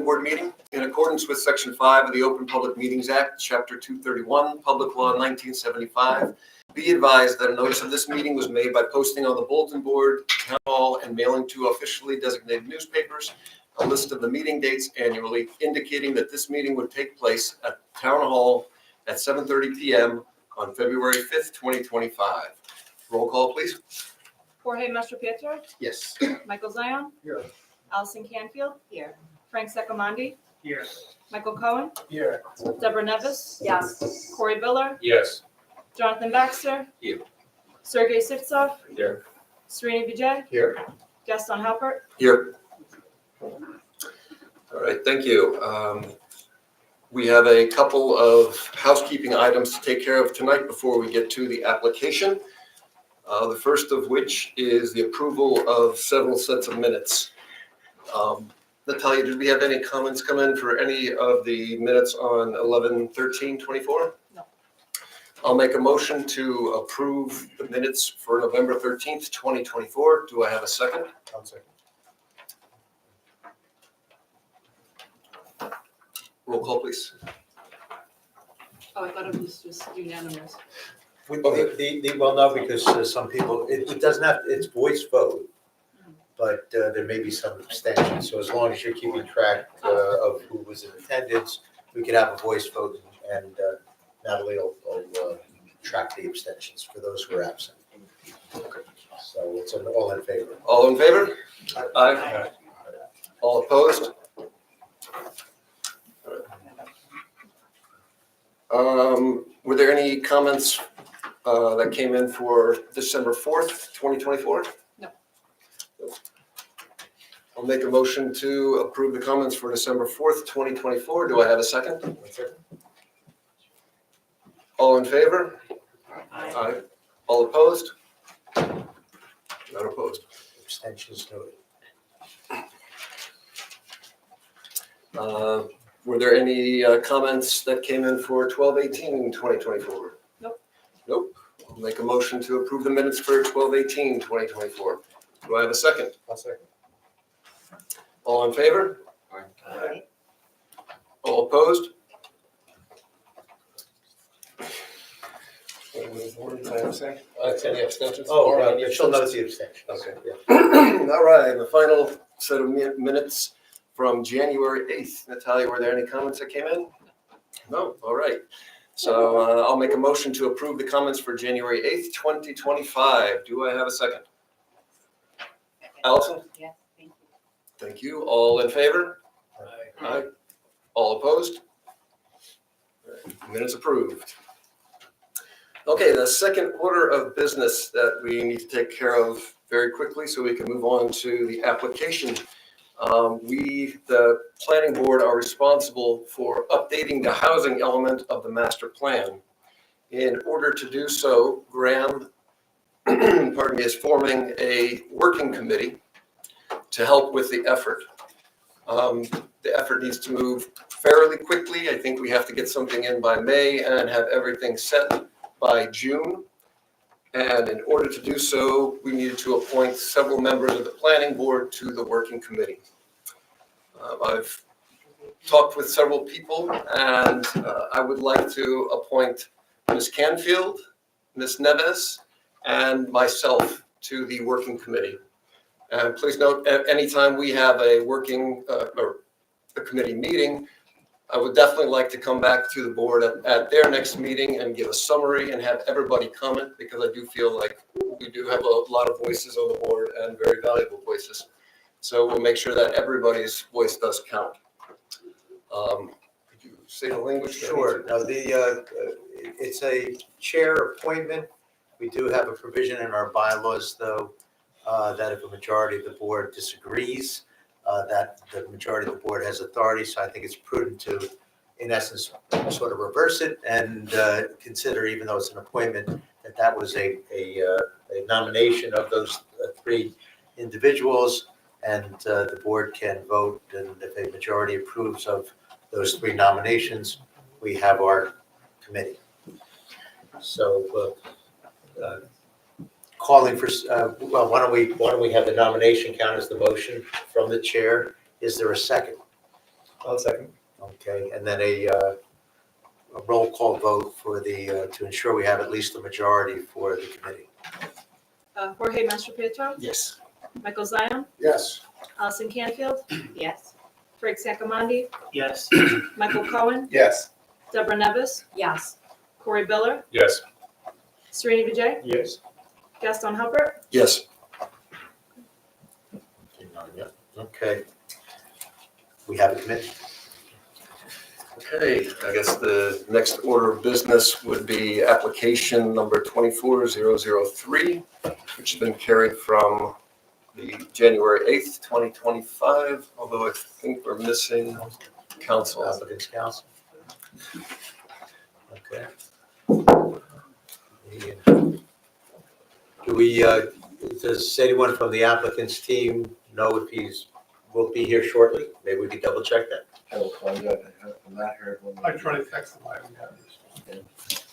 board meeting. In accordance with Section 5 of the Open Public Meetings Act, Chapter 231, Public Law 1975, be advised that a notice of this meeting was made by posting on the bulletin board, town hall, and mailing to officially designated newspapers a list of the meeting dates annually, indicating that this meeting would take place at Town Hall at 7:30 p.m. on February 5th, 2025. Roll call, please. Jorge Mastropietro, Yes. Michael Zion, Here. Allison Canfield, here. Frank Saccomondi, Here. Michael Cohen, Here. Deborah Nevis, Yes. Corey Biller, Yes. Jonathan Baxter, Here. Sergey Sivtsov, Here. Srini Vijay, Here. Gaston Halpert. Here. All right, thank you. We have a couple of housekeeping items to take care of tonight before we get to the application. The first of which is the approval of several sets of minutes. Natalia, did we have any comments come in for any of the minutes on 11/13/24? No. I'll make a motion to approve the minutes for November 13th, 2024. Do I have a second? I'll second. Roll call, please. Oh, I thought it was just unanimous. Well, no, because some people, it doesn't have, it's voice vote, but there may be some abstention. So as long as you're keeping track of who was in attendance, we could have a voice vote, and Natalie will track the abstentions for those who are absent. So it's an all in favor. All in favor? Aye. All opposed? Were there any comments that came in for December 4th, 2024? No. I'll make a motion to approve the comments for December 4th, 2024. Do I have a second? All in favor? Aye. All opposed? Not opposed. Abstentions noted. Were there any comments that came in for 12/18/2024? Nope. Nope. I'll make a motion to approve the minutes for 12/18/2024. Do I have a second? I'll second. All in favor? Aye. All opposed? Any abstentions? She'll note the abstentions. Okay. Yeah. All right, the final set of minutes from January 8th. Natalia, were there any comments that came in? No, all right. So I'll make a motion to approve the comments for January 8th, 2025. Do I have a second? Allison? Yes, thank you. Thank you. All in favor? Aye. All opposed? Minutes approved. Okay, the second order of business that we need to take care of very quickly so we can move on to the application. We, the planning board, are responsible for updating the housing element of the master plan. In order to do so, Graham, pardon me, is forming a working committee to help with the effort. The effort needs to move fairly quickly. I think we have to get something in by May and have everything set by June. And in order to do so, we needed to appoint several members of the planning board to the working committee. I've talked with several people, and I would like to appoint Ms. Canfield, Ms. Neves, and myself to the working committee. And please note, anytime we have a working or a committee meeting, I would definitely like to come back to the board at their next meeting and give a summary and have everybody comment, because I do feel like we do have a lot of voices on the board and very valuable voices. So we'll make sure that everybody's voice does count. Could you say the language? Sure. Now, it's a chair appointment. We do have a provision in our bylaws, though, that if a majority of the board disagrees, that the majority of the board has authority. So I think it's prudent to, in essence, sort of reverse it and consider, even though it's an appointment, that was a nomination of those three individuals, and the board can vote. And if a majority approves of those three nominations, we have our committee. So calling for, well, why don't we have the nomination count as the motion from the chair? Is there a second? I'll second. Okay, and then a roll call vote for the, to ensure we have at least a majority for the committee. Jorge Mastropietro, Yes. Michael Zion, Yes. Allison Canfield, Yes. Frank Sacamandi, Yes. Michael Cohen, Yes. Deborah Nevis, Yes. Corey Biller, Yes. Serena Vijay, Yes. Gaston Hubbard, Yes. Okay. We have a committee. Okay, I guess the next order of business would be application number 24003, which has been carried from the January 8th, 2025, although I think we're missing council. Applicants council. Okay. Do we, does anyone from the applicants team know if will be here shortly? Maybe we could double check that. I will find out. I'm not heard when. I try to text them, I haven't gotten a response.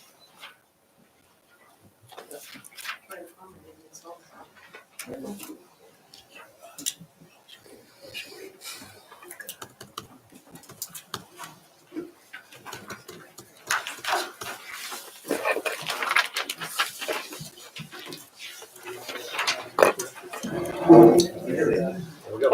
There we go.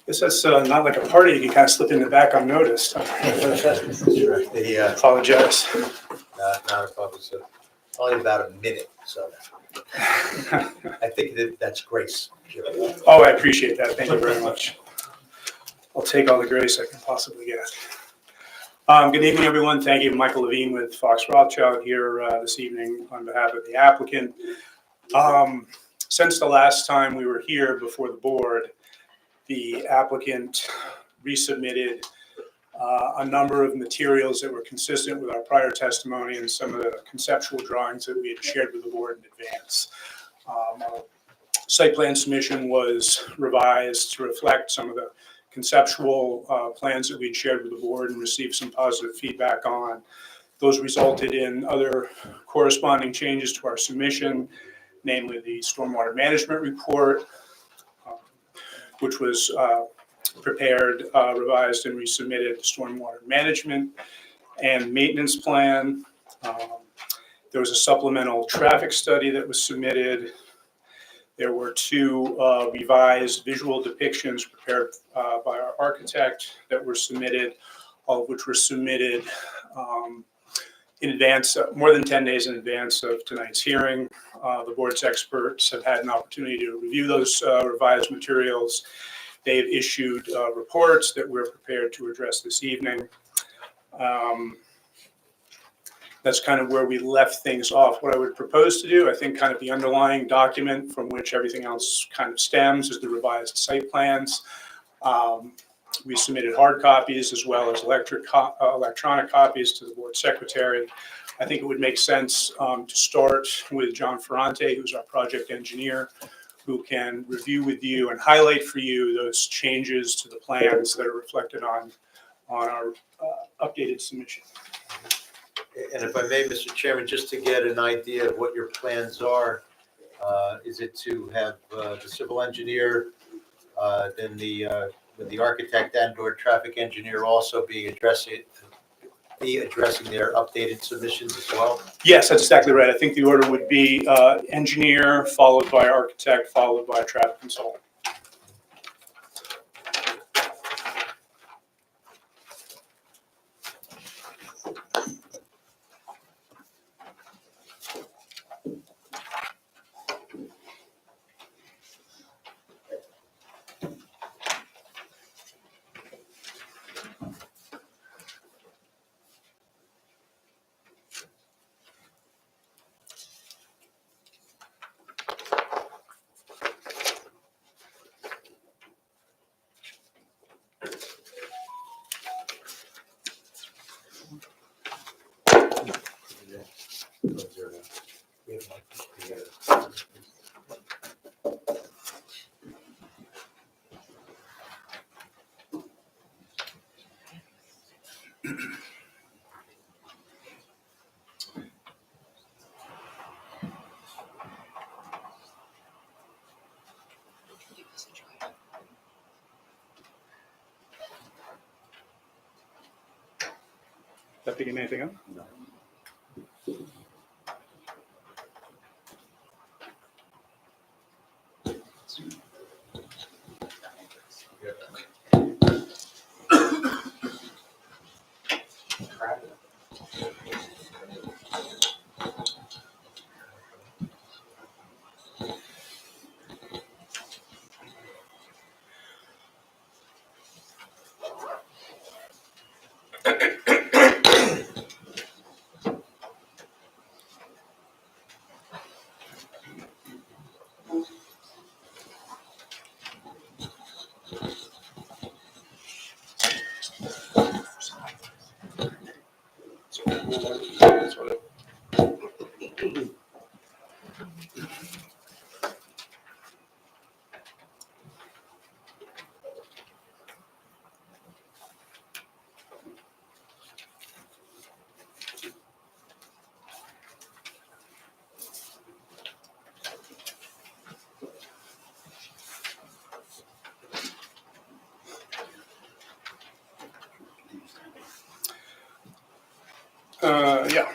Guess that's not like a party, you can kind of slip in the back unnoticed. The, Apologize. not a problem, so only about a minute, so I think that's grace. Oh, I appreciate that, thank you very much. I'll take all the grace I can possibly get. Good evening, everyone. Thank you. Michael Levine with Fox Rothschild here this evening on behalf of the applicant. Since the last time we were here before the board, the applicant resubmitted a number of materials that were consistent with our prior testimony and some of the conceptual drawings that we had shared with the board in advance. Our site plan submission was revised to reflect some of the conceptual plans that we'd shared with the board and received some positive feedback on. Those resulted in other corresponding changes to our submission, namely the stormwater management report, which was prepared, revised, and resubmitted, the stormwater management and maintenance plan. There was a supplemental traffic study that was submitted. There were two revised visual depictions prepared by our architect that were submitted, all of which were submitted in advance, more than 10 days in advance of tonight's hearing. The board's experts have had an opportunity to review those revised materials. They've issued reports that we're prepared to address this evening. That's kind of where we left things off. What I would propose to do, I think kind of the underlying document from which everything else kind of stems, is the revised site plans. We submitted hard copies as well as electronic copies to the board secretary. I think it would make sense to start with John Ferrante, who's our project engineer, who can review with you and highlight for you those changes to the plans that are reflected on our updated submission. And if I may, Mr. Chairman, just to get an idea of what your plans are, is it to have the civil engineer, then the architect and/or traffic engineer also be addressing their updated submissions as well? Yes, that's exactly right. I think the order would be engineer, followed by architect, followed by traffic consultant. That picking anything up? Yeah.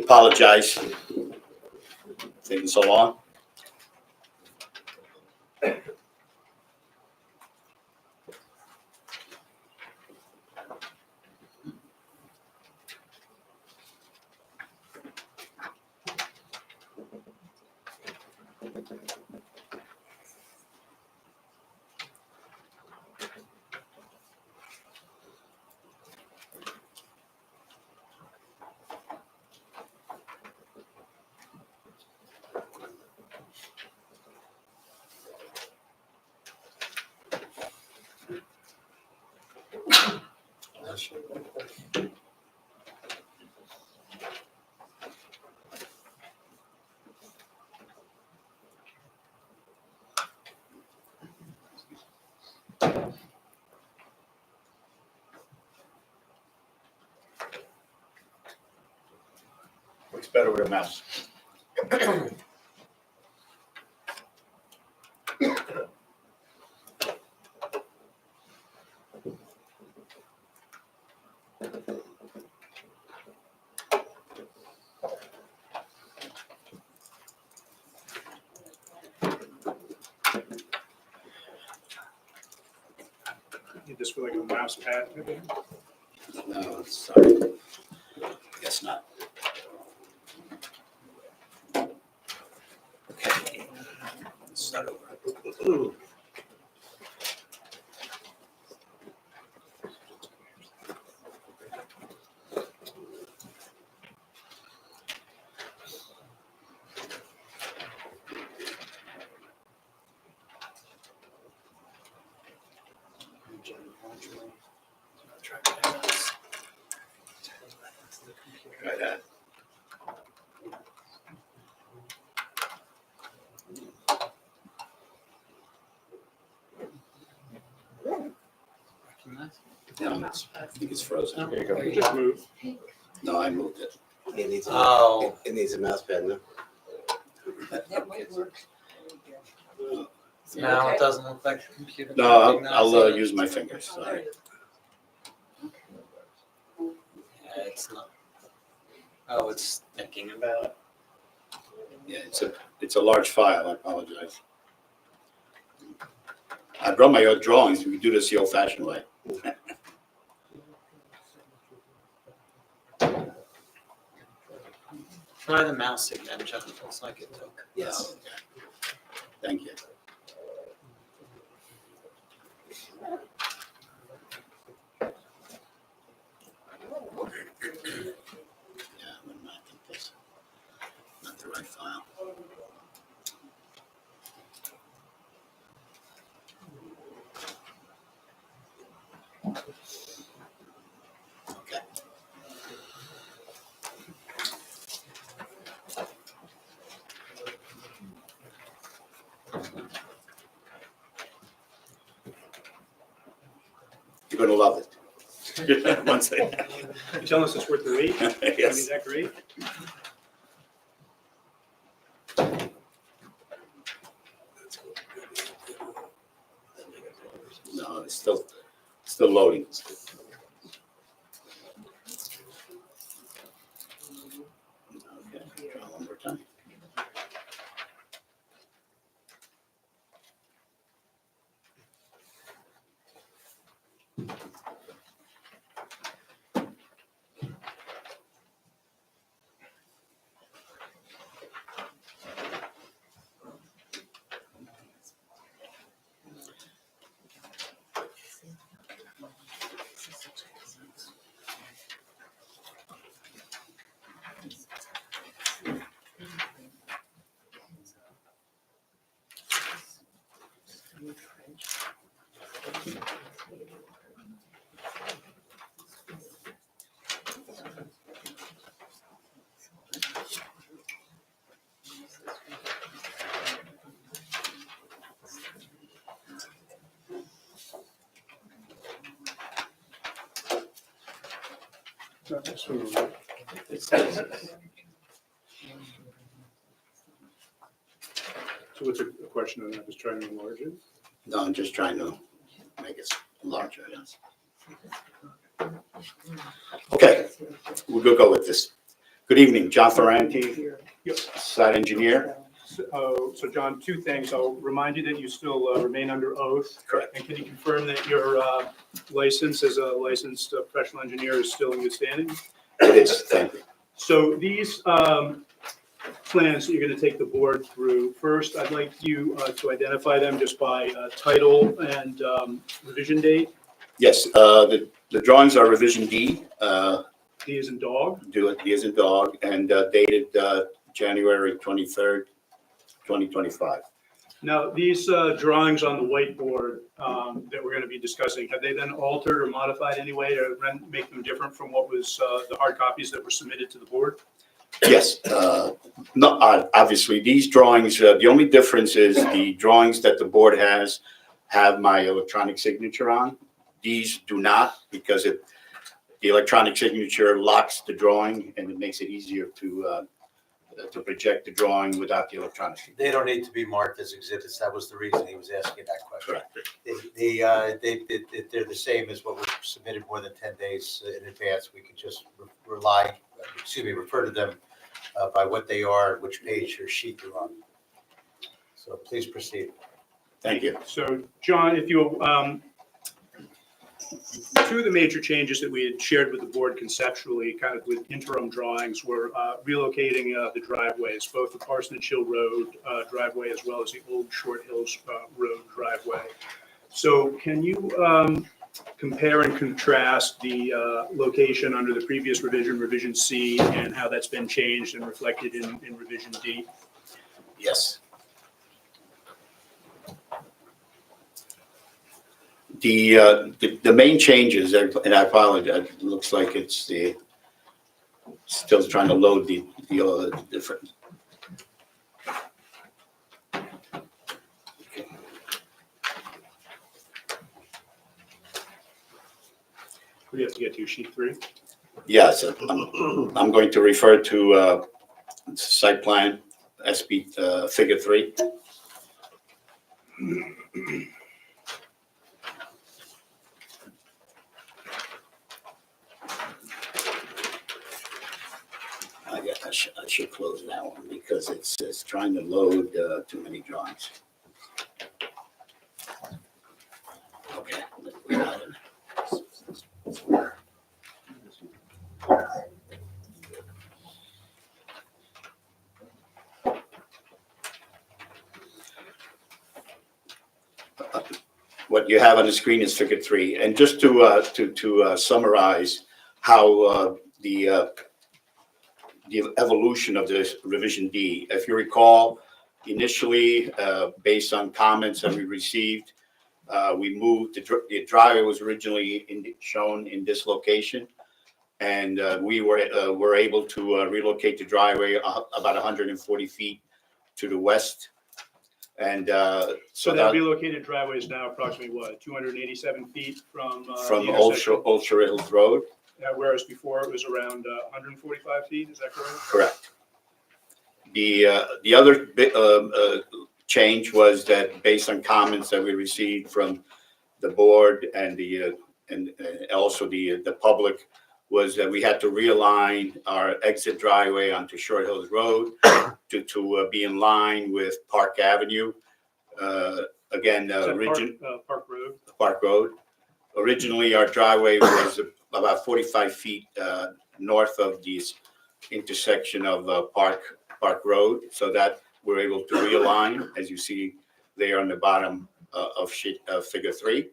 Apologize. Taking so long. Works better with a mouse. Need this for like a mouse pad, maybe? No, sorry. Guess not. Okay. Let's start over. Try that. No, I think it's frozen. Just move. No, I moved it. It needs Oh. It needs a mouse pad, no? That might work. No, it doesn't look like a computer. No, I'll use my fingers. Sorry. Yeah, it's not. Oh, it's thinking about it. Yeah, it's a large file. I apologize. I brought my own drawings. We could do this the old-fashioned way. Try the mouse again, John. It looks like it took. Yes. Thank you. Yeah, I think that's not the right file. Okay. You're gonna love it. Once I- You telling us it's worth the wait? I mean, Yes. is that great? No, it's still loading. Okay, try one more time. So what's a question on that? Just trying to enlarge it? No, I'm just trying to make it larger, yes. Okay, we'll go with this. Good evening, John Ferranti, Yep. site engineer. So John, two things. I'll remind you that you still remain under oath. Correct. And can you confirm that your license as a licensed professional engineer is still in good standing? It is, thank you. So these plans that you're going to take the board through, first, I'd like you to identify them just by title and revision date. Yes, the drawings are revision D, D as in dog. D as in dog, and dated January 23rd, 2025. Now, these drawings on the whiteboard that we're going to be discussing, have they been altered or modified in any way to make them different from what was the hard copies that were submitted to the board? Yes, no, obviously, these drawings, the only difference is the drawings that the board has have my electronic signature on. These do not, because the electronic signature locks the drawing and it makes it easier to project the drawing without the electronic signature. They don't need to be marked as exhibits. That was the reason he was asking that question. Correct. They're the same as what was submitted more than 10 days in advance. We could just refer to them by what they are, which page or sheet they're on. So please proceed. Thank you. So, John, if you, two of the major changes that we had shared with the board conceptually, kind of with interim drawings, were relocating the driveways, both the Parsonage Hill Road driveway as well as the Old Short Hills Road driveway. So can you compare and contrast the location under the previous revision, revision C, and how that's been changed and reflected in revision D? Yes. The main changes, and I apologize, it looks like it's still trying to load the different. We have to get to sheet 3. Yes, I'm going to refer to site plan SB figure 3. I should close that one because it's trying to load too many drawings. Okay. we got it. What you have on the screen is figure 3. And just to summarize how the evolution of this revision D. If you recall, initially, based on comments that we received, we moved, the driveway was originally shown in this location. And we were able to relocate the driveway about 140 feet to the west And So so that that relocated driveway is now approximately what, 287 feet from from the Old intersection? Shore Hills Road, Whereas before it was around 145 feet, is that correct? correct. The other change was that based on comments that we received from the board and also the public, was that we had to realign our exit driveway onto Short Hills Road to be in line with Park Avenue. Again, Is that origin. Park Road? Park Road. Originally, our driveway was about 45 feet north of the intersection of Park Road, so that we're able to realign, as you see there on the bottom of figure 3.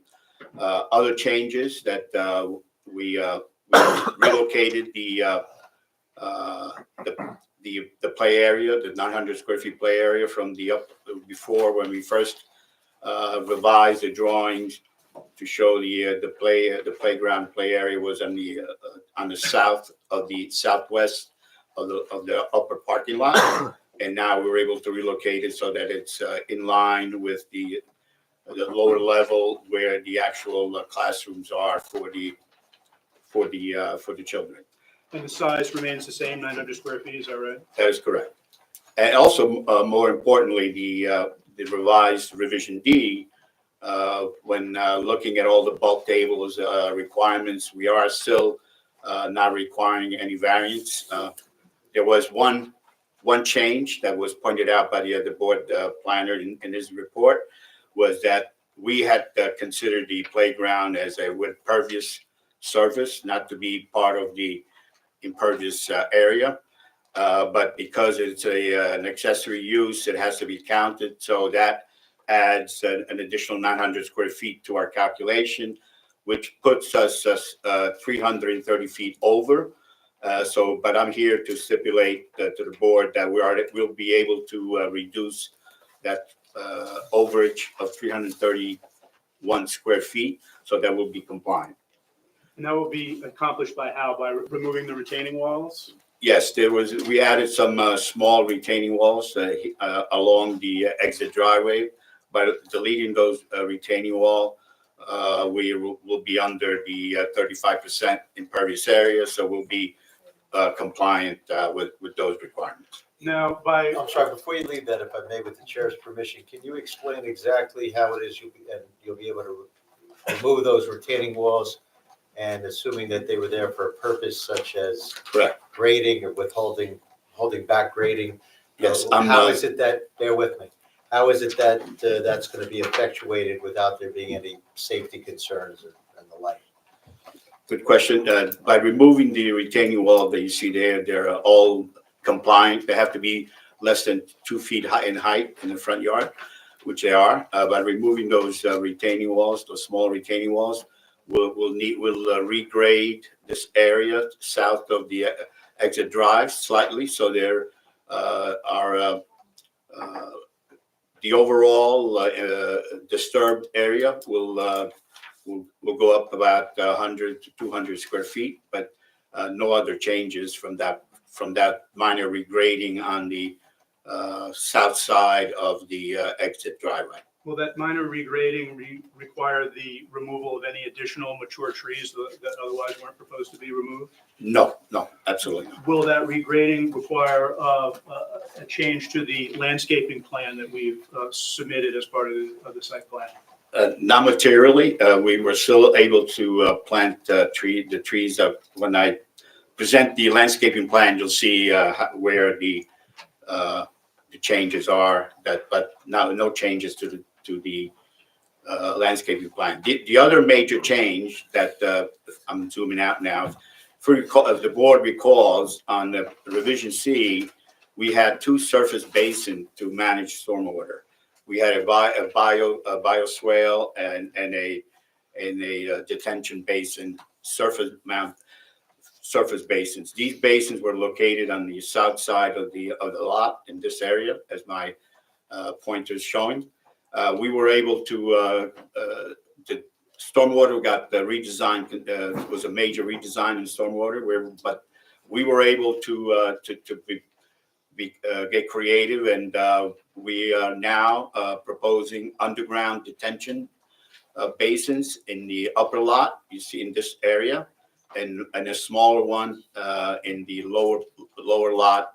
Other changes that we relocated the play area, the 900 square feet play area from before when we first revised the drawings to show the playground play area was on the southwest of the upper parking lot, and now we're able to relocate it so that it's in line with the lower level where the actual classrooms are for the children. And the size remains the same, 900 square feet, is that right? That is correct. And also, more importantly, the revised revision D, when looking at all the bulk tables requirements, we are still not requiring any variance. There was one change that was pointed out by the board planner in his report, was that we had considered the playground as a with pervious surface, not to be part of the impervious area. But because it's an accessory use, it has to be counted. So that adds an additional 900 square feet to our calculation, which puts us 330 feet over. But I'm here to stipulate to the board that we'll be able to reduce that overage of 331 square feet, so that will be compliant. And that will be accomplished by how? By removing the retaining walls? Yes, we added some small retaining walls along the exit driveway. By deleting those retaining wall, we will be under the 35% impervious area, so we'll be compliant with those requirements. Now, I'm sorry, before you leave that, if I may, with the chair's permission, can you explain exactly how it is you'll be able to remove those retaining walls, and assuming that they were there for a purpose such as Correct. grading or holding back grading? Yes, How is it that, bear with me, how is it that that's going to be effectuated without there being any safety concerns and the like? Good question. By removing the retaining wall that you see there, they're all compliant. They have to be less than 2 feet high in height in the front yard, which they are. By removing those retaining walls, those small retaining walls, we'll regrade this area south of the exit drive slightly, so there are the overall disturbed area will go up about 100 to 200 square feet, but no other changes from that minor regrading on the south side of the exit driveway. will that minor regrading require the removal of any additional mature trees that otherwise weren't proposed to be removed? No, absolutely not. Will that regrading require a change to the landscaping plan that we've submitted as part of the site plan? Not materially. We were still able to plant the trees. When I present the landscaping plan, you'll see where the changes are. But no changes to the landscaping plan. The other major change that I'm zooming out now, if the board recalls, on the revision C, we had 2 surface basins to manage stormwater. We had a bioswale and a detention basin, surface basins. These basins were located on the south side of the lot in this area, as my pointer is showing. We were able to the stormwater got redesigned. It was a major redesign in stormwater, but we were able to get creative and we are now proposing underground detention basins in the upper lot, you see in this area, and a smaller one in the lower lot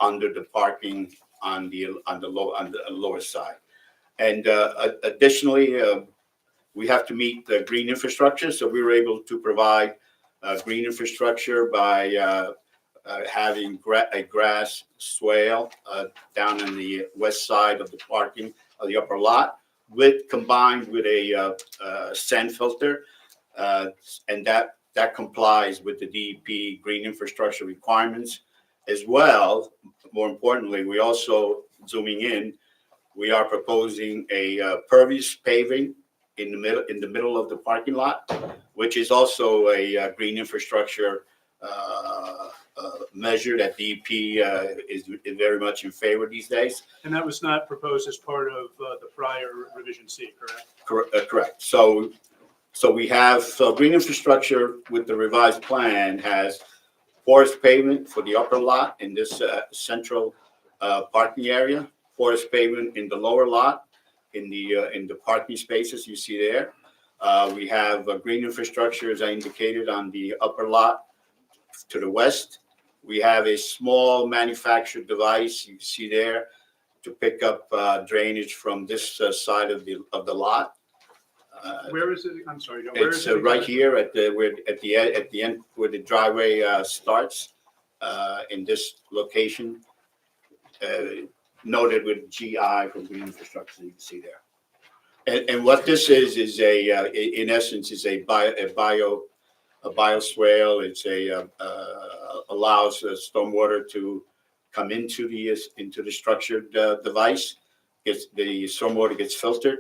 under the parking on the lower side. And additionally, we have to meet the green infrastructure, so we were able to provide green infrastructure by having a grass swale down on the west side of the parking of the upper lot, combined with a sand filter, and that complies with the DEP green infrastructure requirements. As well, more importantly, we also, zooming in, we are proposing a pervious paving in the middle of the parking lot, which is also a green infrastructure measure that DEP is very much in favor these days. And that was not proposed as part of the prior revision C, correct? Correct. So we have green infrastructure with the revised plan has porous pavement for the upper lot in this central parking area, porous pavement in the lower lot in the parking spaces you see there. We have green infrastructure, as I indicated, on the upper lot to the west. We have a small manufactured device you see there to pick up drainage from this side of the lot. Where is it? I'm sorry, Joe, where It's is it? right here at the end where the driveway starts in this location, noted with GI for green infrastructure. You can see there. And what this is in essence is a bioswale. It's allows stormwater to come into the structured device. The stormwater gets filtered.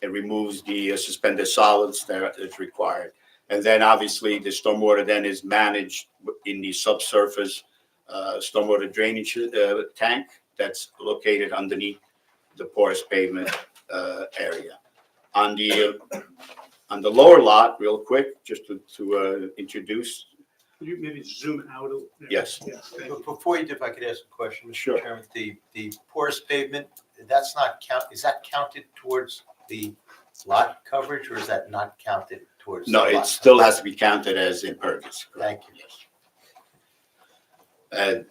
It removes the suspended solids that is required. And then obviously the stormwater then is managed in the subsurface stormwater drainage tank that's located underneath the porous pavement area. On the lower lot, real quick, just to introduce. Could you maybe zoom out a little? Yes. Yes, thank you. But before you do, if I could ask a question, Sure. Mr. Chairman, the porous pavement, that's not is that counted towards the lot coverage, or is that not counted towards? No, the it lot still has to be counted as impervious. coverage? Thank you.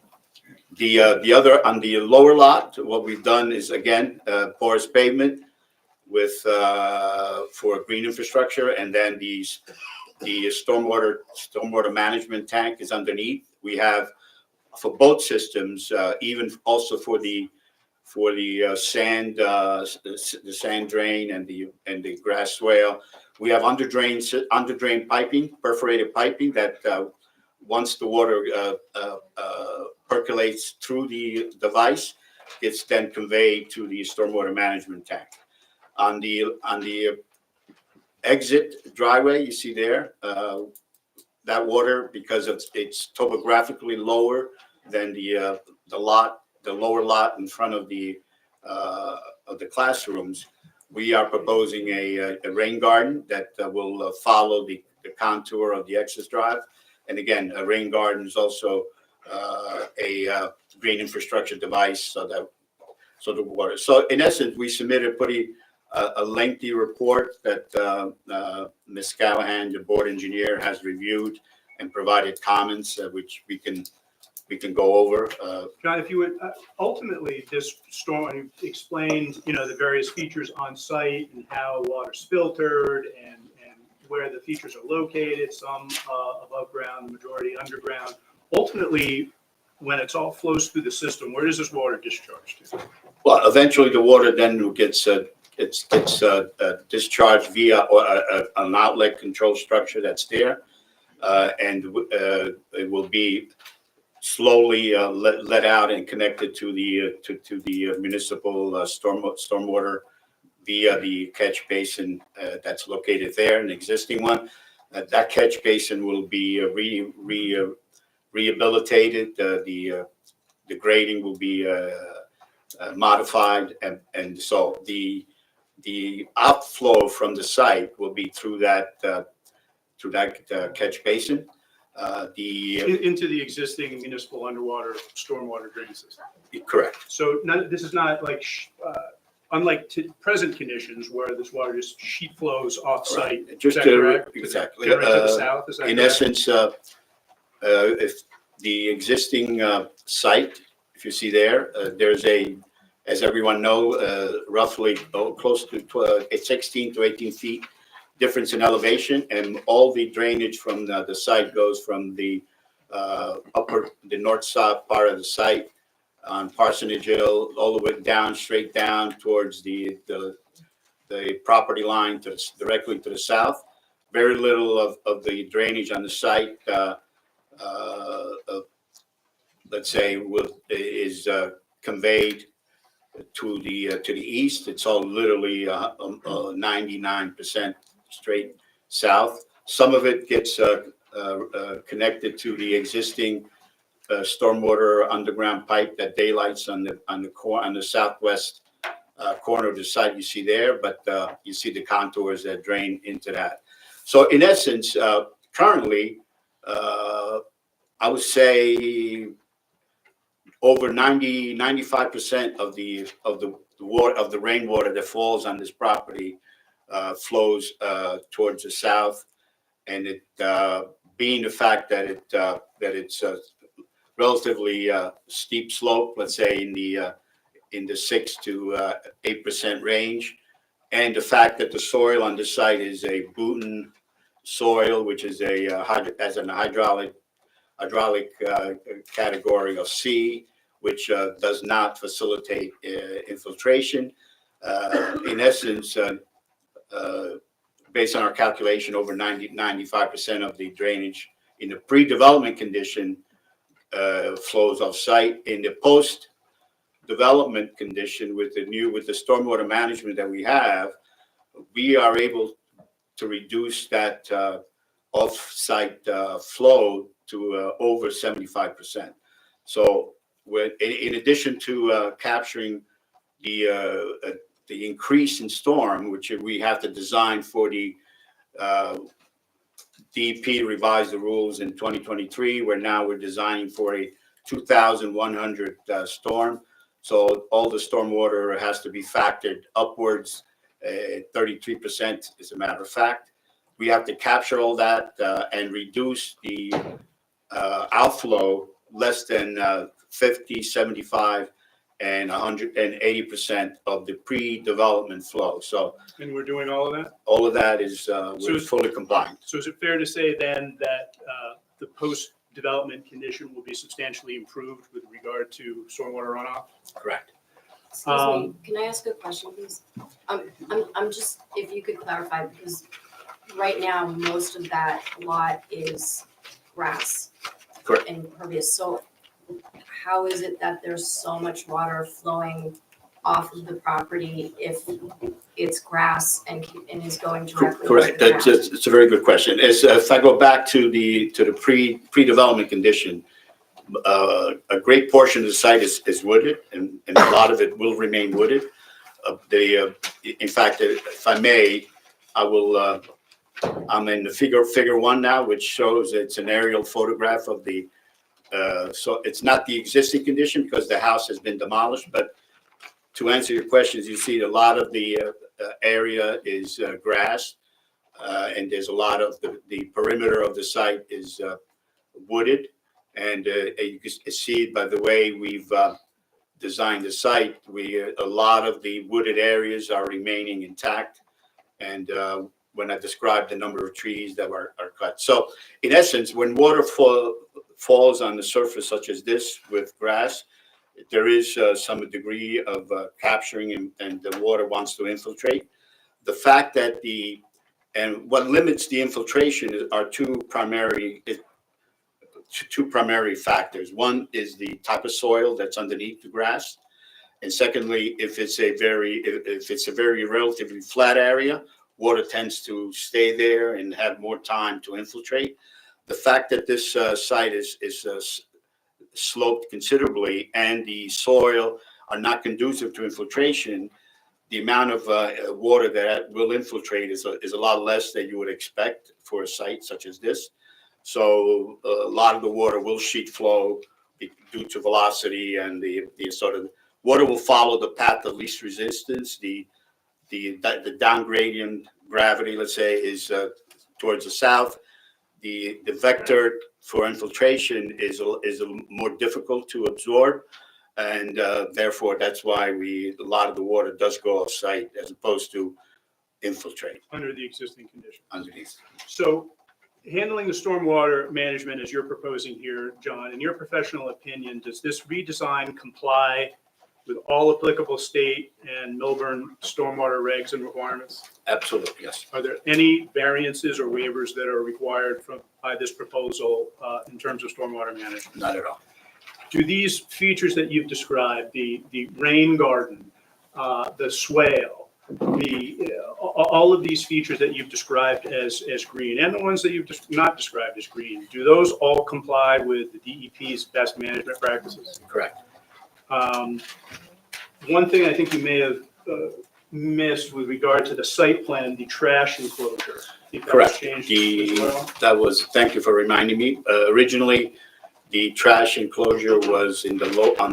The other, on the lower lot, what we've done is, again, porous pavement with, for green infrastructure, and then the stormwater management tank is underneath. We have, for both systems, even also for the sand, the sand drain and the grass swale, we have underdrain piping, perforated piping that once the water percolates through the device, it's then conveyed to the stormwater management tank. On the exit driveway, you see there, that water, because it's topographically lower than the lower lot in front of the classrooms, we are proposing a rain garden that will follow the contour of the access drive. And again, a rain garden is also a green infrastructure device, so the water. So in essence, we submitted a lengthy report that Ms. Callahan, the board engineer, has reviewed and provided comments, which we can go over. John, if you would, ultimately, this storm, you explained, the various features on site and how water's filtered and where the features are located, some above ground, the majority underground. Ultimately, when it's all flows through the system, where does this water discharge to? Well, eventually the water then gets discharged via an outlet control structure that's there, and it will be slowly let out and connected to the municipal stormwater via the catch basin that's located there, an existing one. That catch basin will be rehabilitated. The grading will be modified, and so the outflow from the site will be through that catch basin. Into the existing municipal underwater stormwater drain system. Correct. So this is not like, unlike present conditions where this water just sheet flows off-site. Is Just that to, correct? exactly. Right to the south, is that In correct? essence, if the existing site, if you see there, there's as everyone know, roughly close to 16 to 18 feet difference in elevation, and all the drainage from the site goes from the the north-south part of the site on Parsonage Hill, all the way down, straight down towards the property line directly to the south. Very little of the drainage on the site, let's say, is conveyed to the east. It's all literally 99% straight south. Some of it gets connected to the existing stormwater underground pipe that daylights on the southwest corner of the site you see there, but you see the contours that drain into that. So in essence, currently, I would say over 95% of the rainwater that falls on this property flows towards the south, and it being the fact that it's a relatively steep slope, let's say in the 6 to 8% range, and the fact that the soil on this site is a Bhutan soil, which is has an hydraulic category of C, which does not facilitate infiltration. In essence, based on our calculation, over 95% of the drainage in the pre-development condition flows off-site. In the post-development condition, with the stormwater management that we have, we are able to reduce that off-site flow to over 75%. So, in addition to capturing the increase in storm, which we have to design for the DEP revised the rules in 2023, where now we're designing for a 2,100 storm. So all the stormwater has to be factored upwards, 33% as a matter of fact. We have to capture all that and reduce the outflow less than 50, 75, and 180% of the pre-development flow. So, And we're doing all of that? all of that is we're fully compliant. So is it fair to say then that the post-development condition will be substantially improved with regard to stormwater runoff? Correct. Excuse me, can I ask a question, please? I'm just, if you could clarify, because right now, most of that lot is grass. Correct. And impervious, so how is it that there's so much water flowing off of the property if it's grass and is going directly into Correct. the ground? It's a very good question. If I go back to the pre-development condition, a great portion of the site is wooded, and a lot of it will remain wooded. In fact, if I may, I'm in the figure 1 now, which shows it's an aerial photograph of the. So it's not the existing condition because the house has been demolished, but to answer your questions, you see a lot of the area is grass, and there's a lot of the perimeter of the site is wooded, and you can see by the way we've designed the site, a lot of the wooded areas are remaining intact, and when I described the number of trees that are cut. So in essence, when water falls on the surface such as this with grass, there is some degree of capturing and the water wants to infiltrate. The fact that and what limits the infiltration are two primary factors. One is the type of soil that's underneath the grass. And secondly, if it's a very relatively flat area, water tends to stay there and have more time to infiltrate. The fact that this site is sloped considerably and the soil are not conducive to infiltration, the amount of water that will infiltrate is a lot less than you would expect for a site such as this. So a lot of the water will sheet flow due to velocity, and the sort of water will follow the path of least resistance. The down gradient gravity, let's say, is towards the south. The vector for infiltration is more difficult to absorb, and therefore that's why a lot of the water does go off site as opposed to infiltrate Under the existing conditions. underneath. So handling the stormwater management as you're proposing here, John, in your professional opinion, does this redesign comply with all applicable state and Milburn stormwater regs and requirements? Absolutely, yes. Are there any variances or waivers that are required by this proposal in terms of stormwater management? Not at all. Do these features that you've described, the rain garden, the swale, all of these features that you've described as green, and the ones that you've not described as green, do those all comply with the DEP's best management practices? Correct. One thing I think you may have missed with regard to the site plan, the trash enclosure. I think that was Correct. changed as well. Thank you for reminding me. Originally, the trash enclosure was on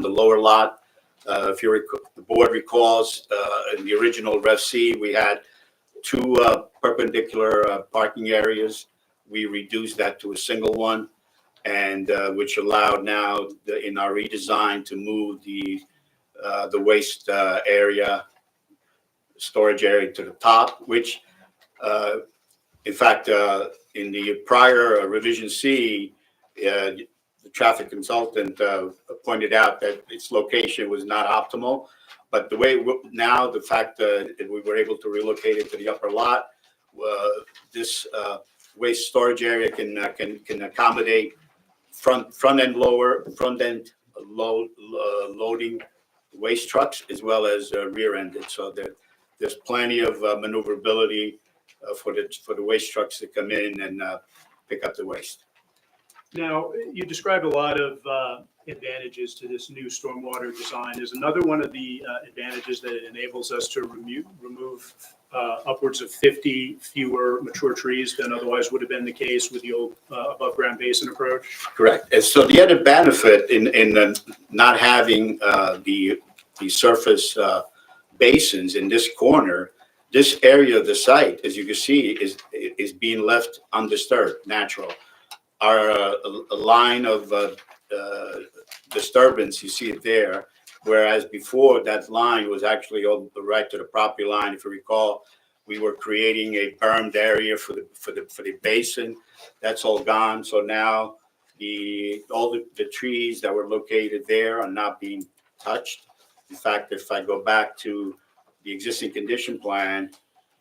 the lower lot. If the board recalls, in the original Rev C, we had two perpendicular parking areas. We reduced that to a single one, and which allowed now in our redesign to move the waste storage area to the top, which in fact in the prior revision C, the traffic consultant pointed out that its location was not optimal. But the fact that we were able to relocate it to the upper lot, this waste storage area can accommodate front end loading waste trucks as well as rear ended. So there's plenty of maneuverability for the waste trucks to come in and pick up the waste. Now, you described a lot of advantages to this new stormwater design. Is another one of the advantages that it enables us to remove upwards of 50 fewer mature trees than otherwise would have been the case with the old above ground basin approach? Correct. And so the other benefit in not having the surface basins in this corner, this area of the site, as you can see, is being left undisturbed, natural. Our line of disturbance, you see it there, whereas before that line was actually right to the property line. If you recall, we were creating a bermed area for the basin. That's all gone. So now all the trees that were located there are not being touched. In fact, if I go back to the existing condition plan,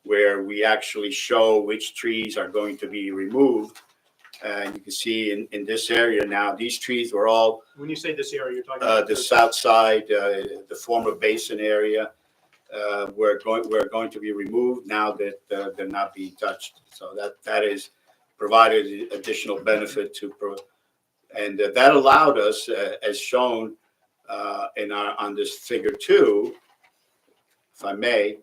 where we actually show which trees are going to be removed, and you can see in this area now, these trees were all When you say this area, you're talking about the south side, the former basin area, were going to be removed now that they're not being touched. So that is provided additional benefit and that allowed us, as shown on this figure 2, if I may.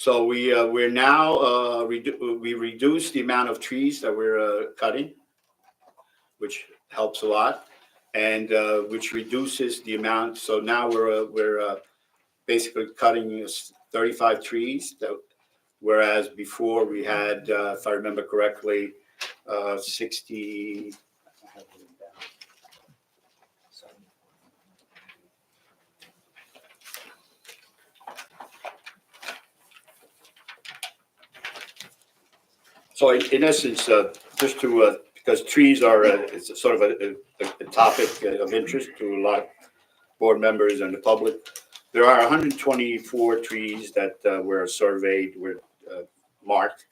So we're now we reduced the amount of trees that we're cutting, which helps a lot, and which reduces the amount. So now we're basically cutting 35 trees, whereas before we had, if I remember correctly, 60. So in essence, just to, because trees are it's sort of a topic of interest to a lot of board members and the public. There are 124 trees that were surveyed, were marked.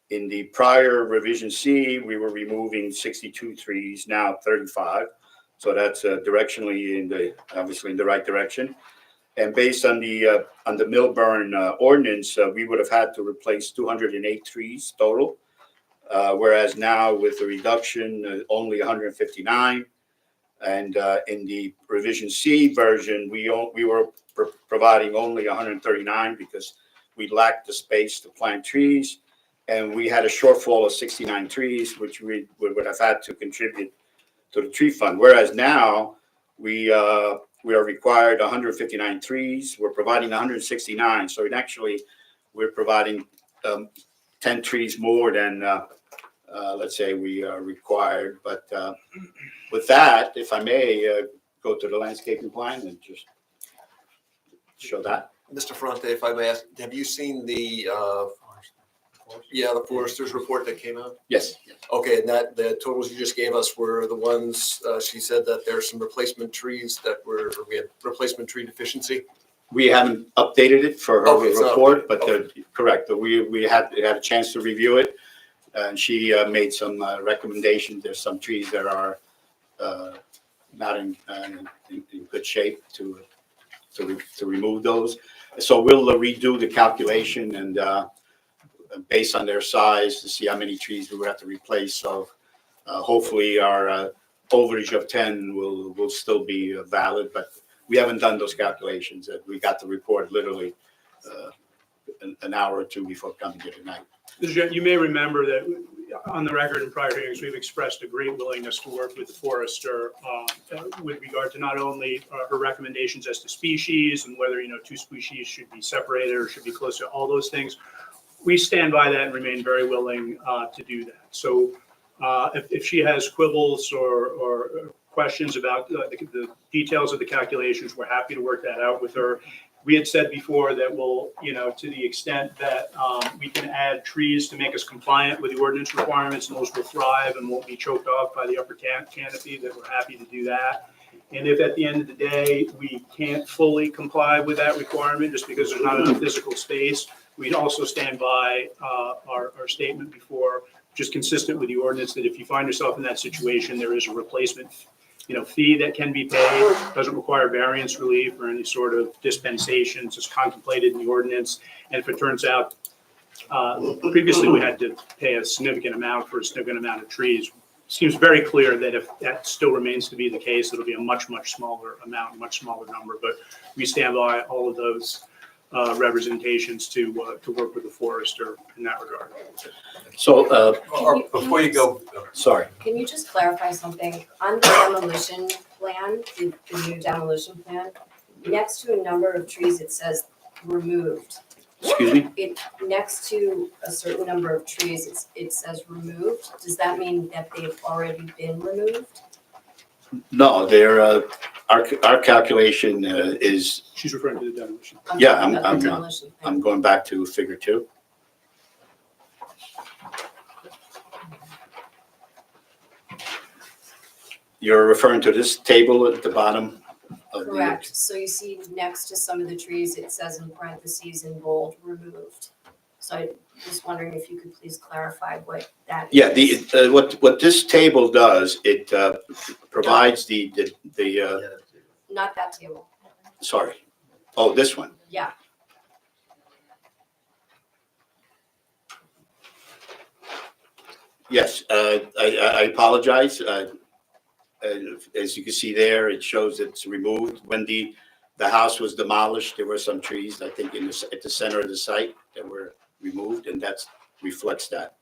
In the prior revision C, we were removing 62 trees, now 35. So that's directionally obviously in the right direction. And based on the Milburn ordinance, we would have had to replace 208 trees total, whereas now with the reduction, only 159. And in the revision C version, we were providing only 139 because we lacked the space to plant trees. And we had a shortfall of 69 trees, which we would have had to contribute to the tree fund. Whereas now, we are required 159 trees. We're providing 169. So it actually, we're providing 10 trees more than, let's say, we are required. But with that, if I may, go to the landscaping plan and just show that. Mr. Ferrante, if I may ask, have you seen the forester's report that came out? Yes. Okay, and that, the totals you just gave us were the ones, she said that there's some replacement trees we had replacement tree deficiency? We haven't updated it for her Okay, it's not report, updated. but correct. We had a chance to review it. And she made some recommendations. There's some trees that are not in good shape to remove those. So we'll redo the calculation and based on their size to see how many trees we would have to replace. So hopefully our overage of 10 will still be valid, but we haven't done those calculations. We got the report literally an hour or two before coming here tonight. You may remember that on the record in prior hearings, we've expressed a great willingness to work with the forester with regard to not only her recommendations as to species and whether, two species should be separated or should be close to all those things. We stand by that and remain very willing to do that. So if she has quibbles or questions about the details of the calculations, we're happy to work that out with her. We had said before that we'll, to the extent that we can add trees to make us compliant with the ordinance requirements, and those will thrive and won't be choked off by the upper canopy, that we're happy to do that. And if at the end of the day, we can't fully comply with that requirement just because there's not enough physical space, we'd also stand by our statement before, just consistent with the ordinance, that if you find yourself in that situation, there is a replacement fee that can be paid. Doesn't require variance relief or any sort of dispensations. It's contemplated in the ordinance. And if it turns out, previously we had to pay a significant amount for a significant amount of trees. Seems very clear that if that still remains to be the case, it'll be a much, much smaller amount, much smaller number. But we stand by all of those representations to work with the forester in that regard. So, Before you go, sorry. Can you just clarify something? On the demolition plan, the new demolition plan, next to a number of trees, it says removed. Excuse me? Next to a certain number of trees, it says removed. Does that mean that they've already been removed? No, our calculation is, She's referring to the demolition. Yeah, talking about the I'm demolition plan. I'm going back to figure 2. You're referring to this table at the bottom of the. Correct. So you see next to some of the trees, it says in parentheses in bold, removed. So I'm just wondering if you could please clarify what that is. Yeah, what this table does, it provides the Not that table. sorry. Oh, this one. Yeah. Yes, I apologize. As you can see there, it shows it's removed. When the house was demolished, there were some trees, I think, at the center of the site that were removed, and that reflects that.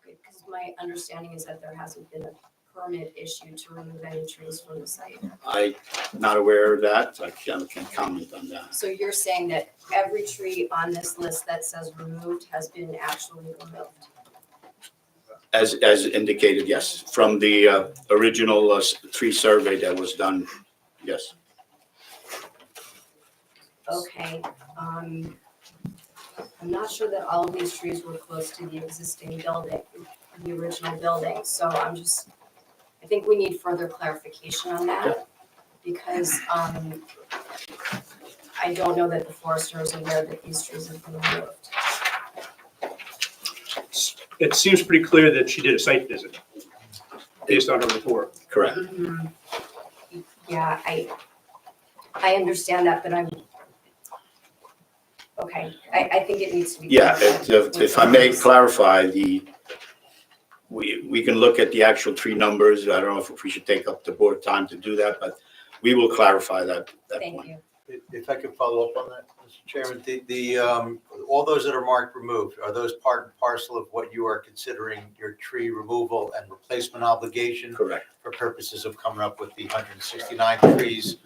Because my understanding is that there hasn't been a permit issued to remove any trees from the site. I'm not aware of that. I can't comment on that. So you're saying that every tree on this list that says removed has been actually removed? As indicated, yes, from the original tree survey that was done, yes. Okay, I'm not sure that all of these trees were close to the existing building, the original building, so I think we need further clarification on that, because, I don't know that the forester is aware that these trees have been removed. It seems pretty clear that she did a site visit based on her report. Correct. Mhm. Yeah, I understand that, but okay, I think it needs to be. Yeah, clarified. if I may clarify, we can look at the actual tree numbers. I don't know if we should take up the board time to do that, but we will clarify that Thank point. you. If I could follow up on that, Mr. Chairman, all those that are marked removed, are those part and parcel of what you are considering your tree removal and replacement obligation Correct. for purposes of coming up with the 169 trees,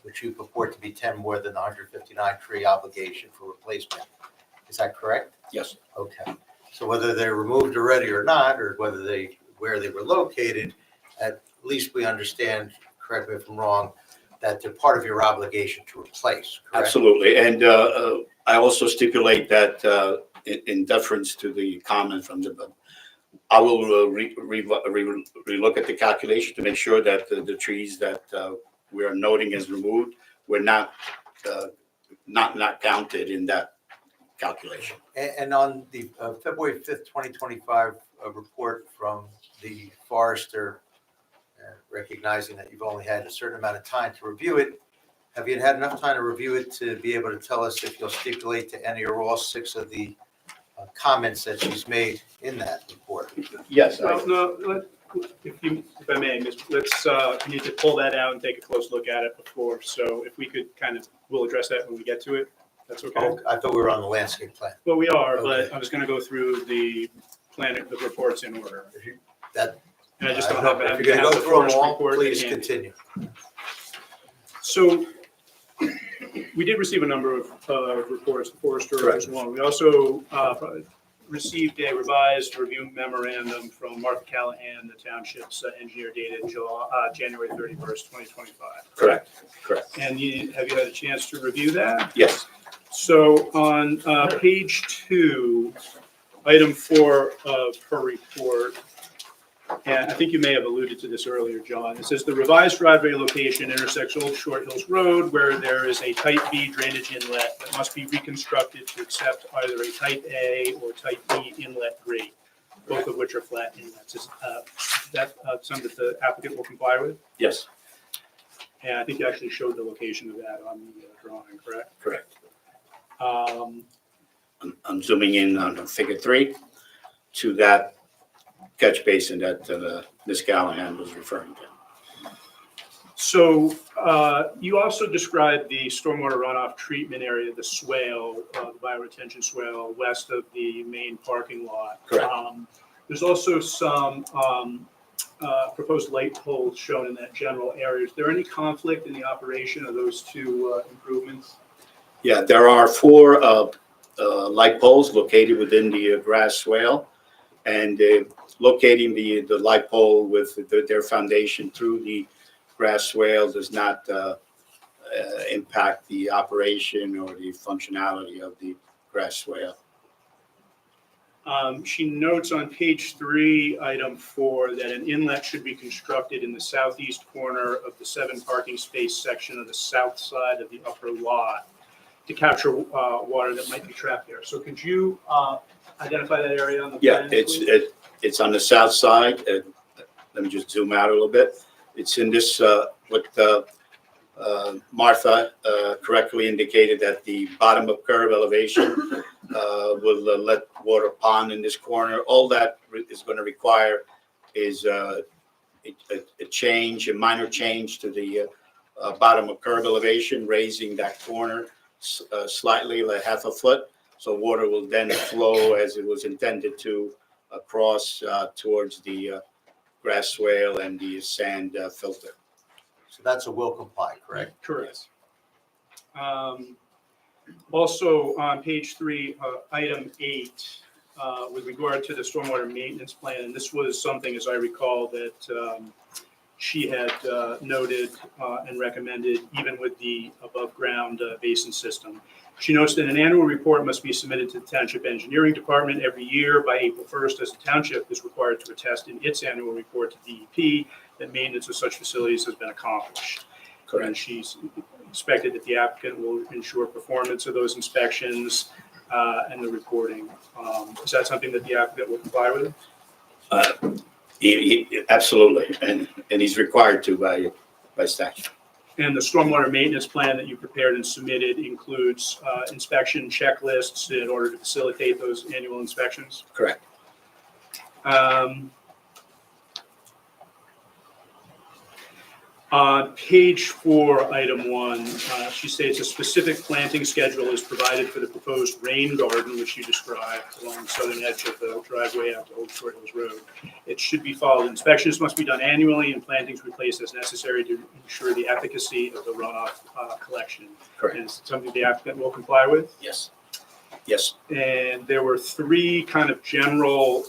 which you purport to be 10 more than the 159 tree obligation for replacement? Is that correct? Yes. Okay. So whether they're removed already or not, or where they were located, at least we understand, correct me if I'm wrong, that they're part of your obligation to replace, correct? Absolutely. And I also stipulate that in deference to the comment from I will relook at the calculation to make sure that the trees that we are noting as removed were not counted in that calculation. And on the February 5th, 2025 report from the forester, recognizing that you've only had a certain amount of time to review it, have you had enough time to review it to be able to tell us if you'll stipulate to any or all 6 of the comments that she's made in that report? Yes. Well, no, if I may, let's, you need to pull that out and take a close look at it before. So if we could we'll address that when we get to it. That's okay? Oh, I thought we were on the landscape plan. Well, we are, Okay. but I was going to go through the reports in order. That, And I just don't have. if you're going to go the through them forest all, report please at hand. continue. So we did receive a number of reports, the forester Correct. as well. We also received a revised review memorandum from Martha Callahan, the township's engineer, dated January 31st, 2025. Correct. And have you had a chance to review that? Yes. So on page 2, item 4 of her report, and I think you may have alluded to this earlier, John. It says the revised driveway location intersects Old Short Hills Road where there is a type B drainage inlet that must be reconstructed to accept either a type A or type B inlet grade, both of which are flat inlets. Is that something that the applicant will comply with? Yes. And I think you actually showed the location of that on the drawing, correct? Correct. Um, I'm zooming in on figure 3 to that catch basin that Ms. Callahan was referring to. So you also described the stormwater runoff treatment area, the swale, the bioretention swale west of the main parking lot. Correct. There's also some proposed light poles shown in that general area. Is there any conflict in the operation of those two improvements? Yeah, there are 4 light poles located within the grass swale, and locating the light pole with their foundation through the grass swale does not impact the operation or the functionality of the grass swale. She notes on page 3, item 4, that an inlet should be constructed in the southeast corner of the 7 parking space section of the south side of the upper lot to capture water that might be trapped there. So could you identify that area on the Yeah, plan, please? it's on the south side. Let me just zoom out a little bit. It's in this, what Martha correctly indicated, that the bottom of curb elevation will let water pond in this corner. All that is going to require is a change, a minor change to the bottom of curb elevation, raising that corner slightly, like half a foot. So water will then flow as it was intended to across towards the grass swale and the sand filter. So that's a will comply, correct? Correct. Also, on page 3, item 8, with regard to the stormwater maintenance plan, and this was something, as I recall, that she had noted and recommended, even with the above-ground basin system. She notes that an annual report must be submitted to the Township Engineering Department every year by April 1st, as the township is required to attest in its annual report to DEP that maintenance of such facilities has been accomplished. Correct. And she's expected that the applicant will ensure performance of those inspections and the reporting. Is that something that the applicant will comply with? Absolutely, and he's required to by statute. And the stormwater maintenance plan that you prepared and submitted includes inspection checklists in order to facilitate those annual inspections? Correct. On page 4, item 1, she states a specific planting schedule is provided for the proposed rain garden, which you described along the southern edge of the driveway out to Old Short Hills Road. It should be followed. Inspections must be done annually and plantings replaced as necessary to ensure the efficacy of the runoff collection. Correct. And it's something the applicant will comply with. Yes. Yes. And there were 3 kind of general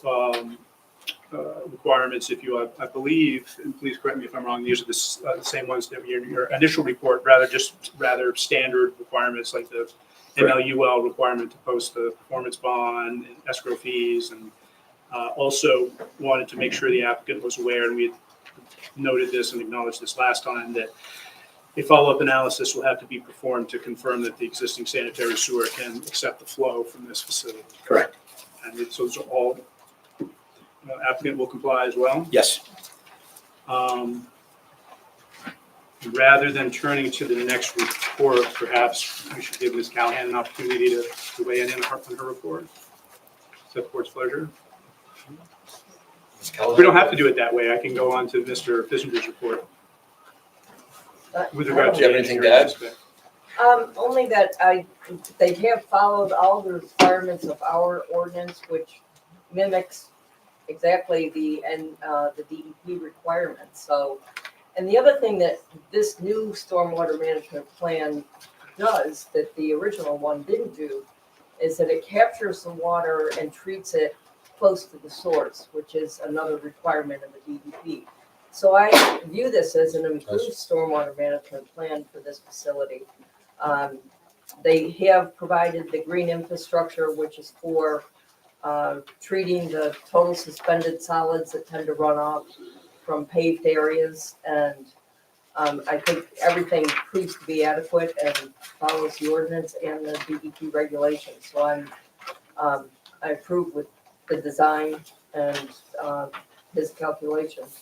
requirements, if you, I believe, and please correct me if I'm wrong, these are the same ones that were in your initial report, rather standard requirements like the Correct. MLUL requirement to post the performance bond and escrow fees, and also wanted to make sure the applicant was aware, and we had noted this and acknowledged this last time, that a follow-up analysis will have to be performed to confirm that the existing sanitary sewer can accept the flow from this facility. Correct. And so those are all, applicant will comply as well. Yes. Rather than turning to the next report, perhaps we should give Ms. Callahan an opportunity to weigh in on her report. Is that the board's pleasure? We don't have to do it that way. I can go on to Mr. Fissinger's report. With regard Do to. you have anything to add? Only that they have followed all the requirements of our ordinance, which mimics exactly the DEP requirements, so. And the other thing that this new stormwater management plan does that the original one didn't do is that it captures the water and treats it close to the source, which is another requirement of the DEP. So I view this as an improved stormwater management plan for this facility. They have provided the green infrastructure, which is for treating the total suspended solids that tend to run off from paved areas. And I think everything proves to be adequate and follows the ordinance and the DEP regulations. So I approve with the design and his calculations.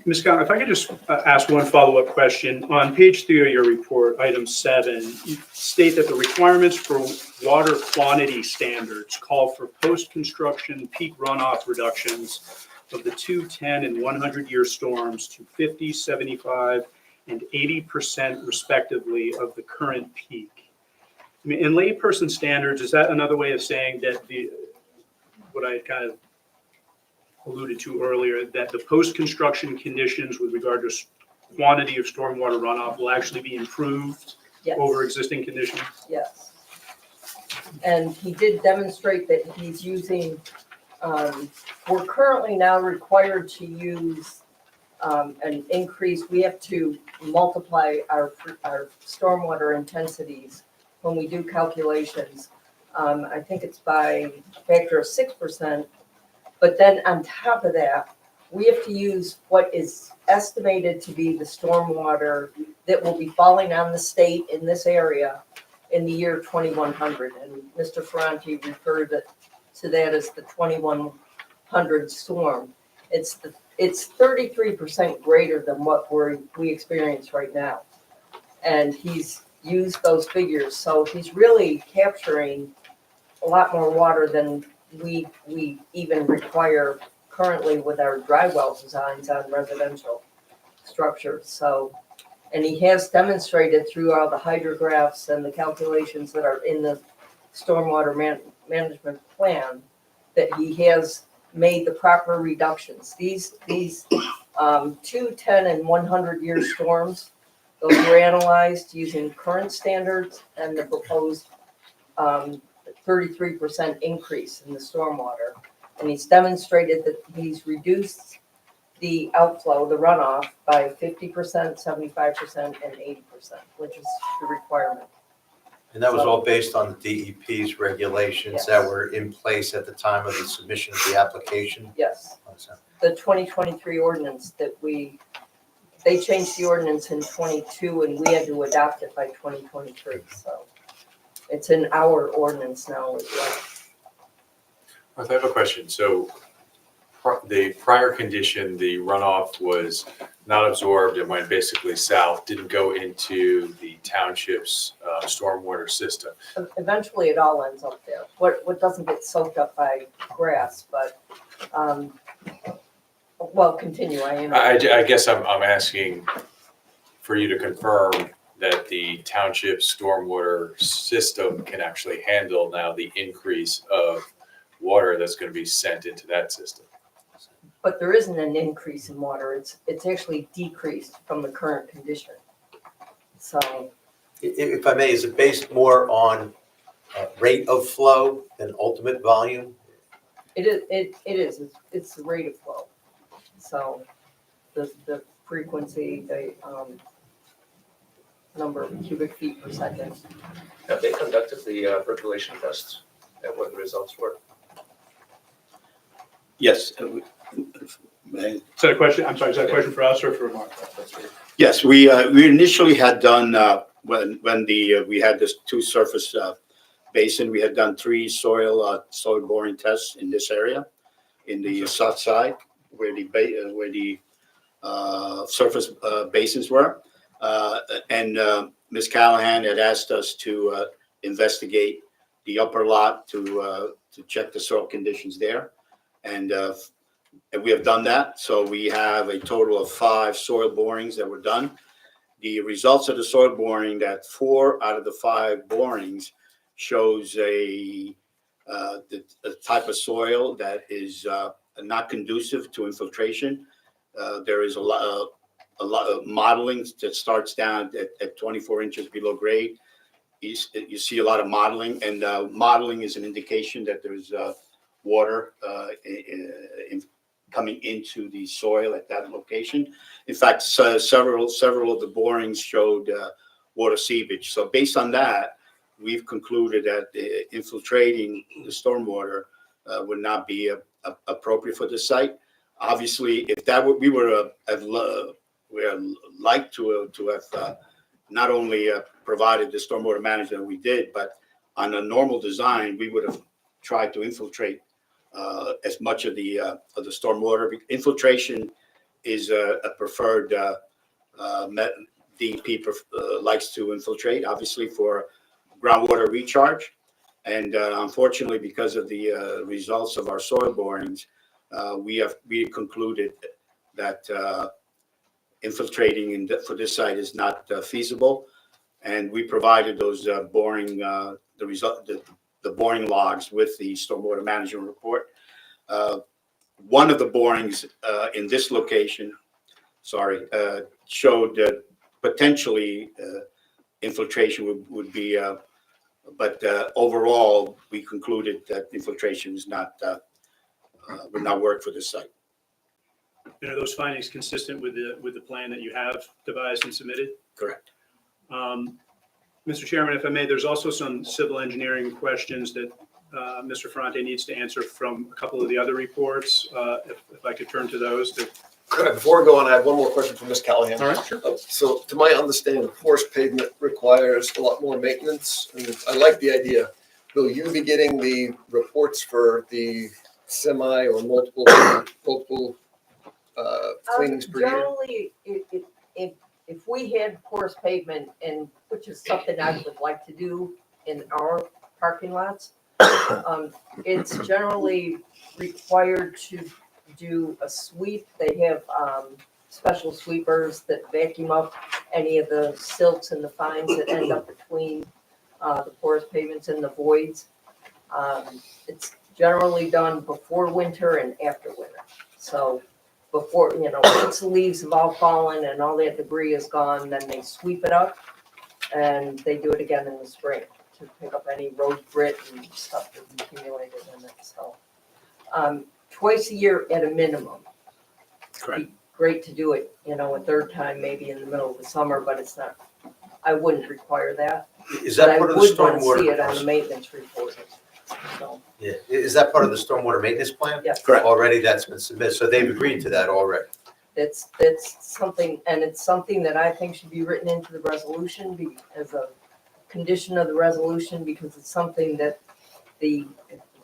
Ms. Callahan, if I could just ask one follow-up question. On page 3 of your report, item 7, you state that the requirements for water quantity standards call for post-construction peak runoff reductions of the 2, 10, and 100-year storms to 50, 75, and 80% respectively of the current peak. I mean, in layperson standards, is that another way of saying that what I kind of alluded to earlier, that the post-construction conditions with regard to quantity of stormwater runoff will actually be improved Yes. over existing conditions? Yes. And he did demonstrate that he's using, we're currently now required to use an increase, we have to multiply our stormwater intensities when we do calculations. I think it's by a factor of 6%. But then on top of that, we have to use what is estimated to be the stormwater that will be falling on the state in this area in the year 2100. And Mr. Ferranti referred to that as the 2100 storm. It's 33% greater than what we experience right now. And he's used those figures. So he's really capturing a lot more water than we even require currently with our dry well designs on residential structures. So, and he has demonstrated through all the hydrographs and the calculations that are in the stormwater management plan that he has made the proper reductions. These 2, 10, and 100-year storms, those were analyzed using current standards and the proposed 33% increase in the stormwater. And he's demonstrated that he's reduced the outflow, the runoff, by 50%, 75%, and 80%, which is the requirement. And that was all based on the DEP's regulations that were in place at the time of the submission of the application? Yes. The 2023 ordinance that they changed the ordinance in 22 and we had to adopt it by 2023, so. It's in our ordinance now as well. Martha, I have a question. So the prior condition, the runoff was not absorbed. It went basically south, didn't go into the township's stormwater system. Eventually, it all ends up there. What doesn't get soaked up by grass, but Well, continue, I am. I guess I'm asking for you to confirm that the township stormwater system can actually handle now the increase of water that's going to be sent into that system. But there isn't an increase in water, it's actually decreased from the current condition. So, If I may, is it based more on rate of flow than ultimate volume? it's the rate of flow. So, the frequency, the, number of cubic feet per second. Have they conducted the percolation tests and what the results were? Yes. Is that a question, I'm sorry, is that a question for us or for Mark? Yes, we initially had done, when we had this two surface basin, we had done 3 soil boring tests in this area, in the south side, where the surface basins were. And Ms. Callahan had asked us to investigate the upper lot to check the soil conditions there. And we have done that. So we have a total of 5 soil borings that were done. The results of the soil boring, that 4 out of the 5 borings shows the type of soil that is not conducive to infiltration. There is a lot of modeling that starts down at 24 inches below grade. You see a lot of modeling, and modeling is an indication that there's water coming into the soil at that location. In fact, several of the borings showed water seepage. So based on that, we've concluded that infiltrating the stormwater would not be appropriate for the site. Obviously, if that would, we would like to have not only provided the stormwater management we did, but on a normal design, we would have tried to infiltrate as much of the stormwater. Infiltration is a preferred DEP likes to infiltrate, obviously for groundwater recharge. And unfortunately, because of the results of our soil borings, we concluded that infiltrating for this site is not feasible. And we provided those boring the boring logs with the stormwater management report. One of the borings in this location, showed that potentially infiltration would be, but overall, we concluded that infiltration is would not work for this site. And are those findings consistent with the plan that you have devised and submitted? Correct. Mr. Chairman, if I may, there's also some civil engineering questions that Mr. Ferrante needs to answer from a couple of the other reports. If I could turn to those. Before we go on, I have one more question for Ms. Callahan. All right, sure. So to my understanding, porous pavement requires a lot more maintenance, and I like the idea. Will you be getting the reports for the semi or multiple cleanings per year? Generally, if we had porous pavement, and which is something I would like to do in our parking lots, it's generally required to do a sweep. They have special sweepers that vacuum up any of the silts and the fines that end up between the porous pavements and the voids. It's generally done before winter and after winter. So before, once the leaves have all fallen and all that debris is gone, then they sweep it up and they do it again in the spring to pick up any road grit and stuff that's accumulated in it. So twice a year at a minimum. Correct. Be great to do it, a third time maybe in the middle of the summer, but it's not, I wouldn't require that. Is that But part I of the would want to see it on the stormwater? maintenance report. So, Yeah, is that part of the stormwater maintenance plan? yes. Correct. Already that's been submitted, so they've agreed to that already. That's something, and it's something that I think should be written into the resolution as a condition of the resolution, because it's something that the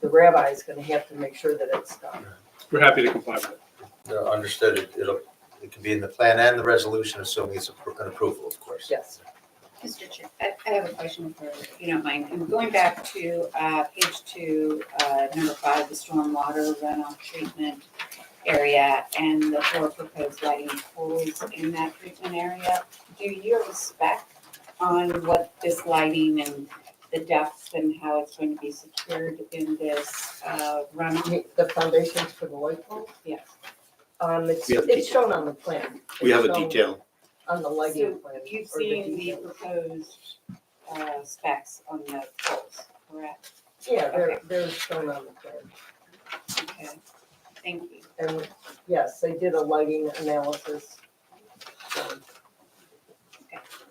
rabbi is going to have to make sure that it's done. We're happy to comply with it. Understood, it can be in the plan and the resolution, assuming it's an approval, of course. Yes. Mr. Chair, I have a question for, if you don't mind. And going back to page 2, number 5, the stormwater runoff treatment. area and the 4 proposed lighting poles in that treatment area. Do you have a spec on what this lighting and the depth and how it's going to be secured in this runoff? The foundations for the light poles? Yes. It's, We have it's shown on the plan. We have a It's shown detail. On the lighting So plan. you've or the seen the detail. proposed specs on the poles, correct? Yeah, they're shown on the plan. Okay, thank you. And yes, they did a lighting analysis. So,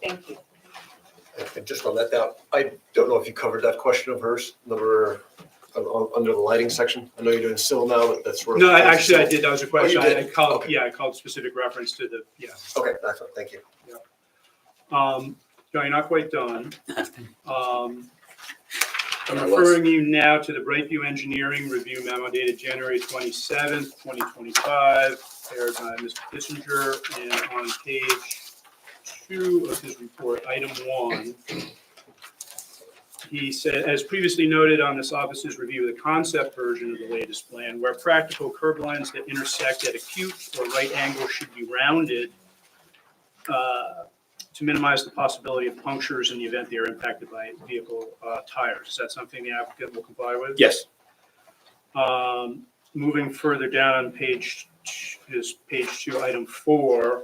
Thank you. And just on that, I don't know if you covered that question of hers, under the lighting section. I know you're doing civil now, but that's sort of. No, actually, I did. That was a question. Oh, you did? I called, Okay. yeah, I called specific reference to the, yeah. Okay, excellent, thank you. John, you're not quite done. I'm I was. referring you now to the Brightview Engineering Review Memo dated January 27th, 2025, prepared by Mr. Kissinger, and on page 2 of his report, item 1. He said, as previously noted on this office's review of the concept version of the latest plan, where practical curb lines that intersect at acute or right angles should be rounded to minimize the possibility of punctures in the event they are impacted by vehicle tires. Is that something the applicant will comply with? Yes, Moving further down on page 2, item 4,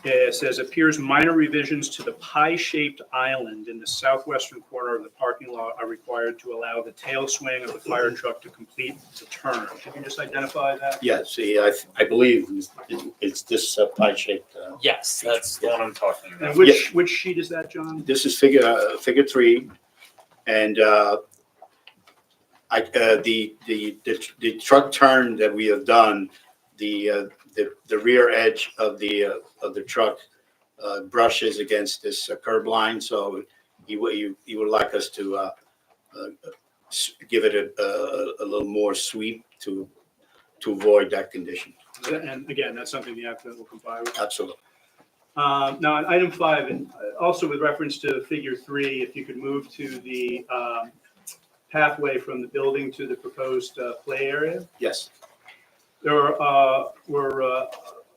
it says, appears minor revisions to the pie-shaped island in the southwestern corner of the parking lot are required to allow the tail swing of the fire truck to complete the turn. Can you just identify that? yeah, see, I believe it's this pie-shaped. Yes, that's the one I'm talking about. And which sheet is that, John? This is figure 3, and the truck turn that we have done, the rear edge of the truck brushes against this curb line, so you would like us to give it a little more sweep to avoid that condition. And again, that's something the applicant will comply with. Absolutely. Now, on item 5, and also with reference to figure 3, if you could move to the pathway from the building to the proposed play area. Yes. There were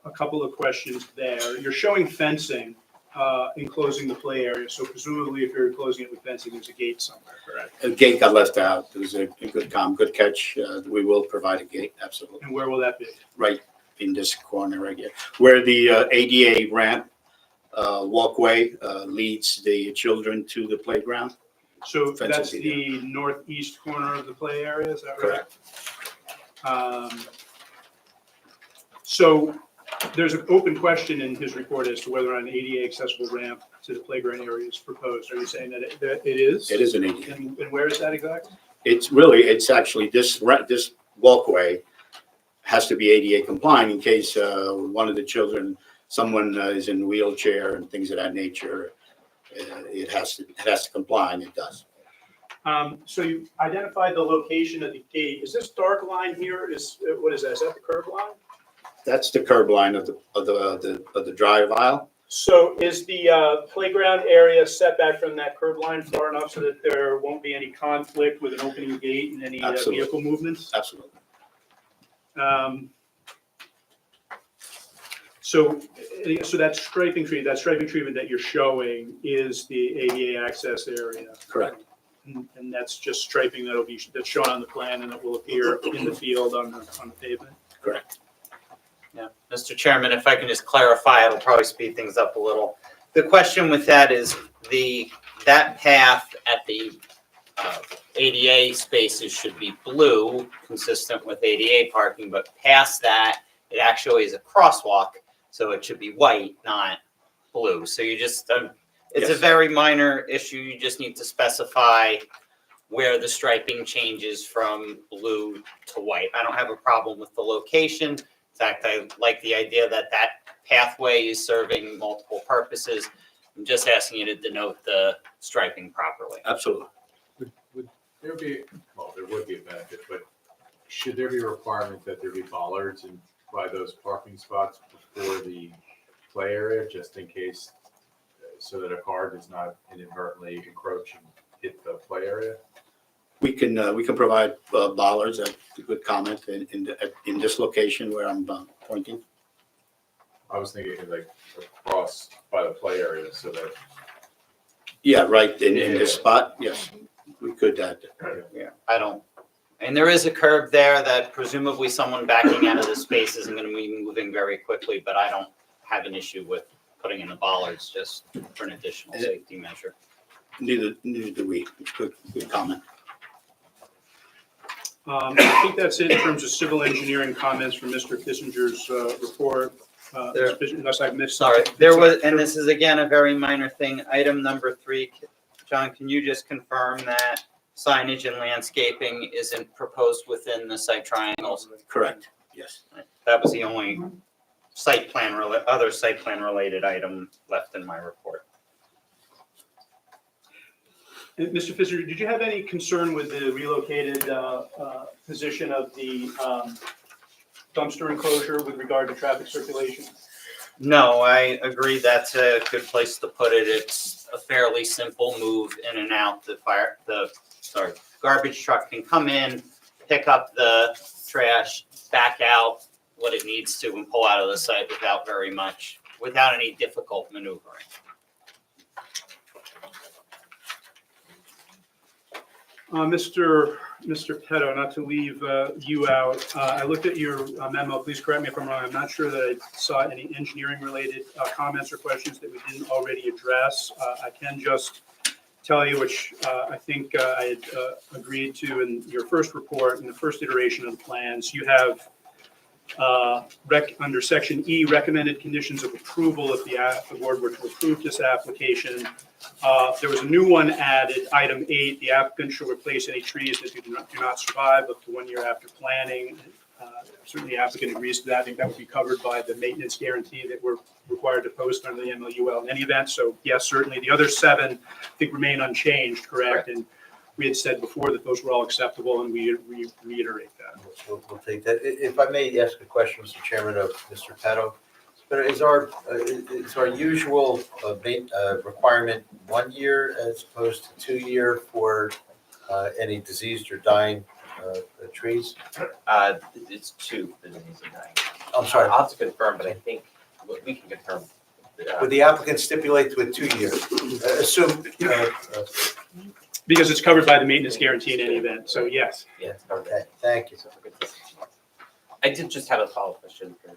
a couple of questions there. You're showing fencing enclosing the play area, so presumably if you're enclosing it with fencing, there's a gate somewhere, correct? A gate got left out. It was a good catch. We will provide a gate, absolutely. And where will that be? Right in this corner right here, where the ADA ramp walkway leads the children to the playground. So Fence will that's be the northeast corner of the play area, is that right? Correct. So there's an open question in his report as to whether or not an ADA accessible ramp to the playground area is proposed. Are you saying that it is? It is an ADA. And where is that exactly? It's actually this walkway has to be ADA compliant in case one of the children, someone is in a wheelchair and things of that nature. It has to comply, and it does. So you identified the location of the gate. Is this dark line here? What is that? Is that the curb line? That's the curb line of the drive aisle. So is the playground area set back from that curb line far enough so that there won't be any conflict with an opening gate and any Absolutely. vehicle movements? Absolutely. So that striping treatment that you're showing is the ADA access area. Correct. And that's just striping that's shown on the plan and it will appear in the field on the pavement. Correct. Yeah, Mr. Chairman, if I can just clarify, it'll probably speed things up a little. The question with that is that path at the ADA spaces should be blue, consistent with ADA parking, but past that, it actually is a crosswalk, so it should be white, not blue. So you just, it's a Yes. very minor issue. You just need to specify where the striping changes from blue to white. I don't have a problem with the location. In fact, I like the idea that pathway is serving multiple purposes. I'm just asking you to denote the striping properly. Absolutely. Would there be, well, there would be a benefit, but should there be a requirement that there be bollards by those parking spots before the play area, just in case, so that a car does not inadvertently encroach and hit the play area? We can provide bollards. That's a good comment in this location where I'm pointing. I was thinking like across by the play area so that, Yeah, right in this Yeah. spot. Yes, we could add that. Yeah, I don't, and there is a curb there that presumably someone backing out of the space isn't gonna be moving very quickly, but I don't have an issue with putting in the bollards just for an additional safety measure. Neither do we. Good comment. I think that's it in terms of civil engineering comments from Mr. Kissinger's report. There- Unless I've missed Sorry, something. there was, and this is again a very minor thing, item number 3, John, can you just confirm that signage and landscaping isn't proposed within the site triangles? Correct. Yes. That was the only other site plan related item left in my report. And Mr. Fisher, did you have any concern with the relocated position of the dumpster enclosure with regard to traffic circulation? No, I agree that's a good place to put it. It's a fairly simple move in and out. Garbage truck can come in, pick up the trash, back out what it needs to and pull out of the site without any difficult maneuvering. Mr. Petto, not to leave you out, I looked at your memo, please correct me if I'm wrong, I'm not sure that I saw any engineering-related comments or questions that we didn't already address. I can just tell you, which I think I had agreed to in your first report, in the first iteration of the plans, you have under section E, recommended conditions of approval if the board were to approve this application. There was a new one added, item 8, the applicant shall replace any trees that do not survive up to 1 year after planting. Certainly the applicant agrees to that. I think that would be covered by the maintenance guarantee that we're required to post under the MLUL in any event. So yes, certainly. The other 7, I think, remain unchanged, correct? And we had said before that those were all acceptable, and we reiterate that. We'll take that. If I may ask a question, Mr. Chairman, of Mr. Petto. But is our usual requirement 1 year as opposed to 2 year for any diseased or dying trees? It's 2 for the disease and dying. I'm sorry, I'll have to confirm, but I think we can confirm. would the applicant stipulate to a 2 year? Assume, Because it's covered by the maintenance guarantee in any event, so yes. Yeah, it's covered. okay, thank you. I did just have a follow-up question for, I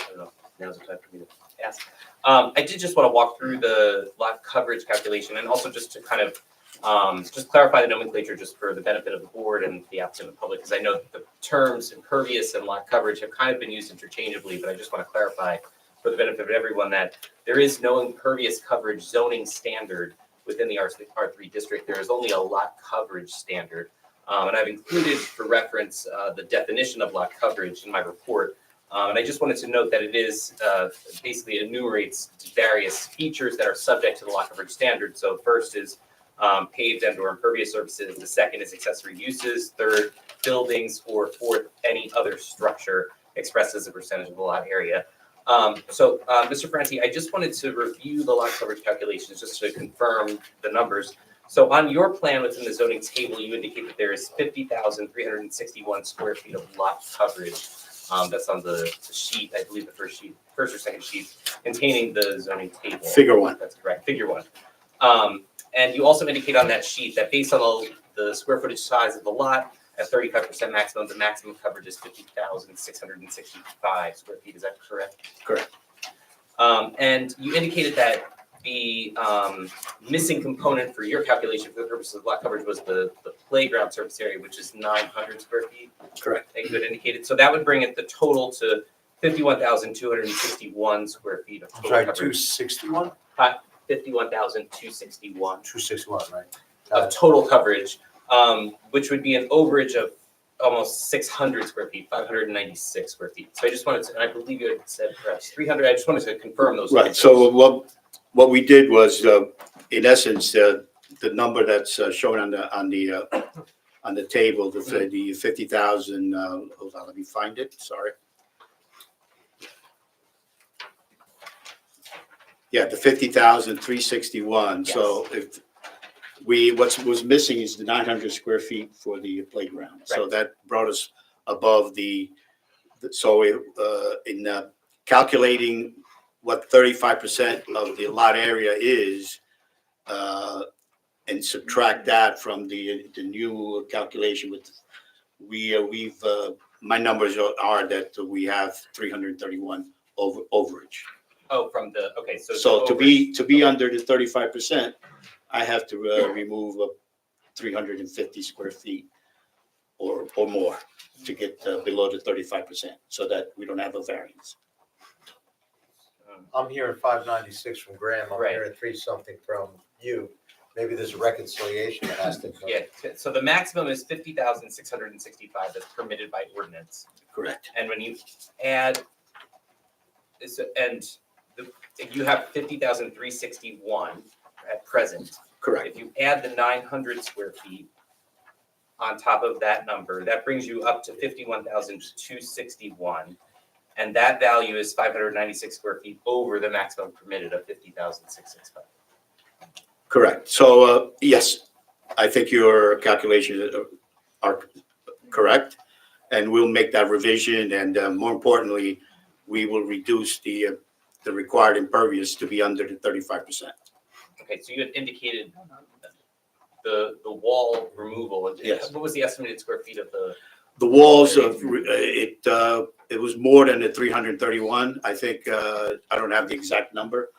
don't know, now's the time for me to ask. I did just want to walk through the lot coverage calculation and also just to kind of just clarify the nomenclature just for the benefit of the board and the applicant and the public, because I know that the terms impervious and lot coverage have kind of been used interchangeably, but I just want to clarify for the benefit of everyone that there is no impervious coverage zoning standard within the R3 district. There is only a lot coverage standard. And I've included for reference the definition of lot coverage in my report. And I just wanted to note that it is basically enumerates various features that are subject to the lot coverage standard. So first is paved and or impervious surfaces. The second is accessory uses. Third, buildings, or fourth, any other structure expressed as a percentage of the lot area. Mr. Franti, I just wanted to review the lot coverage calculations just to confirm the numbers. So on your plan within the zoning table, you indicate that there is 50,361 square feet of lot coverage. That's on the sheet, I believe the first or second sheet containing the zoning table. Figure 1. That's correct, figure 1. And you also indicate on that sheet that based on the square footage size of the lot, at 35% maximum, the maximum coverage is 50,665 square feet. Is that correct? Correct. And you indicated that the missing component for your calculation for the purposes of lot coverage was the playground surface area, which is 900 square feet. Correct. That you had indicated. So that would bring it the total to 51,261 square feet of I'm total sorry, coverage. 261? 51,261 261, right? of total coverage, which would be an overage of almost 600 square feet, 596 square feet. So I just wanted to, and I believe you had said perhaps 300. I just wanted to confirm those. Right. figures. So what we did was, in essence, the number that's shown on the table, the 50,000. Hold on, let me find it. Sorry. Yeah, the 50,361. So if what was missing is the 900 square feet for the playground. So Right. that brought us above so in calculating what 35% of the lot area is, and subtract that from the new calculation my numbers are that we have 331 overage. Oh, from the, okay, so. So to overage- be under the 35%, I have to remove 350 square feet or more to get below the 35%, so that we don't have a variance. I'm hearing 596 from Graham, I'm Right. hearing 3-something from you. Maybe there's a reconciliation that has to come. Yeah, so the maximum is 50,665 that's permitted by ordinance. Correct. And when you add, you have 50,361 at present. Correct. If you add the 900 square feet on top of that number, that brings you up to 51,261. And that value is 596 square feet over the maximum permitted of 50,665. Correct. So, yes, I think your calculations are correct, and we'll make that revision, and more importantly, we will reduce the required impervious to be under the 35%. Okay, so you had indicated the wall removal. Yes. What was the estimated square feet of the? The walls of, it was more than the 331. I think, I don't have the exact number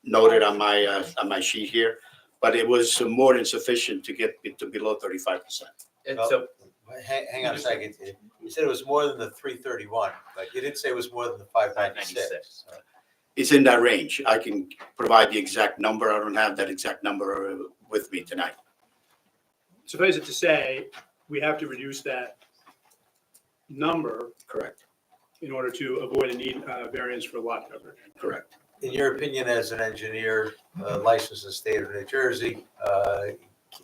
noted on my sheet here, but it was more than sufficient to get it to below 35%. And Well, so, Hang on a second, you said it was more than the 331, but you didn't say it was more than the 596. It's in that range. I can provide the exact number. I don't have that exact number with me tonight. Suffice it to say, we have to reduce that number Correct. in order to avoid a need variance for lot coverage. Correct. In your opinion, as an engineer licensed in the state of New Jersey,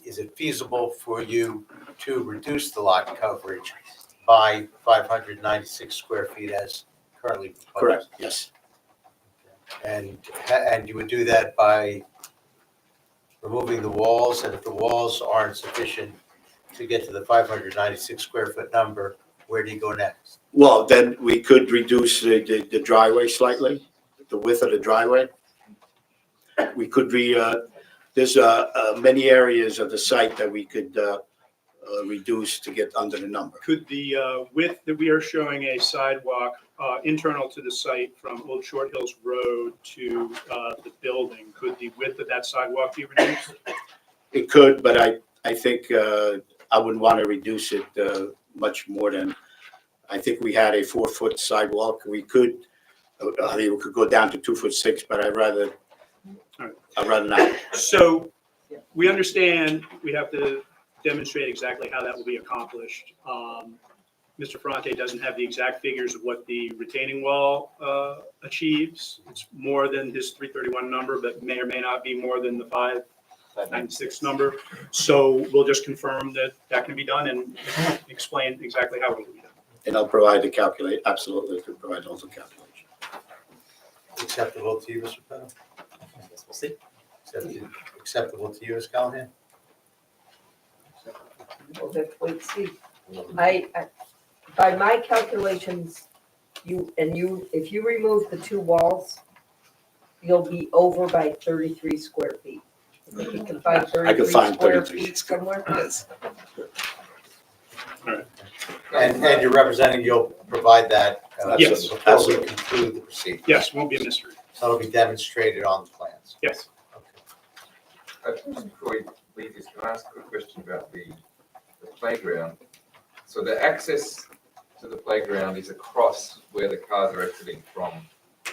is it feasible for you to reduce the lot coverage by 596 square feet as currently proposed? Correct. Yes. And you would do that by removing the walls, and if the walls aren't sufficient to get to the 596 square foot number, where do you go next? Well, then we could reduce the driveway slightly, the width of the driveway. We could there's many areas of the site that we could reduce to get under the number. Could the width that we are showing a sidewalk internal to the site from Old Short Hills Road to the building, could the width of that sidewalk be reduced? It could, but I think I wouldn't want to reduce it much more than, I think we had a 4-foot sidewalk. We could go down to 2'6", but I'd rather not. So we understand we have to demonstrate exactly how that will be accomplished. Mr. Ferrante doesn't have the exact figures of what the retaining wall achieves. It's more than his 331 number, but may or may not be more than the 596 number. So we'll just confirm that that can be done and explain exactly how it will be done. And I'll provide absolutely, to provide all the calculations. Acceptable to you, Mr. Penna? I guess we'll see. Acceptable to you, Ms. Callahan? We'll have to wait and see. By my calculations, if you remove the two walls, you'll be over by 33 square feet. I think you can find I 33 could find square 33 feet somewhere. Yes. And you're representing you'll provide that Yes. before we Absolutely. conclude the proceedings? Yes, won't be a mystery. So it'll be demonstrated on the plans? Yes. Okay. Before we leave this, can I ask a quick question about the playground? So the access to the playground is across where the cars are exiting from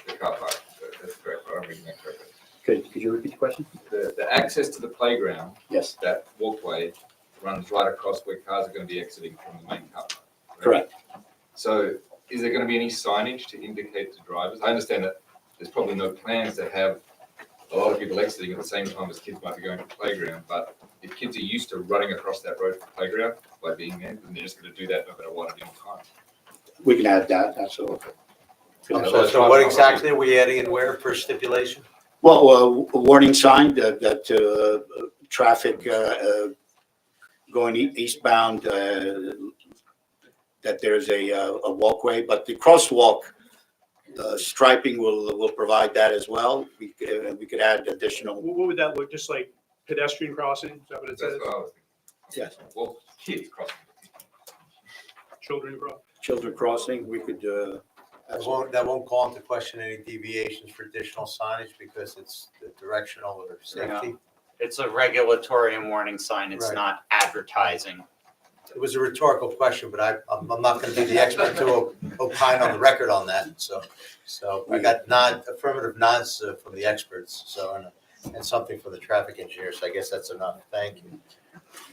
the car park. That's correct, I'm reading that correctly. Could you repeat the question? The access to the playground, Yes, that walkway runs right across where cars are going to be exiting from the main car park. correct. So is there going to be any signage to indicate to drivers? I understand that there's probably no plans to have a lot of people exiting at the same time as kids might be going to the playground, but if kids are used to running across that road for the playground by being there, then they're just going to do that no matter what at any time. We can add that, absolutely. So what exactly are we adding and where for stipulation? Well, a warning sign that traffic going eastbound, that there's a walkway, but the crosswalk striping will provide that as well. We could add additional, What would that look, just like pedestrian crossing, is that what it That's says? what I was yes, thinking. Well, kids crossing. Children cross? children crossing, we could, That won't call into question any deviations for additional signage because it's the directional or safety. It's a regulatory and warning sign, it's Right. not advertising. It was a rhetorical question, but I'm not going to be the expert to opine on the record on that. So I got affirmative nods from the experts, and something from the traffic engineer. So I guess that's enough. Thank you.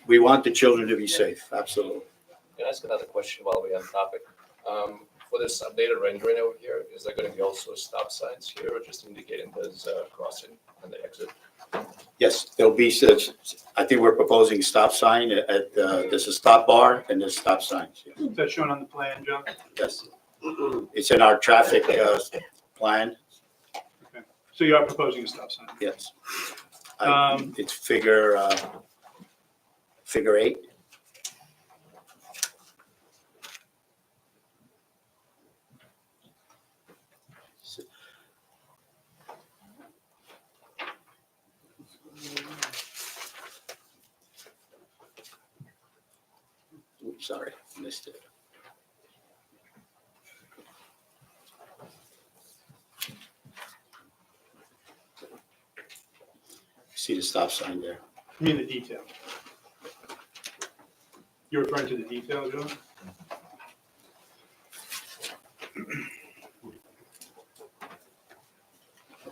we want the children to be safe, absolutely. Can I ask another question while we're on topic? For this updated rendering over here, is there gonna be also stop signs here or just indicating there's a crossing on the exit? Yes, there'll be, I think we're proposing stop sign there's a stop bar and there's stop signs. Is that shown on the plan, John? Yes. It's in our traffic plan, So you are proposing a stop sign? yes. Um, It's figure 8. Oops, sorry, missed it. See the stop sign there? I mean the detail. You're referring to the detail, John?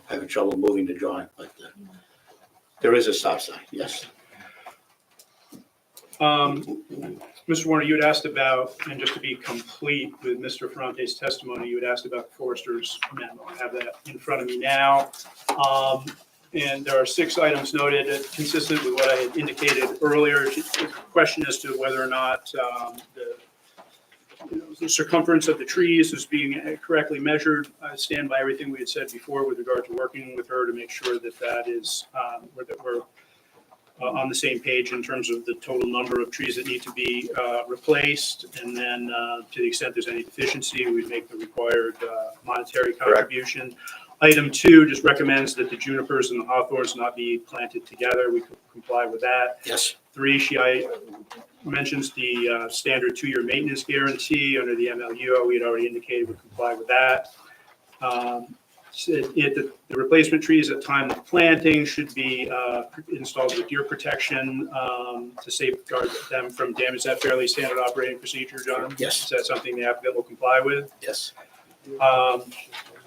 Having trouble moving the drawing, but there is a stop sign, yes. Mr. Warner, you had asked about, and just to be complete with Mr. Ferrante's testimony, you had asked about the Forester's memo. I have that in front of me now. And there are 6 items noted consistent with what I had indicated earlier. The question as to whether or not the circumference of the trees is being correctly measured. I stand by everything we had said before with regard to working with her to make sure that that is, that we're on the same page in terms of the total number of trees that need to be replaced. And then to the extent there's any deficiency, we make the required monetary contribution. Item 2 just recommends that the junipers and the hawthorns not be planted together. We could comply with that. Yes. 3, she mentions the standard 2-year maintenance guarantee under the MLU. We had already indicated we comply with that. The replacement trees at time of planting should be installed with deer protection to safeguard them from damage. Is that fairly standard operating procedure, John? Yes. Is that something the applicant will comply with? Yes.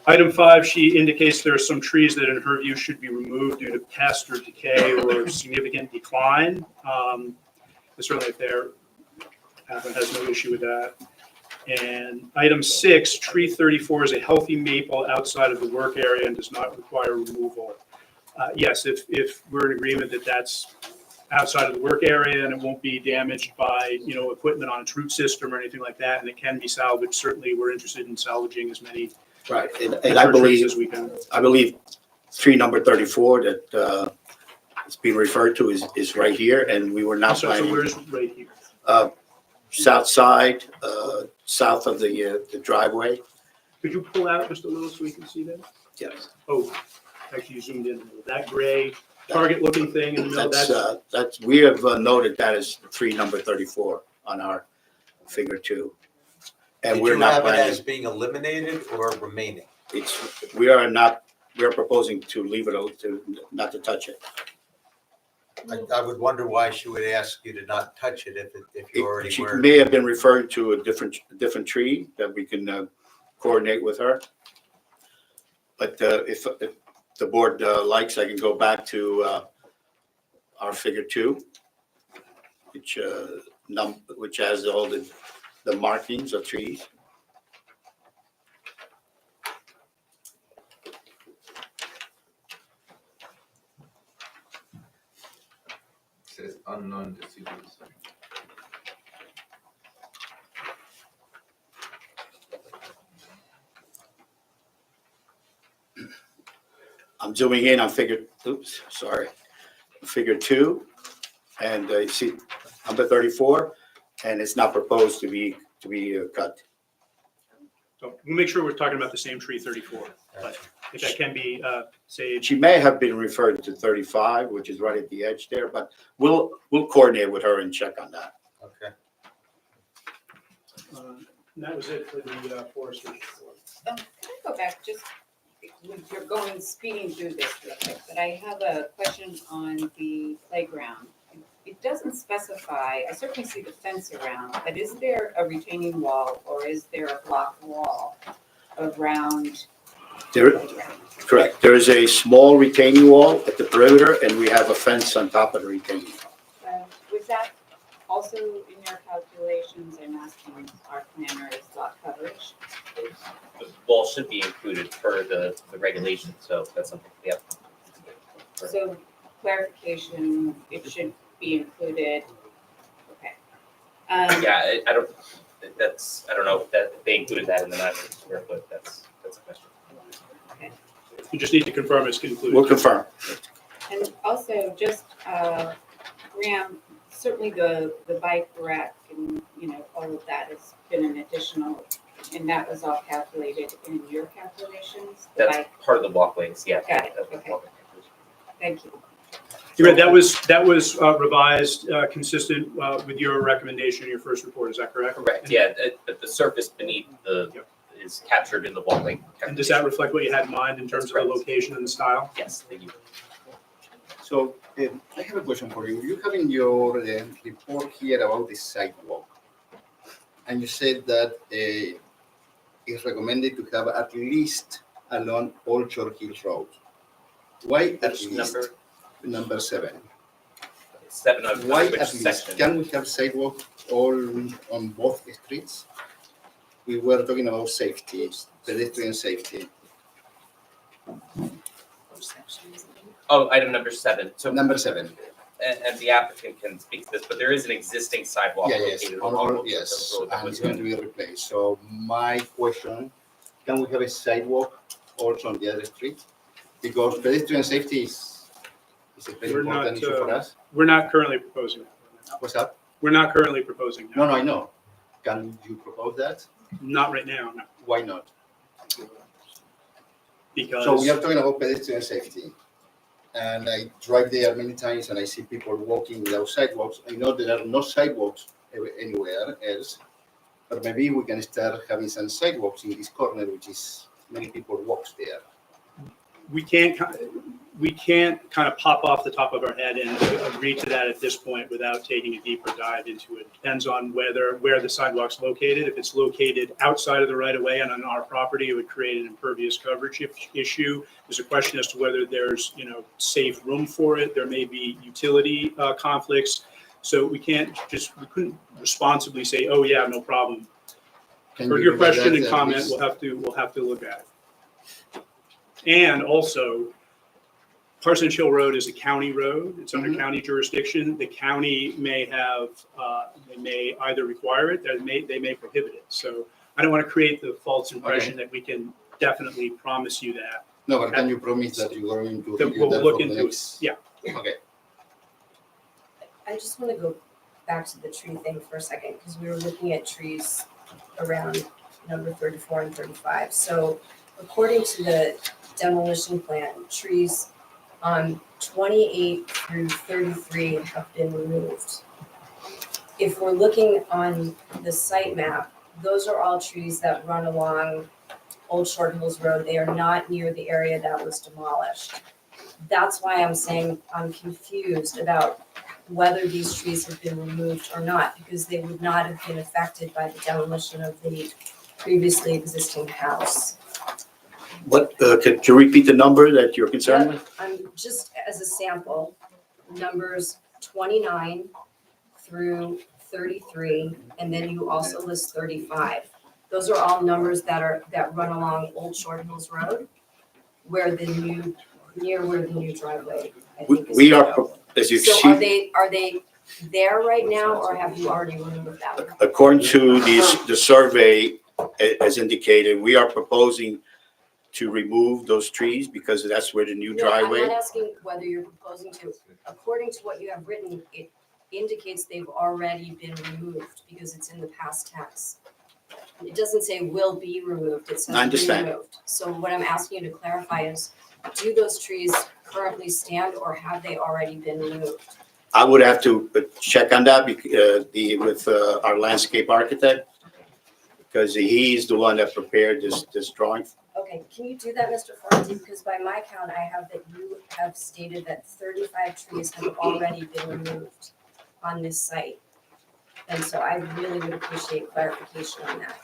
Item 5, she indicates there are some trees that in her view should be removed due to pest or decay or significant decline. Certainly if their applicant has no issue with that. And item 6, tree 34 is a healthy maple outside of the work area and does not require removal. Yes, if we're in agreement that that's outside of the work area and it won't be damaged by, equipment on its root system or anything like that, and it can be salvaged, certainly we're interested in salvaging as many Right, and I trees as believe, we can. tree number 34 that it's being referred to is right here, and we were not So planning. where's right here? South side, south of the driveway. Could you pull out just a little so we can see that? Yes. Oh, actually you zoomed in. That gray target looking thing in the middle, That's, we have noted that as tree number 34 on our figure 2. And Did we're you not have it planning, as being eliminated or remaining? we are proposing to leave it, not to touch it. I would wonder why she would ask you to not touch it if you already She were. may have been referring to a different tree that we can coordinate with her. But if the board likes, I can go back to our figure 2, which has all the markings of trees. It says unknown deciduous. I'm zooming in on figure figure 2, and you see number 34, and it's not proposed to be cut. So we'll make sure we're talking about the same tree 34, but if that can be saved. She may have been referred to 35, which is right at the edge there, but we'll coordinate with her and check on that. Okay. And that was it for the forestry report. Can I go back, just, you're going speeding through this real quick, but I have a question on the playground. It doesn't specify, I certainly see the fence around, but is there a retaining wall or is there a block wall around the There, playground? correct. There is a small retaining wall at the perimeter, and we have a fence on top of the retaining wall. Was that also in your calculations? I'm asking our planner is lot coverage. The wall should be included per the regulations, so that's something we have. So clarification, it should be included. Okay. Yeah, I don't know if they included that in the 900 square foot, that's a question. You just need to confirm it's included. We'll confirm. And also just, Graham, certainly the bike rack and, all of that has been an additional, and that was all calculated in your calculations? The That's bike, part of the walkways, yeah. Got it, That's the okay. walkway. thank you. You're right, that was revised, consistent with your recommendation in your first report, is that correct? Correct, yeah, the surface beneath is captured in the walkway. And does that reflect what you had in mind in terms of the That's correct. location and the style? Yes, thank you. So I have a question for you. You have in your report here about the sidewalk, and you said that it's recommended to have at least along Old Short Hills Road. Why at Which least? number? Number 7. 7 of Why which at least? section? Can we have sidewalk all on both streets? We were talking about safety, pedestrian safety. Oh, item number 7, so. Number 7. And the applicant can speak to this, but there is an existing sidewalk Yeah, yes, located on along. all, yes, the road that and was it's going to be replaced. So my question, can we have a sidewalk also on the other street? Because pedestrian safety is a very We're important not, issue for us. We're not currently proposing that. What's that? We're not currently proposing that. No, I know. Can you propose that? Not right now, no. Why not? Because. So we are talking about pedestrian safety. And I drive there many times and I see people walking without sidewalks. I know there are no sidewalks anywhere else, but maybe we can start having some sidewalks in this corner, which is many people walks there. We can't kind of pop off the top of our head and agree to that at this point without taking a deeper dive into it. Depends on where the sidewalk's located. If it's located outside of the right of way and on our property, it would create an impervious coverage issue. There's a question as to whether there's, safe room for it. There may be utility conflicts. So we couldn't responsibly say, oh yeah, no problem. For your question and comment, we'll have to look at it. And also, Parsonage Hill Road is a county road. It's under county jurisdiction. The county may have, they may either require it, or they may prohibit it. So I don't want to create the false impression that we can definitely promise you that. No, but can you promise that you're going to That review we'll that look for the into it. next? Yeah. Okay. I just want to go back to the tree thing for a second, because we were looking at trees around number 34 and 35. So according to the demolition plan, trees on 28 through 33 have been removed. If we're looking on the site map, those are all trees that run along Old Short Hills Road. They are not near the area that was demolished. That's why I'm saying I'm confused about whether these trees have been removed or not, because they would not have been affected by the demolition of the previously existing house. What, could you repeat the number that you're concerned with? I'm just as a sample, numbers 29 through 33, and then you also list 35. Those are all numbers that run along Old Short Hills Road, where the new driveway, I think is. We are, as you So see, are they there right now, or have you already removed them? according to the survey as indicated, we are proposing to remove those trees because that's where the new No, I'm driveway. not asking whether you're proposing to. According to what you have written, it indicates they've already been removed because it's in the past tense. It doesn't say will be removed, it says I understand. removed. So what I'm asking you to clarify is, do those trees currently stand or have they already been removed? I would have to check on that with our landscape architect because he's the one that prepared this drawing. Okay, can you do that, Mr. Ferranti? Because by my count, I have that you have stated that 35 trees have already been removed on this site. And so I really would appreciate clarification on that.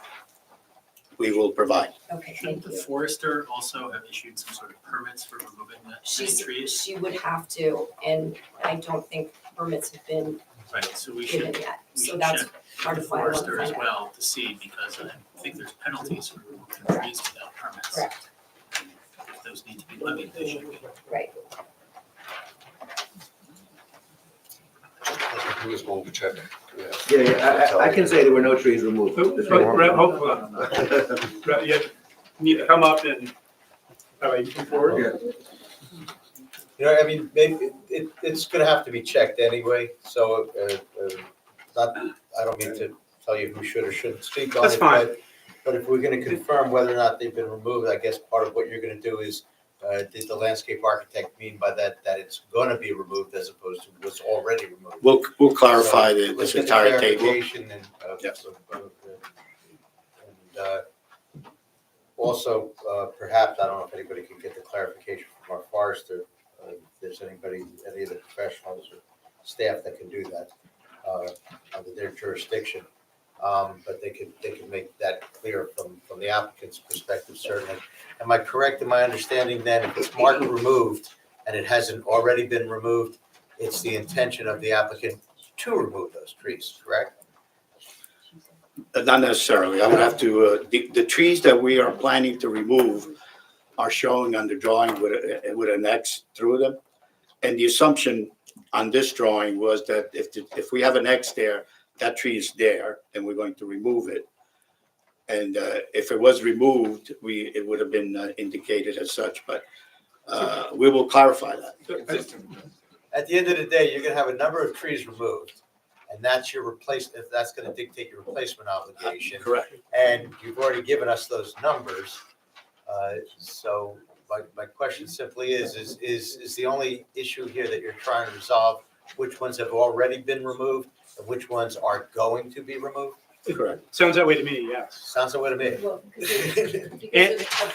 We will provide. Okay, Shouldn't thank the you. forester also have issued some sort of permits for removing the She's, trees? she would have to, and I don't think permits have been Right, so we given should, yet. we So should that's check part the of why I want to forester as find out. well to see, because I think there's penalties for removing trees without permits. Correct, If those need to be levied, they should be. right. Who was going to check? Yeah, I can say there were no trees removed. Brett, hold on. Brett, you need to come up and, you come forward. You know, I mean, maybe it's gonna have to be checked anyway, so, not, I don't mean to tell you who should or shouldn't speak on it. That's fine. But if we're gonna confirm whether or not they've been removed, I guess part of what you're gonna do is, did the landscape architect mean by that it's gonna be removed as opposed to what's already removed? We'll clarify So, this let's get the entire table. clarification and, Yes. Also, perhaps, I don't know if anybody can get the clarification from our forester, if there's anybody, any of the professionals or staff that can do that, under their jurisdiction. But they could make that clear from the applicant's perspective, certainly. Am I correct in my understanding then, if it's marked removed and it hasn't already been removed, it's the intention of the applicant to remove those trees, correct? Not necessarily. I would have to, the trees that we are planning to remove are showing on the drawing with an X through them. And the assumption on this drawing was that if we have an X there, that tree is there, and we're going to remove it. And if it was removed, it would have been indicated as such, but we will clarify that. At the end of the day, you're gonna have a number of trees removed, and that's your replacement, that's gonna dictate your replacement obligation. Correct. And you've already given us those numbers. So my question simply is the only issue here that you're trying to resolve, which ones have already been removed and which ones are going to be removed? Correct. Sounds that way to me, yes. Sounds that way to me. Well, because a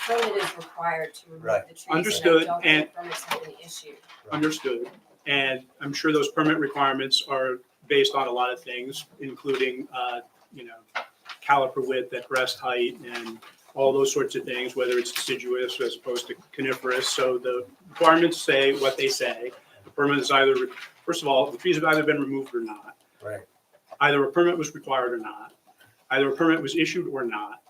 permit is required to remove Right. the trees. Understood, And I don't think permits have been issued. Understood. And I'm sure those permit requirements are based on a lot of things, including, caliper width at breast height and all those sorts of things, whether it's deciduous as opposed to coniferous. So the requirements say what they say. The permit is either, first of all, the trees have either been removed or not. Right. Either a permit was required or not. Either a permit was issued or not.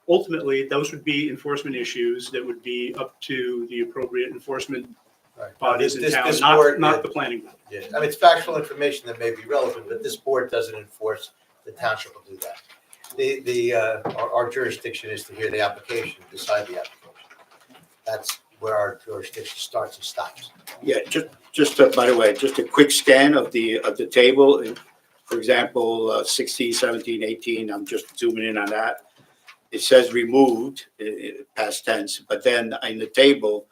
Ultimately, those would be enforcement issues that would be up to the appropriate enforcement Right. bodies in This town, board- not the planning board. Yeah, I mean, it's factual information that may be relevant, but this board doesn't enforce, the township will do that. Our jurisdiction is to hear the application, decide the application. That's where our jurisdiction starts and stops. Yeah, just by the way, just a quick scan of the table. For example, 16, 17, 18, I'm just zooming in on that. It says removed, past tense, but then in the table,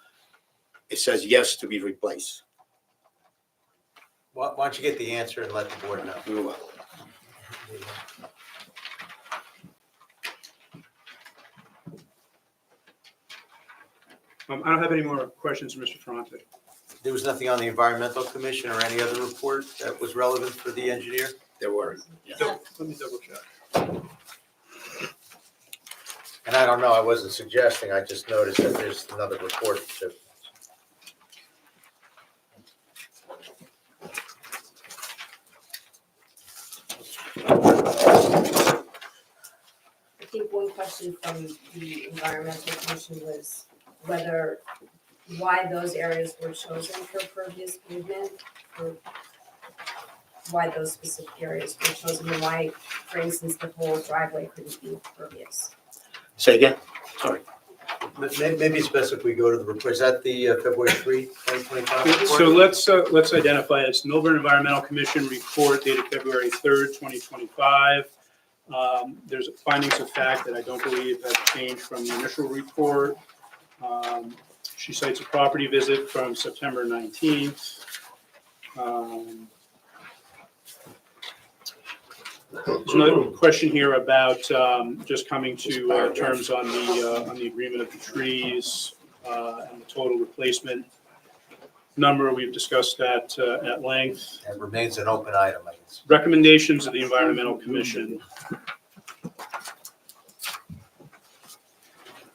it says yes to be replaced. Why don't you get the answer and let the board know? We will. I don't have any more questions for Mr. Ferranti. There was nothing on the environmental commission or any other report that was relevant for the engineer? There were, yes. Let me double check. And I don't know, I wasn't suggesting, I just noticed that there's another report too. I think one question from the environmental commission was why those areas were chosen for pervious pavement, or why those specific areas were chosen, and why, for instance, the whole driveway couldn't be pervious. Say again? Sorry. Maybe it's best if we go to the report. Is that the February 3, 2025 report? So let's identify it. It's Millburn Environmental Commission report dated February 3rd, 2025. There's findings of fact that I don't believe have changed from the initial report. She cites a property visit from September 19th. There's another question here about just coming to terms on the agreement of the trees and the total replacement number. We've discussed that at length. That remains an open item, I guess. Recommendations of the Environmental Commission.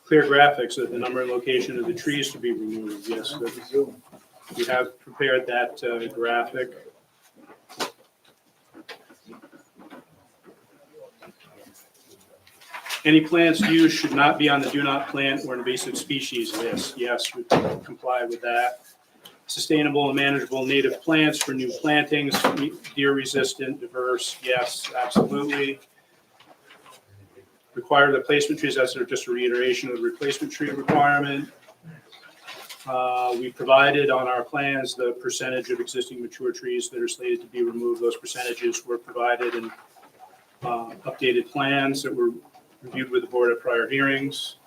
Clear graphics of the number and location of the trees to be removed. Yes, we have prepared that graphic. Any plants used should not be on the do not plant or invasive species list. Yes, we comply with that. Sustainable and manageable native plants for new plantings, deer resistant, diverse. Yes, absolutely. Require the replacement trees. That's just a reiteration of the replacement tree requirement. We provided on our plans the percentage of existing mature trees that are slated to be removed. Those percentages were provided in updated plans that were reviewed with the board at prior hearings.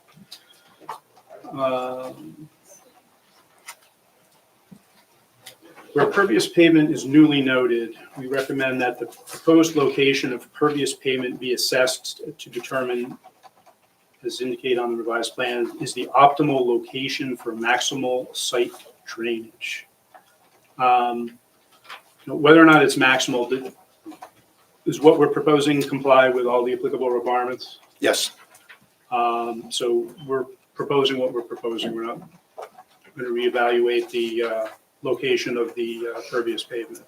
Where pervious pavement is newly noted, we recommend that the proposed location of pervious pavement be assessed to determine, as indicated on the revised plan, is the optimal location for maximal site drainage. Whether or not it's maximal, is what we're proposing comply with all the applicable requirements? Yes. So we're proposing what we're proposing. We're not going to reevaluate the location of the pervious pavement.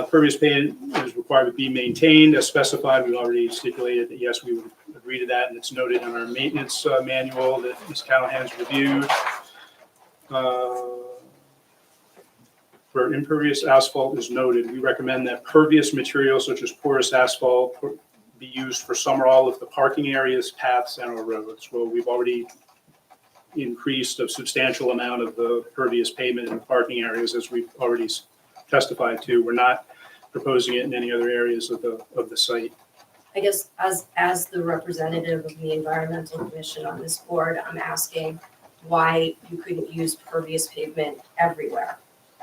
Pervious pavement is required to be maintained as specified. We've already stipulated that, yes, we would agree to that, and it's noted in our maintenance manual that Ms. Callahan's reviewed. Where impervious asphalt is noted, we recommend that pervious materials such as porous asphalt be used for some or all of the parking areas, paths, and or roads. Well, we've already increased a substantial amount of the pervious pavement in the parking areas, as we've already testified to. We're not proposing it in any other areas of the site. I guess as the representative of the Environmental Commission on this board, I'm asking why you couldn't use pervious pavement everywhere.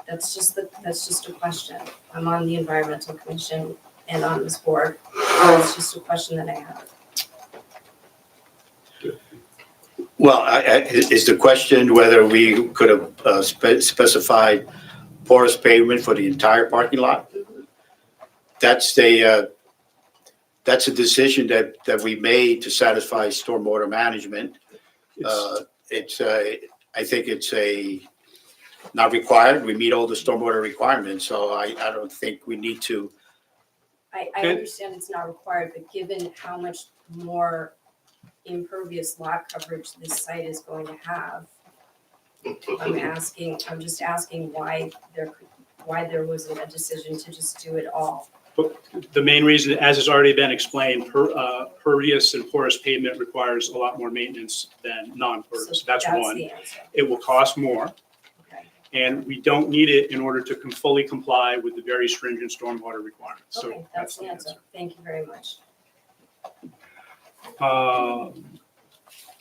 That's just a question. I'm on the Environmental Commission and on this board. It's just a question that I have. Well, is the question whether we could have specified porous pavement for the entire parking lot? That's a decision that we made to satisfy stormwater management. I think it's not required. We meet all the stormwater requirements, so I don't think we need to. I understand it's not required, but given how much more impervious lot coverage this site is going to have, I'm just asking why there wasn't a decision to just do it all. The main reason, as has already been explained, pervious and porous pavement requires a lot more maintenance than non-porous. So That's one. the answer. It will cost more. Okay. And we don't need it in order to fully comply with the very stringent stormwater requirements. Okay, So that's the answer. Thank you very much.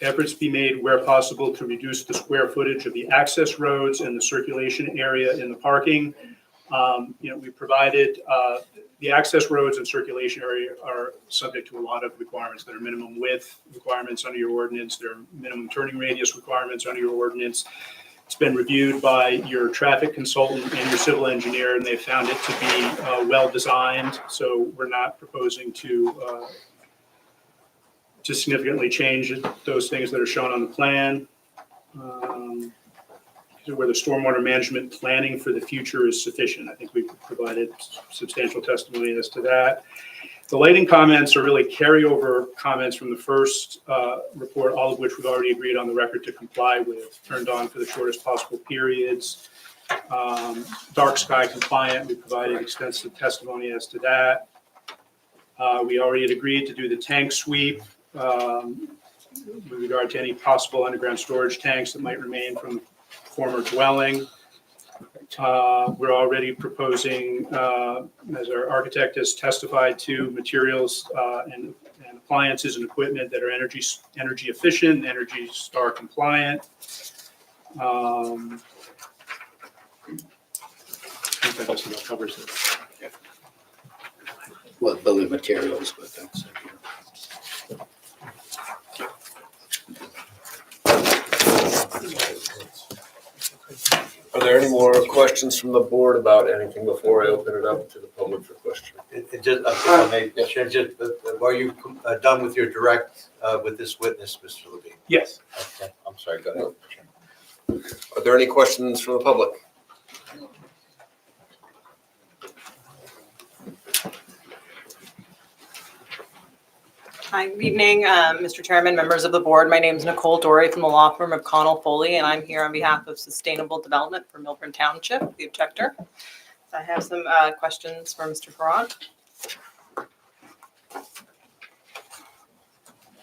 Efforts be made where possible to reduce the square footage of the access roads and the circulation area in the parking. We provided the access roads and circulation area are subject to a lot of requirements. There are minimum width requirements under your ordinance. There are minimum turning radius requirements under your ordinance. It's been reviewed by your traffic consultant and your civil engineer, and they found it to be well-designed. So we're not proposing to significantly change those things that are shown on the plan. Where the stormwater management planning for the future is sufficient. I think we've provided substantial testimony as to that. The lighting comments are really carryover comments from the first report, all of which we've already agreed on the record to comply with. Turned on for the shortest possible periods. Dark sky compliant, we provided extensive testimony as to that. We already had agreed to do the tank sweep with regard to any possible underground storage tanks that might remain from former dwelling. We're already proposing, as our architect has testified to, materials and appliances and equipment that are energy efficient, Energy Star compliant. I think that just about covers it. Well, building materials, but that's. Are there any more questions from the board about anything before I open it up to the public for questions? It just, if I may, Chair, just, are you done with your direct, with this witness, Mr. Levine? Yes. Okay, I'm sorry, go ahead. Are there any questions from the public? Hi, good evening, Mr. Chairman, members of the board. My name is Nicole Dory from the law firm of Connell Foley, and I'm here on behalf of Sustainable Development for Milburn Township, the objector. So I have some questions for Mr. Farad.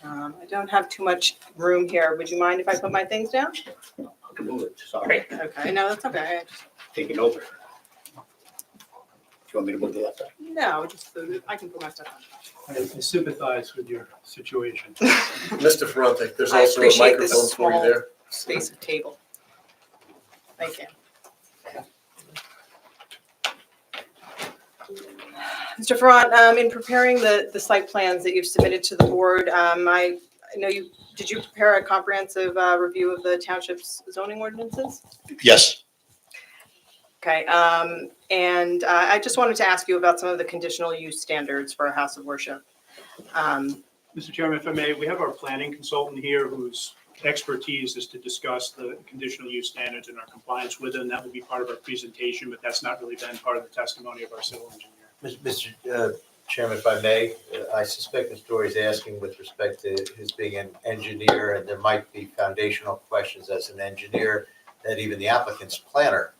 I don't have too much room here. Would you mind if I put my things down? I can move it, sorry. Okay, no, that's okay. Take it over. Do you want me to move the laptop? No, just, I can put my stuff on. I sympathize with your situation. Mr. Ferrante, there's I also a appreciate this microphone for you small there. space of table. Thank you. Mr. Farad, in preparing the site plans that you've submitted to the board, I know did you prepare a comprehensive review of the township's zoning ordinances? Yes. Okay, and I just wanted to ask you about some of the conditional use standards for a house of worship. Mr. Chairman, if I may, we have our planning consultant here whose expertise is to discuss the conditional use standards and our compliance with them. That will be part of our presentation, but that's not really been part of the testimony of our civil engineer. Mr. Chairman, if I may, I suspect Mr. Dory is asking with respect to his being an engineer, and there might be foundational questions as an engineer that even the applicant's planner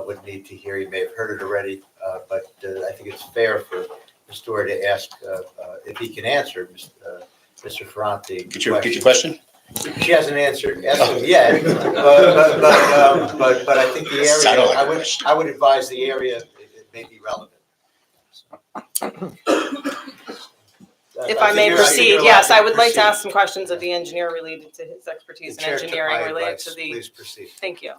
would need to hear. You may have heard it already, but I think it's fair for Mr. Dory to ask if he can answer Mr. Ferrante. Could you repeat your question? She hasn't asked him yet, but I think the Sounded area, like a question. I would advise the area, it may be relevant. If I may proceed, yes, I would like to ask some questions of the engineer related to his expertise in The chair took engineering my related to advice. the. Please proceed. Thank you.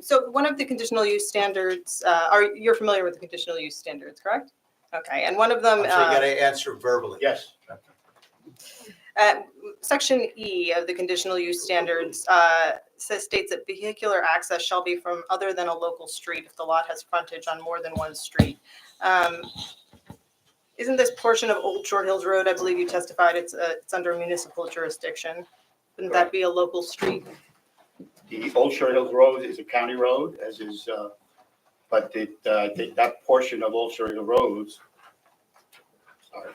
So one of the conditional use standards, you're familiar with the conditional use standards, correct? Okay, and one of them. I'm sorry, you gotta answer verbally. Yes. Section E of the conditional use standards states that vehicular access shall be from other than a local street if the lot has frontage on more than one street. Isn't this portion of Old Short Hills Road, I believe you testified, it's under municipal jurisdiction? Wouldn't that be a local street? The Old Short Hills Road is a county road, as is, but I think that portion of Old Short Hills Roads, sorry.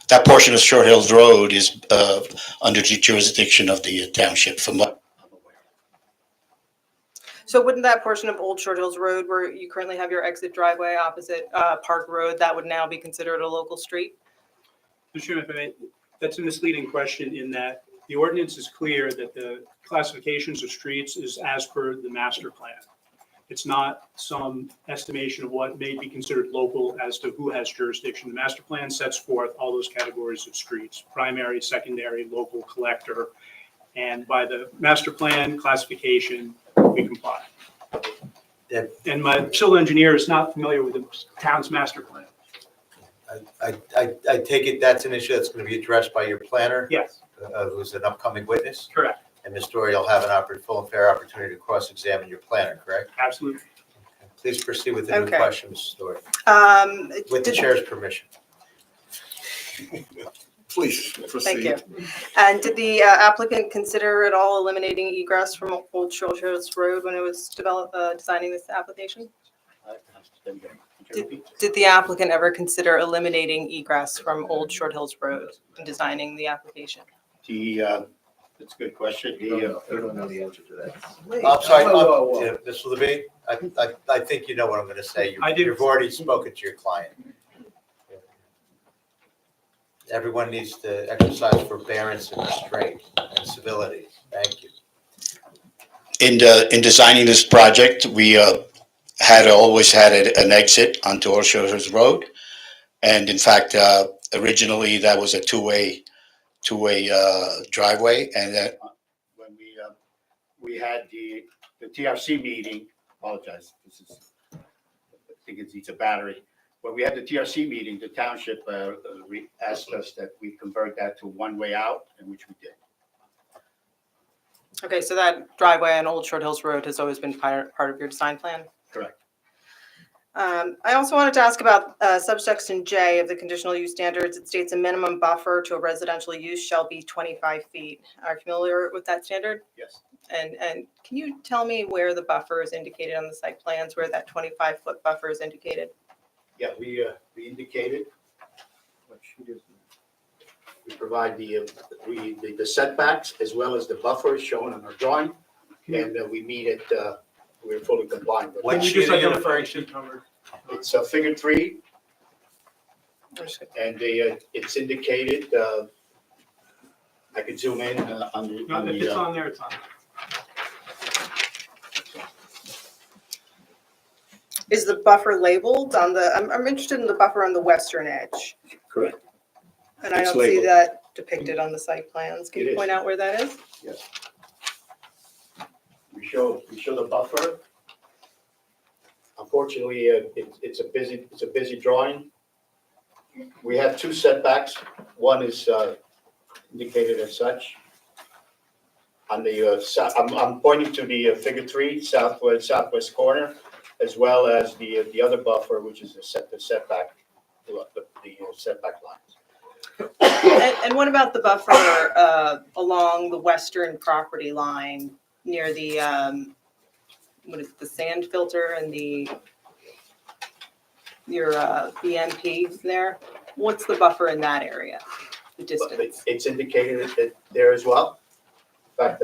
That portion of Short Hills Road is under the jurisdiction of the township from what I'm aware. So wouldn't that portion of Old Short Hills Road where you currently have your exit driveway opposite Park Road, that would now be considered a local street? Mr. Chairman, if I may, that's a misleading question in that the ordinance is clear that the classifications of streets is as per the master plan. It's not some estimation of what may be considered local as to who has jurisdiction. The master plan sets forth all those categories of streets: primary, secondary, local, collector. And by the master plan classification, we comply. And my civil engineer is not familiar with the town's master plan. I take it that's an issue that's going to be addressed by your planner? Yes. Who's an upcoming witness? Correct. And Ms. Dory, you'll have an full and fair opportunity to cross-examine your planner, correct? Absolutely. Please proceed with the new Okay. question, Ms. Dory, with the Did- chair's permission. Please proceed. Thank you. And did the applicant consider at all eliminating egress from Old Short Hills Road when it was designing this application? Did the applicant ever consider eliminating egress from Old Short Hills Road when designing the application? That's a good question. You don't know the answer to that. I'm sorry, Whoa. yeah, Mr. Levine, I think you know what I'm going to say. I do. You've already spoken to your client. everyone needs to exercise forbearance and restraint and civility. Thank you. In designing this project, we had always had an exit onto Orchard Road. And in fact, originally that was a two-way driveway. And then when we had the TRC meeting, apologize, I think it needs a battery. When we had the TRC meeting, the township asked us that we convert that to one way out, and which we did. Okay, so that driveway on Old Short Hills Road has always been part of your design plan? Correct. I also wanted to ask about subsection J of the conditional use standards. It states a minimum buffer to a residential use shall be 25 feet. Are you familiar with that standard? Yes. And can you tell me where the buffer is indicated on the site plans, where that 25-foot buffer is indicated? Yeah, we indicated, we provide the setbacks as well as the buffers shown on our drawing, and we meet it, we're fully compliant with. What Can you sheet just are you identify referring each to? number? It's figure 3, and it's indicated, I could zoom in on the. No, if it's on there, it's on. Is the buffer labeled on the, I'm interested in the buffer on the western edge, Correct. and I It's don't see labeled. that depicted on the site plans. Can It you is. point out where that is? Yes. We show the buffer. Unfortunately, it's a busy drawing. We have 2 setbacks. One is indicated as such. On the, I'm pointing to the figure 3, southwest corner, as well as the other buffer, which is the setback, the setback lines. And what about the buffer along the western property line near the, what is it, the sand filter and your BMP there? What's the buffer in that area, the distance? It's indicated there as well. In fact,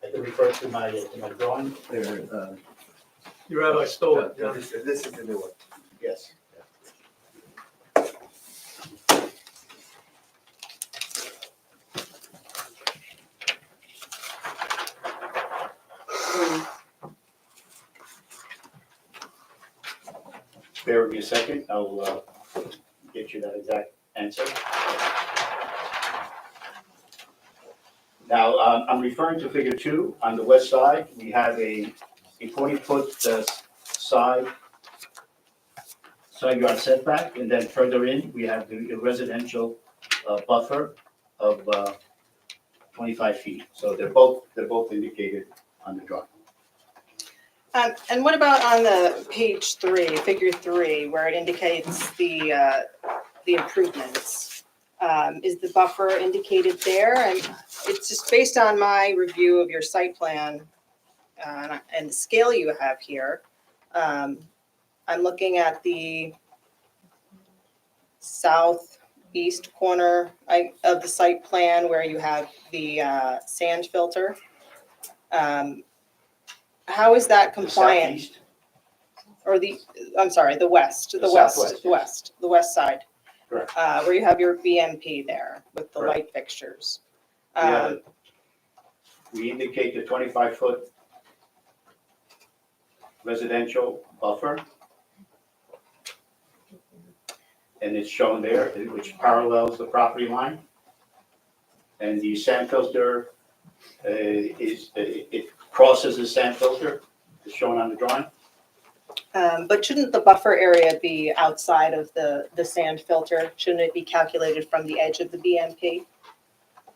I can refer to my drawing. You rabbi stole it. Yeah, this is the new one. Yes. Bear with me a second, I'll get you that exact answer. Now, I'm referring to figure 2. On the west side, we have a 40-foot side yard setback, and then further in, we have the residential buffer of 25 feet. So they're both indicated on the drawing. And what about on the page 3, figure 3, where it indicates the improvements? Is the buffer indicated there? And it's just based on my review of your site plan and the scale you have here. I'm looking at the southeast corner of the site plan where you have the sand filter. How is that compliant? Southeast, Or I'm sorry, the west, The southwest, the west side. Correct. Where you have your BMP there with the Correct. light fixtures. Yeah. We indicate the 25-foot residential buffer. And it's shown there, which parallels the property line. And the sand filter it crosses the sand filter, as shown on the drawing. But shouldn't the buffer area be outside of the sand filter? Shouldn't it be calculated from the edge of the BMP?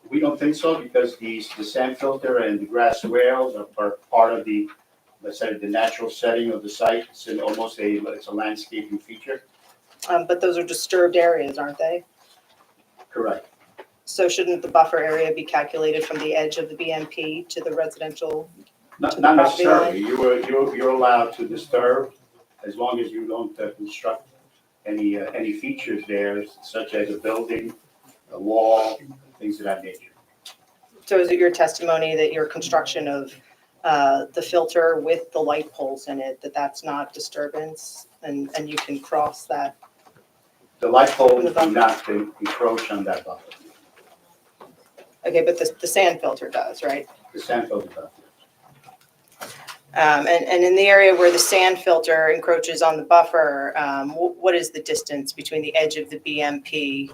We don't think so, because the sand filter and the grass swales are part of the, let's say, the natural setting of the site. It's a landscaping feature. But those are disturbed areas, aren't they? Correct. So shouldn't the buffer area be calculated from the edge of the BMP to the residential? Not To the property necessarily. You're allowed to disturb as long as you don't construct any features there, such as a building, a wall, things of that nature. So is it your testimony that your construction of the filter with the light poles in it, that's not disturbance and you can cross that? The light poles do not encroach on that buffer. Okay, but the sand filter does, right? The sand filter does. And in the area where the sand filter encroaches on the buffer, what is the distance between the edge of the BMP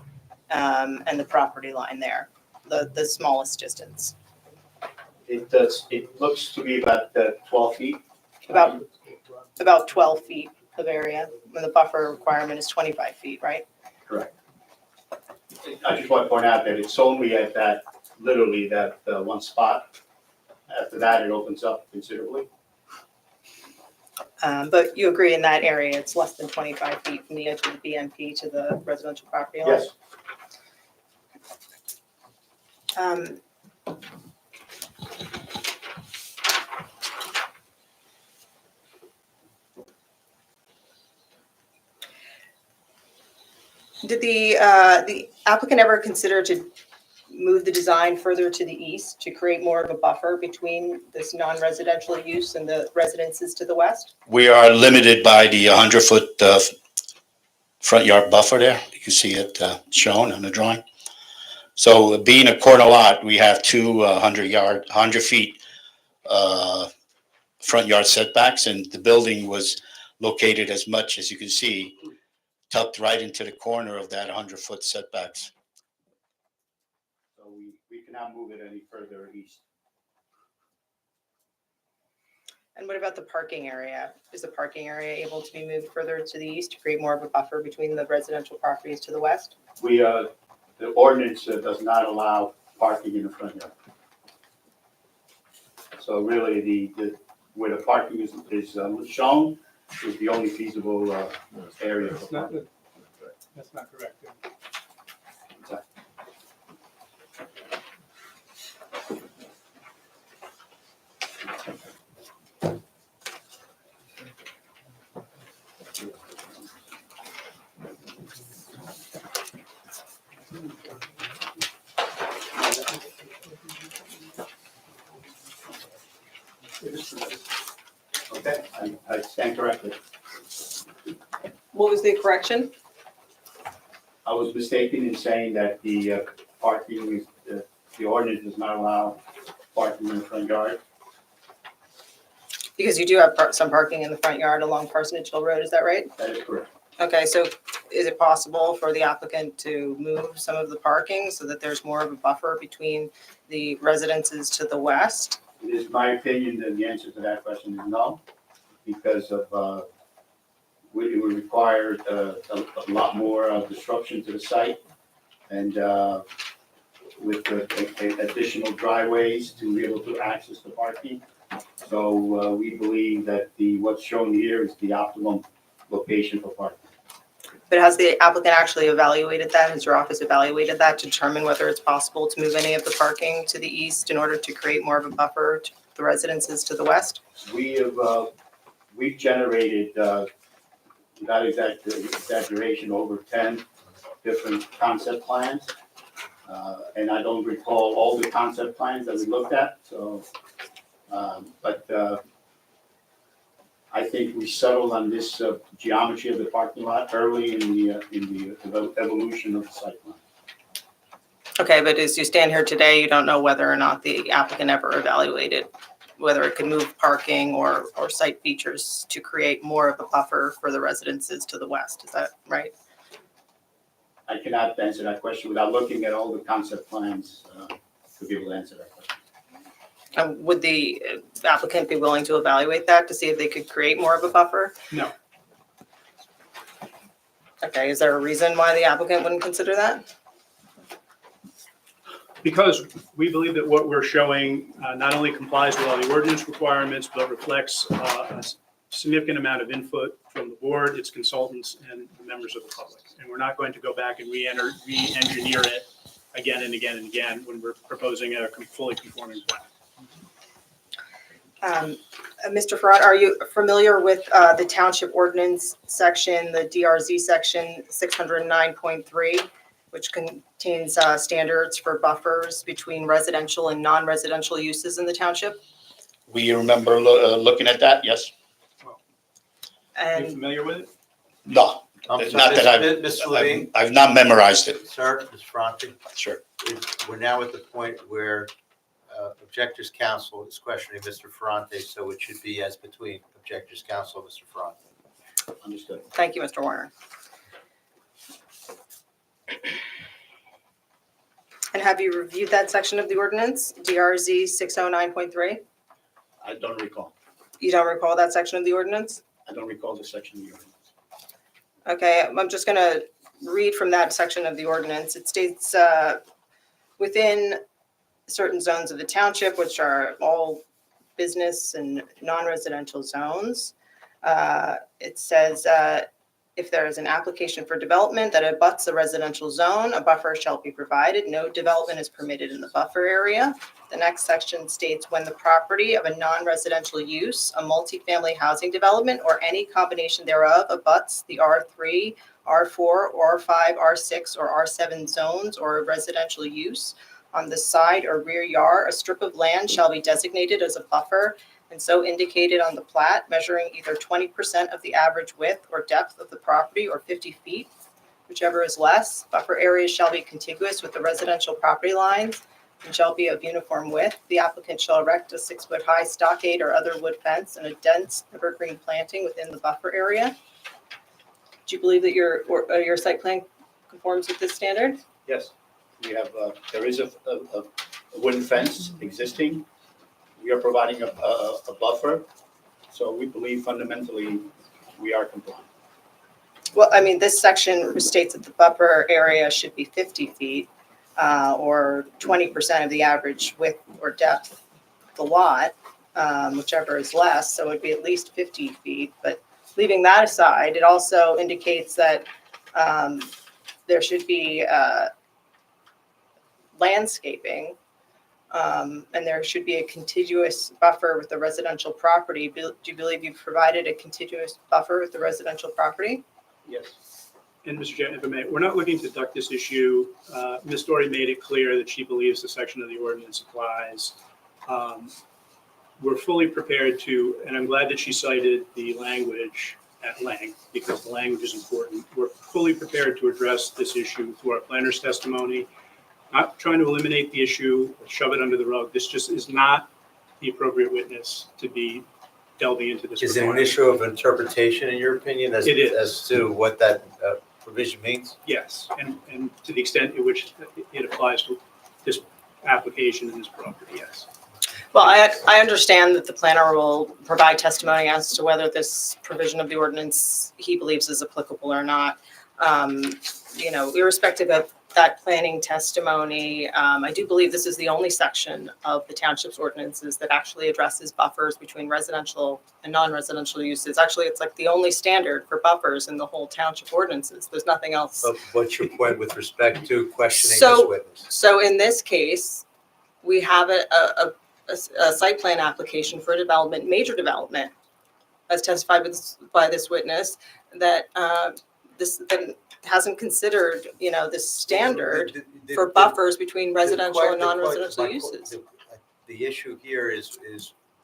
and the property line there? The smallest distance? It does, it looks to be about 12 feet. About 12 feet of area, when the buffer requirement is 25 feet, right? Correct. I just want to point out that it's only at that, literally that one spot. After that, it opens up considerably. But you agree in that area, it's less than 25 feet from the edge of the BMP to the residential property line? Yes. Did the applicant ever consider to move the design further to the east to create more of a buffer between this non-residential use and the residences to the west? We are limited by the 100-foot front yard buffer there. You can see it shown on the drawing. So being a corner lot, we have two 100 feet front yard setbacks, and the building was located, as much as you can see, tucked right into the corner of that 100-foot setbacks. So we cannot move it any further east. And what about the parking area? Is the parking area able to be moved further to the east to create more of a buffer between the residential properties to the west? The ordinance does not allow parking in the front yard. So really, where the parking is shown is the only feasible area. That's not correct. Okay, I stand corrected. What was the correction? I was mistaken in saying that the parking is, the ordinance does not allow parking in the front yard. Because you do have some parking in the front yard along Parsonage Hill Road, is that right? That is correct. Okay, so is it possible for the applicant to move some of the parking so that there's more of a buffer between the residences to the west? It is my opinion that the answer to that question is no, because of, it would require a lot more disruption to the site, and with the additional driveways to be able to access the parking. So we believe that what's shown here is the optimum location for parking. But has the applicant actually evaluated that? Has your office evaluated that to determine whether it's possible to move any of the parking to the east in order to create more of a buffer to the residences to the west? We've generated, without exaggeration, over 10 different concept plans. And I don't recall all the concept plans that we looked at, so, but I think we settled on this geometry of the parking lot early in the evolution of the site plan. Okay, but as you stand here today, you don't know whether or not the applicant ever evaluated whether it could move parking or site features to create more of a buffer for the residences to the west. Is that right? I cannot answer that question without looking at all the concept plans to be able to answer that question. Would the applicant be willing to evaluate that to see if they could create more of a buffer? No. Okay, is there a reason why the applicant wouldn't consider that? Because we believe that what we're showing not only complies with all the ordinance requirements, but reflects a significant amount of input from the board, its consultants, and the members of the public. And we're not going to go back and re-engineer it again and again and again when we're proposing a fully conforming plan. Mr. Farad, are you familiar with the township ordinance section, the DRZ section 609.3, which contains standards for buffers between residential and non-residential uses in the township? We remember looking at that, yes? Are you And familiar with it? No, I'm Not sorry, that Mr. Levine, I've not memorized it. sir, Ms. Franti, Sure. we're now at the point where Objectors Council is questioning Mr. Ferrante, so it should be as between Objectors Council and Mr. Ferrante. Understood. Thank you, Mr. Warner. And have you reviewed that section of the ordinance, DRZ 609.3? I don't recall. You don't recall that section of the ordinance? I don't recall the section of the ordinance. Okay, I'm just going to read from that section of the ordinance. It states, within certain zones of the township, which are all business and non-residential zones, it says, if there is an application for development that abuts a residential zone, a buffer shall be provided. No development is permitted in the buffer area. The next section states when the property of a non-residential use, a multifamily housing development, or any combination thereof abuts the R3, R4, R5, R6, or R7 zones or a residential use on the side or rear yard, a strip of land shall be designated as a buffer and so indicated on the plat, measuring either 20% of the average width or depth of the property or 50 feet, whichever is less. Buffer areas shall be contiguous with the residential property lines and shall be of uniform width. The applicant shall erect a 6-foot-high stockade or other wood fence and a dense evergreen planting within the buffer area. Do you believe that your site plan conforms with this standard? Yes, we have, there is a wooden fence existing. We are providing a buffer, so we believe fundamentally we are compliant. Well, I mean, this section states that the buffer area should be 50 feet or 20% of the average width or depth of the lot, whichever is less, so it'd be at least 50 feet. But leaving that aside, it also indicates that there should be landscaping and there should be a contiguous buffer with the residential property. Do you believe you've provided a contiguous buffer with the residential property? Yes. And Mr. Chair, if I may, we're not looking to duck this issue. Ms. Dory made it clear that she believes the section of the ordinance applies. We're fully prepared to, and I'm glad that she cited the language at length because the language is important. We're fully prepared to address this issue through our planner's testimony. Not trying to eliminate the issue, shove it under the rug. This just is not the appropriate witness to be delving into this. Is it an issue of interpretation, in your opinion, as, It is. as to what that provision means? Yes, and to the extent in which it applies to this application and this property, yes. Well, I understand that the planner will provide testimony as to whether this provision of the ordinance he believes is applicable or not. Irrespective of that planning testimony, I do believe this is the only section of the township's ordinances that actually addresses buffers between residential and non-residential uses. Actually, it's like the only standard for buffers in the whole township ordinances. There's nothing else. But what's your point with respect to questioning So- this witness? So in this case, we have a site plan application for development, major development, as testified by this witness, that that hasn't considered, this standard for buffers between residential and non-residential uses. The issue here is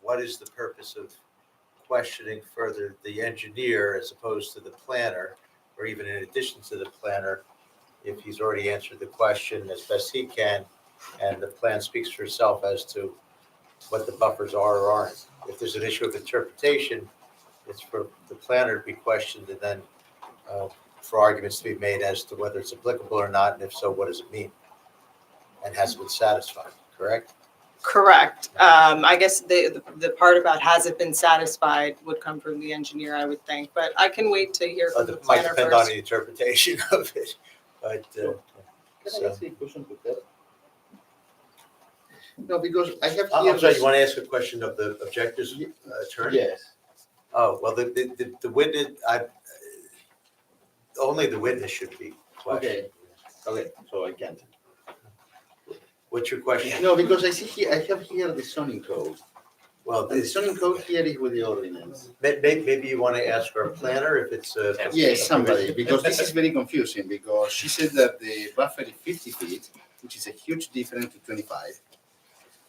what is the purpose of questioning further the engineer as opposed to the planner, or even in addition to the planner, if he's already answered the question as best he can, and the plan speaks for itself as to what the buffers are or aren't. If there's an issue of interpretation, it's for the planner to be questioned and then for arguments to be made as to whether it's applicable or not, and if so, what does it mean? And has it been satisfied, correct? Correct. I guess the part about has it been satisfied would come from the engineer, I would think, but I can wait to hear from the It might planner depend on first. the interpretation of it, but. Can I So- ask a question to that? No, because I have I'm here. sorry, you want to ask a question of the objector's attorney? Yes. Oh, well, the witness, only the witness should be questioned. Okay, so I can't. What's your question? No, because I see here, I have here the zoning code. Well, And the zoning code here is with the ordinance. maybe you want to ask our planner if it's a. Yes, somebody, because this is very confusing, because she said that the buffer is 50 feet, which is a huge difference to 25.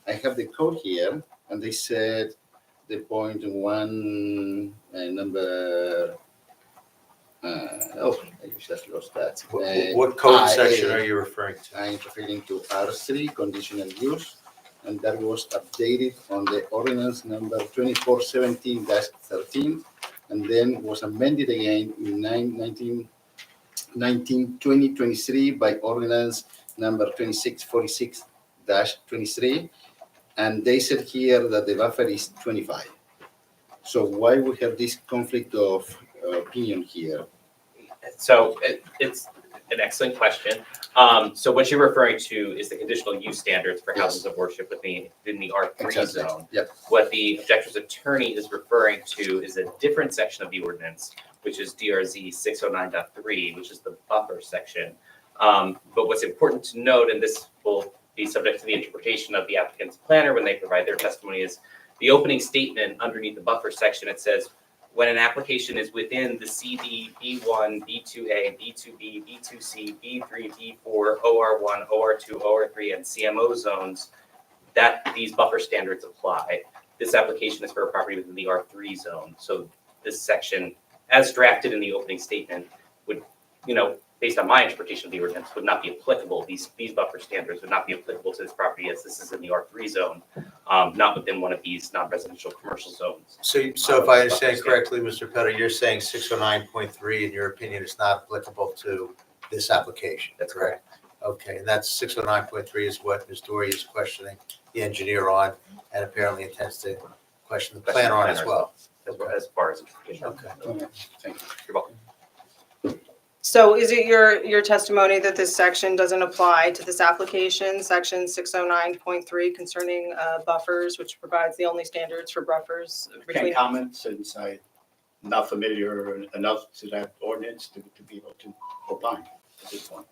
I have the code here, and they said the point one, number, just lost that. What code I- section are you referring to? I'm referring to R3, conditional use, and that was updated on the ordinance number 2417-13, and then was amended again in 2023 by ordinance number 2646-23, and they said here that the buffer is 25. So why we have this conflict of opinion here? So it's an excellent question. So what you're referring to is the conditional use standards for houses of worship within the R3 Exactly. zone. Yep. What the objector's attorney is referring to is a different section of the ordinance, which is DRZ 609.3, which is the buffer section. But what's important to note, and this will be subject to the interpretation of the applicant's planner when they provide their testimony, is the opening statement underneath the buffer section. It says, when an application is within the CD, B1, B2A, B2B, B2C, B3, B4, OR1, OR2, OR3, and CMO zones, that these buffer standards apply. This application is for a property within the R3 zone. So this section, as drafted in the opening statement, would, based on my interpretation of the ordinance, would not be applicable. These buffer standards would not be applicable to this property, as this is in the R3 zone, not within one of these non-residential commercial zones. So if I understand correctly, Mr. Petter, you're saying 609.3, in your opinion, is not applicable to this application? That's correct. Okay, and that's 609.3 is what Ms. Dory is questioning the engineer on, and apparently intends to question the planner on as well. As far as interpretation. Okay. Thank you. You're welcome. So is it your testimony that this section doesn't apply to this application, section 609.3 concerning buffers, which provides the only standards for buffers between? Can't comment since I'm not familiar enough to that ordinance to be able to opine at this point.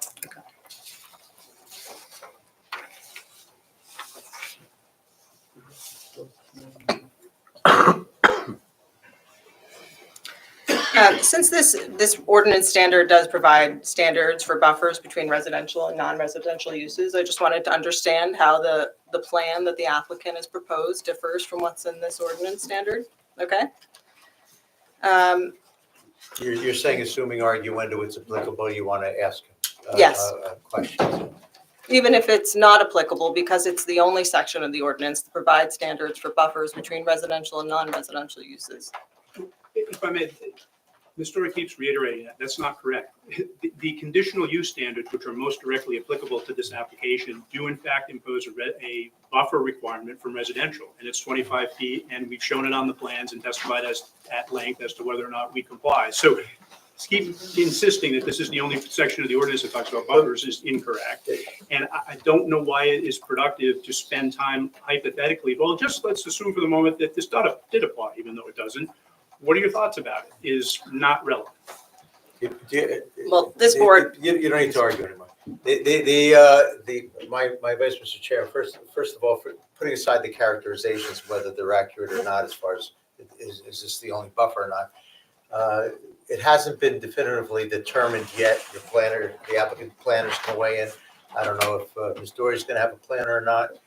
Since this ordinance standard does provide standards for buffers between residential and non-residential uses, I just wanted to understand how the plan that the applicant has proposed differs from what's in this ordinance standard, okay? You're saying assuming arguendo it's applicable, you want to ask Yes. questions? Even if it's not applicable, because it's the only section of the ordinance that provides standards for buffers between residential and non-residential uses. If I may, the story keeps reiterating that. That's not correct. The conditional use standards, which are most directly applicable to this application, do in fact impose a buffer requirement from residential, and it's 25 feet, and we've shown it on the plans and testified at length as to whether or not we comply. So keep insisting that this is the only section of the ordinance that talks about buffers is incorrect. And I don't know why it is productive to spend time hypothetically. Well, just let's assume for the moment that this did apply, even though it doesn't. What are your thoughts about it? Is not relevant. Well, this board. You don't need to argue anymore. My advice, Mr. Chair, first of all, for putting aside the characterizations, whether they're accurate or not, as far as is this the only buffer or not, it hasn't been definitively determined yet. The applicant planner's going to weigh in. I don't know if Ms. Dory's going to have a planner or not.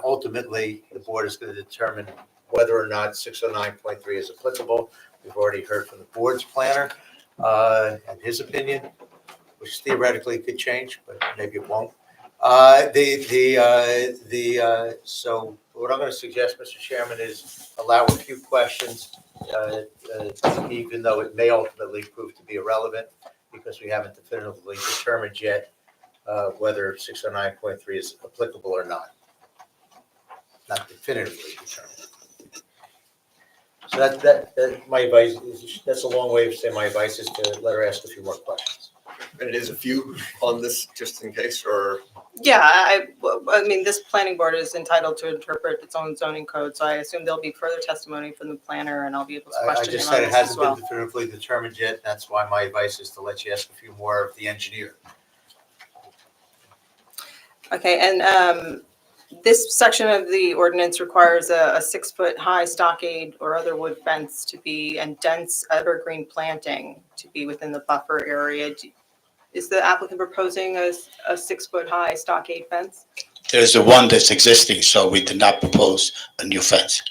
Ultimately, the board is going to determine whether or not 609.3 is applicable. We've already heard from the board's planner and his opinion, which theoretically could change, but maybe it won't. So what I'm going to suggest, Mr. Chairman, is allow a few questions, even though it may ultimately prove to be irrelevant, because we haven't definitively determined yet whether 609.3 is applicable or not. Not definitively determined. So that my advice is, that's a long way of saying my advice is to let her ask a few more questions. And it is a few on this, just in case, or? Yeah, I mean, this planning board is entitled to interpret its own zoning code, so I assume there'll be further testimony from the planner, and I'll be able to I question him just on said it this as hasn't well. been definitively determined yet. That's why my advice is to let you ask a few more of the engineer. Okay, and this section of the ordinance requires a 6-foot high stockade or other wood fence to be, and dense evergreen planting to be within the buffer area. Is the applicant proposing a 6-foot high stockade fence? There's the one that's existing, so we did not propose a new fence.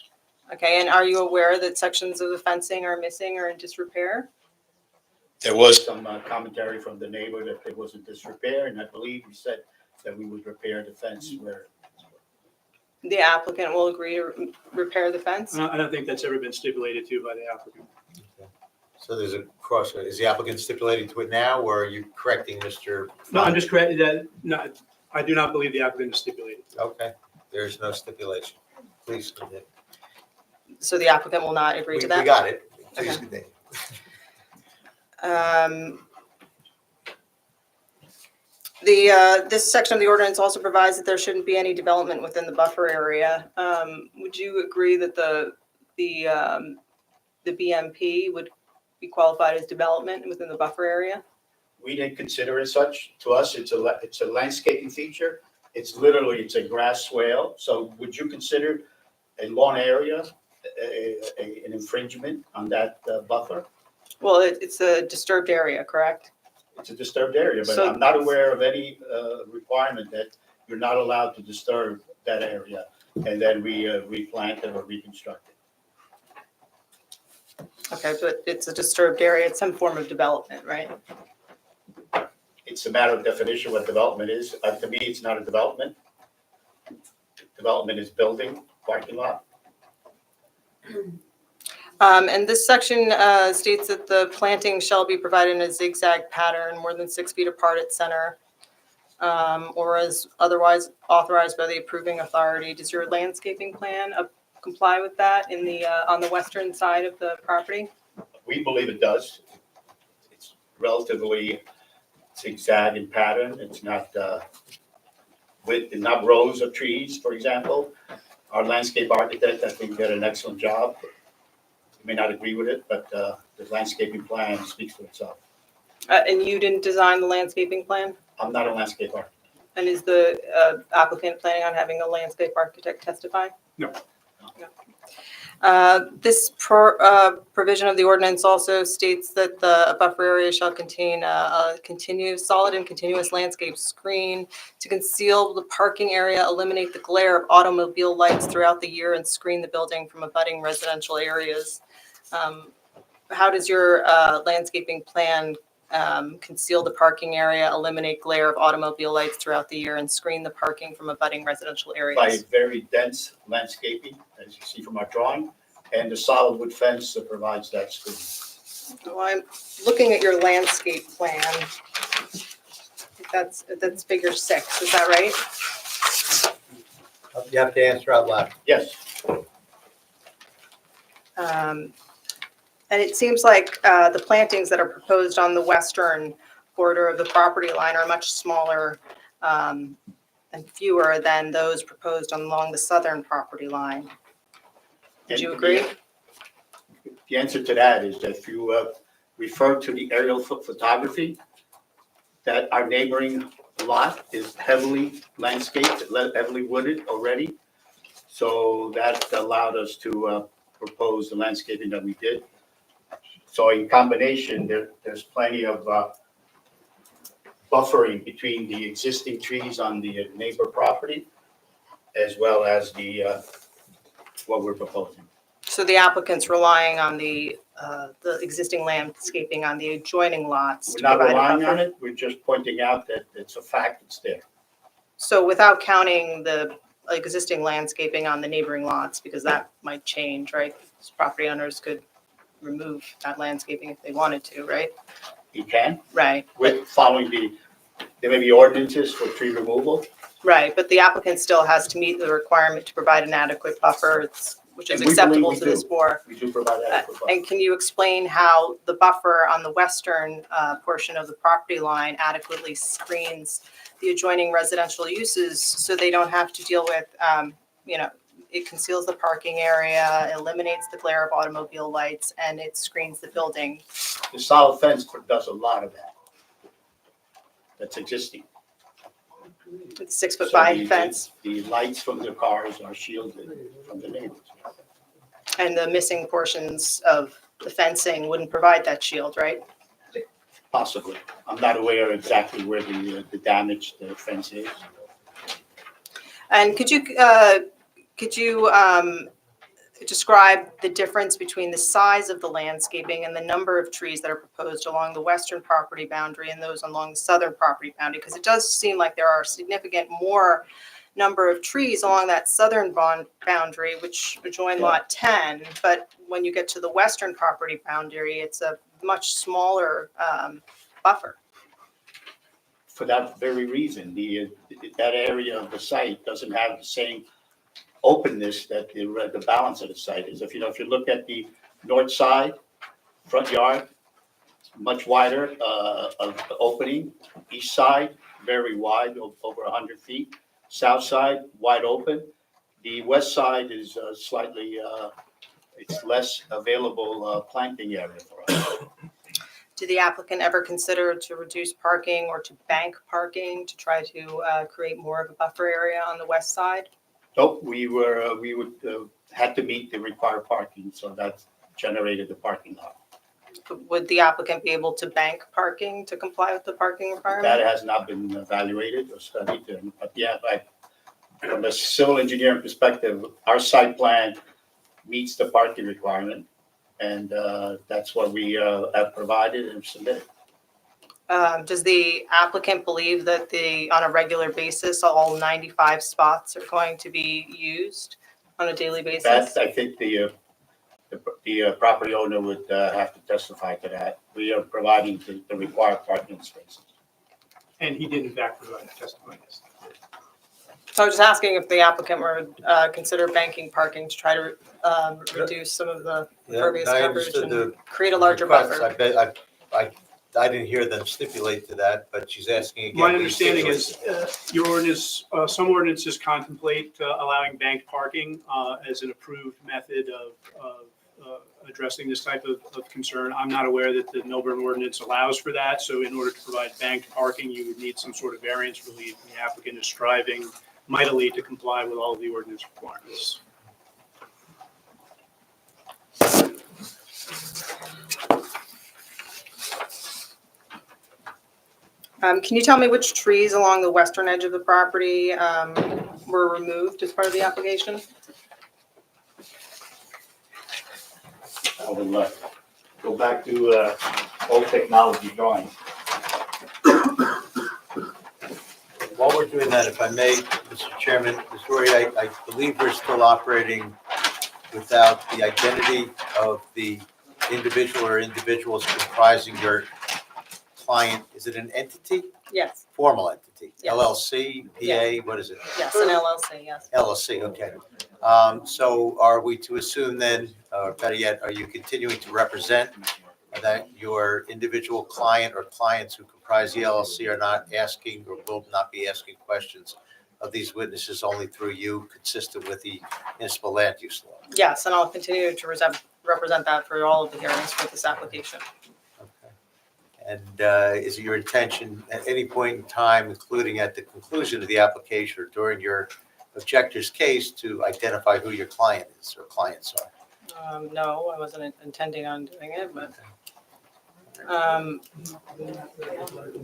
Okay, and are you aware that sections of the fencing are missing or in disrepair? There was some commentary from the neighbor that there was a disrepair, and I believe we said that we would repair the fence where. The applicant will agree to repair the fence? I don't think that's ever been stipulated to by the applicant. So there's a cross, is the applicant stipulating to it now, or are you correcting Mr.? No, I'm just correcting that, no, I do not believe the applicant is stipulated. Okay, there's no stipulation. Please continue. So the applicant will not agree to We that? got it. Please Okay. continue. This section of the ordinance also provides that there shouldn't be any development within the buffer area. Would you agree that the BMP would be qualified as development within the buffer area? We didn't consider it such. To us, it's a landscaping feature. It's literally, it's a grass swale. So would you consider a lawn area an infringement on that buffer? Well, it's a disturbed area, correct? It's a disturbed area, but So- I'm not aware of any requirement that you're not allowed to disturb that area and then replant it or reconstruct it. Okay, but it's a disturbed area, it's some form of development, right? It's a matter of definition what development is. To me, it's not a development. Development is building, parking lot. And this section states that the planting shall be provided in a zigzag pattern more than 6 feet apart at center, or as otherwise authorized by the approving authority. Does your landscaping plan comply with that in the, on the western side of the property? We believe it does. It's relatively zigzag in pattern. It's not not rows of trees, for example. Our landscape architect, I think, did an excellent job. You may not agree with it, but the landscaping plan speaks for itself. And you didn't design the landscaping plan? I'm not a landscape architect. And is the applicant planning on having a landscape architect testify? No. This provision of the ordinance also states that the buffer area shall contain a solid and continuous landscape screen to conceal the parking area, eliminate the glare of automobile lights throughout the year, and screen the building from abutting residential areas. How does your landscaping plan conceal the parking area, eliminate glare of automobile lights throughout the year, and screen the parking from abutting residential By areas? very dense landscaping, as you see from our drawing, and the solid wood fence that provides that screen. Well, I'm looking at your landscape plan. That's figure 6, is that right? You have to answer out loud. Yes, And it seems like the plantings that are proposed on the western border of the property line are much smaller and fewer than those proposed along the southern property line. Would you agree? The answer to that is that if you refer to the aerial photography, that our neighboring lot is heavily landscaped, heavily wooded already. So that allowed us to propose the landscaping that we did. So in combination, there's plenty of buffering between the existing trees on the neighbor property as well as what we're proposing. So the applicant's relying on the existing landscaping on the adjoining lots We're to not provide a relying buffer? on it, we're just pointing out that it's a fact, it's there. So without counting the existing landscaping on the neighboring lots, because that might change, right? Property owners could remove that landscaping if they wanted to, right? You can, Right, with following there may be ordinances for tree removal. right, but the applicant still has to meet the requirement to provide an adequate buffer, which is And we believe acceptable we to this do. board. We do provide adequate buffer. And can you explain how the buffer on the western portion of the property line adequately screens the adjoining residential uses so they don't have to deal with, it conceals the parking area, eliminates the glare of automobile lights, and it screens the building? The solid fence does a lot of that. That's existing. With 6 foot So by the- fence, The lights from the cars are shielded from the neighbors. and the missing portions of the fencing wouldn't provide that shield, right? Possibly. I'm not aware exactly where the damage the fence is. And could you describe the difference between the size of the landscaping and the number of trees that are proposed along the western property boundary and those along the southern property boundary, because it does seem like there are significant more number of trees along that southern boundary, which adjoin lot 10, but when you get to the western property boundary, it's a much smaller buffer. For that very reason, that area of the site doesn't have the same openness that the balance of the site is. If you look at the north side, front yard, much wider of the opening. East side, very wide, over 100 feet. South side, wide open. The west side is slightly, it's less available planting area for us. Did the applicant ever consider to reduce parking or to bank parking to try to create more of a buffer area on the west side? Nope, we would had to meet the required parking, so that generated the parking lot. Would the applicant be able to bank parking to comply with the parking requirement? That has not been evaluated or studied, but yeah, from a civil engineering perspective, our site plan meets the parking requirement, and that's what we have provided and submitted. Does the applicant believe that on a regular basis, all 95 spots are going to be used on a daily basis? That, I think the property owner would have to testify to that. We are providing the required parking spaces. And he did in fact provide testimony. So I was just asking if the applicant were consider banking parking to try to reduce some of the impervious I coverage understood and the create a larger request. buffer. I didn't hear them stipulate to that, but she's asking again. My understanding is your ordinance, some ordinances contemplate allowing banked parking as an approved method of addressing this type of concern. I'm not aware that the Milburn ordinance allows for that. So in order to provide banked parking, you would need some sort of variance relief. The applicant is striving mightily to comply with all of the ordinance requirements. Can you tell me which trees along the western edge of the property were removed as part of the application? I will go back to old technology drawings. While we're doing that, if I may, Mr. Chairman, Ms. Rory, I believe we're still operating without the identity of the individual or individuals comprising your client. Is it an entity? Yes. Formal entity? Yes. LLC, PA, what is it? Yes, an LLC, yes. LLC, okay. So are we to assume then, or better yet, are you continuing to represent that your individual client or clients who comprise the LLC are not asking or will not be asking questions of these witnesses only through you, consistent with the municipal land use law? Yes, and I'll continue to represent that for all of the hearings for this application. Okay. And is it your intention at any point in time, including at the conclusion of the application or during your objector's case, to identify who your client is or clients are? No, I wasn't intending on doing it, but I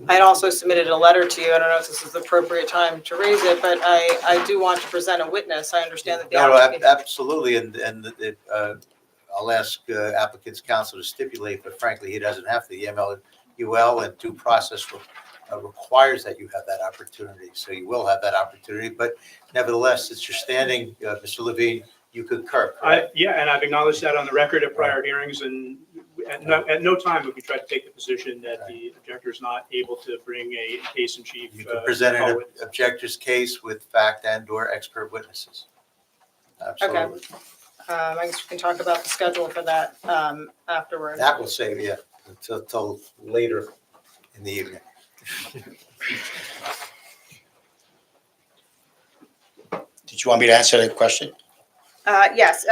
had also submitted a letter to you. I don't know if this is the appropriate time to raise it, but I do want to present a witness. I understand that the No, applicant. absolutely, I'll ask applicant's counsel to stipulate, but frankly, he doesn't have to. The MLUL and due process requires that you have that opportunity, so you will have that opportunity, but nevertheless, it's your standing, Mr. Levine, you concur, correct? Yeah, and I've acknowledged that on the record at prior hearings, and at no time have we tried to take the position that the objector is not able to bring a case in chief. You can present an objector's case with fact and or expert witnesses. Absolutely. I guess we can talk about the schedule for that afterwards. That will save you until later in the evening. Did you want me to answer that question? Yes.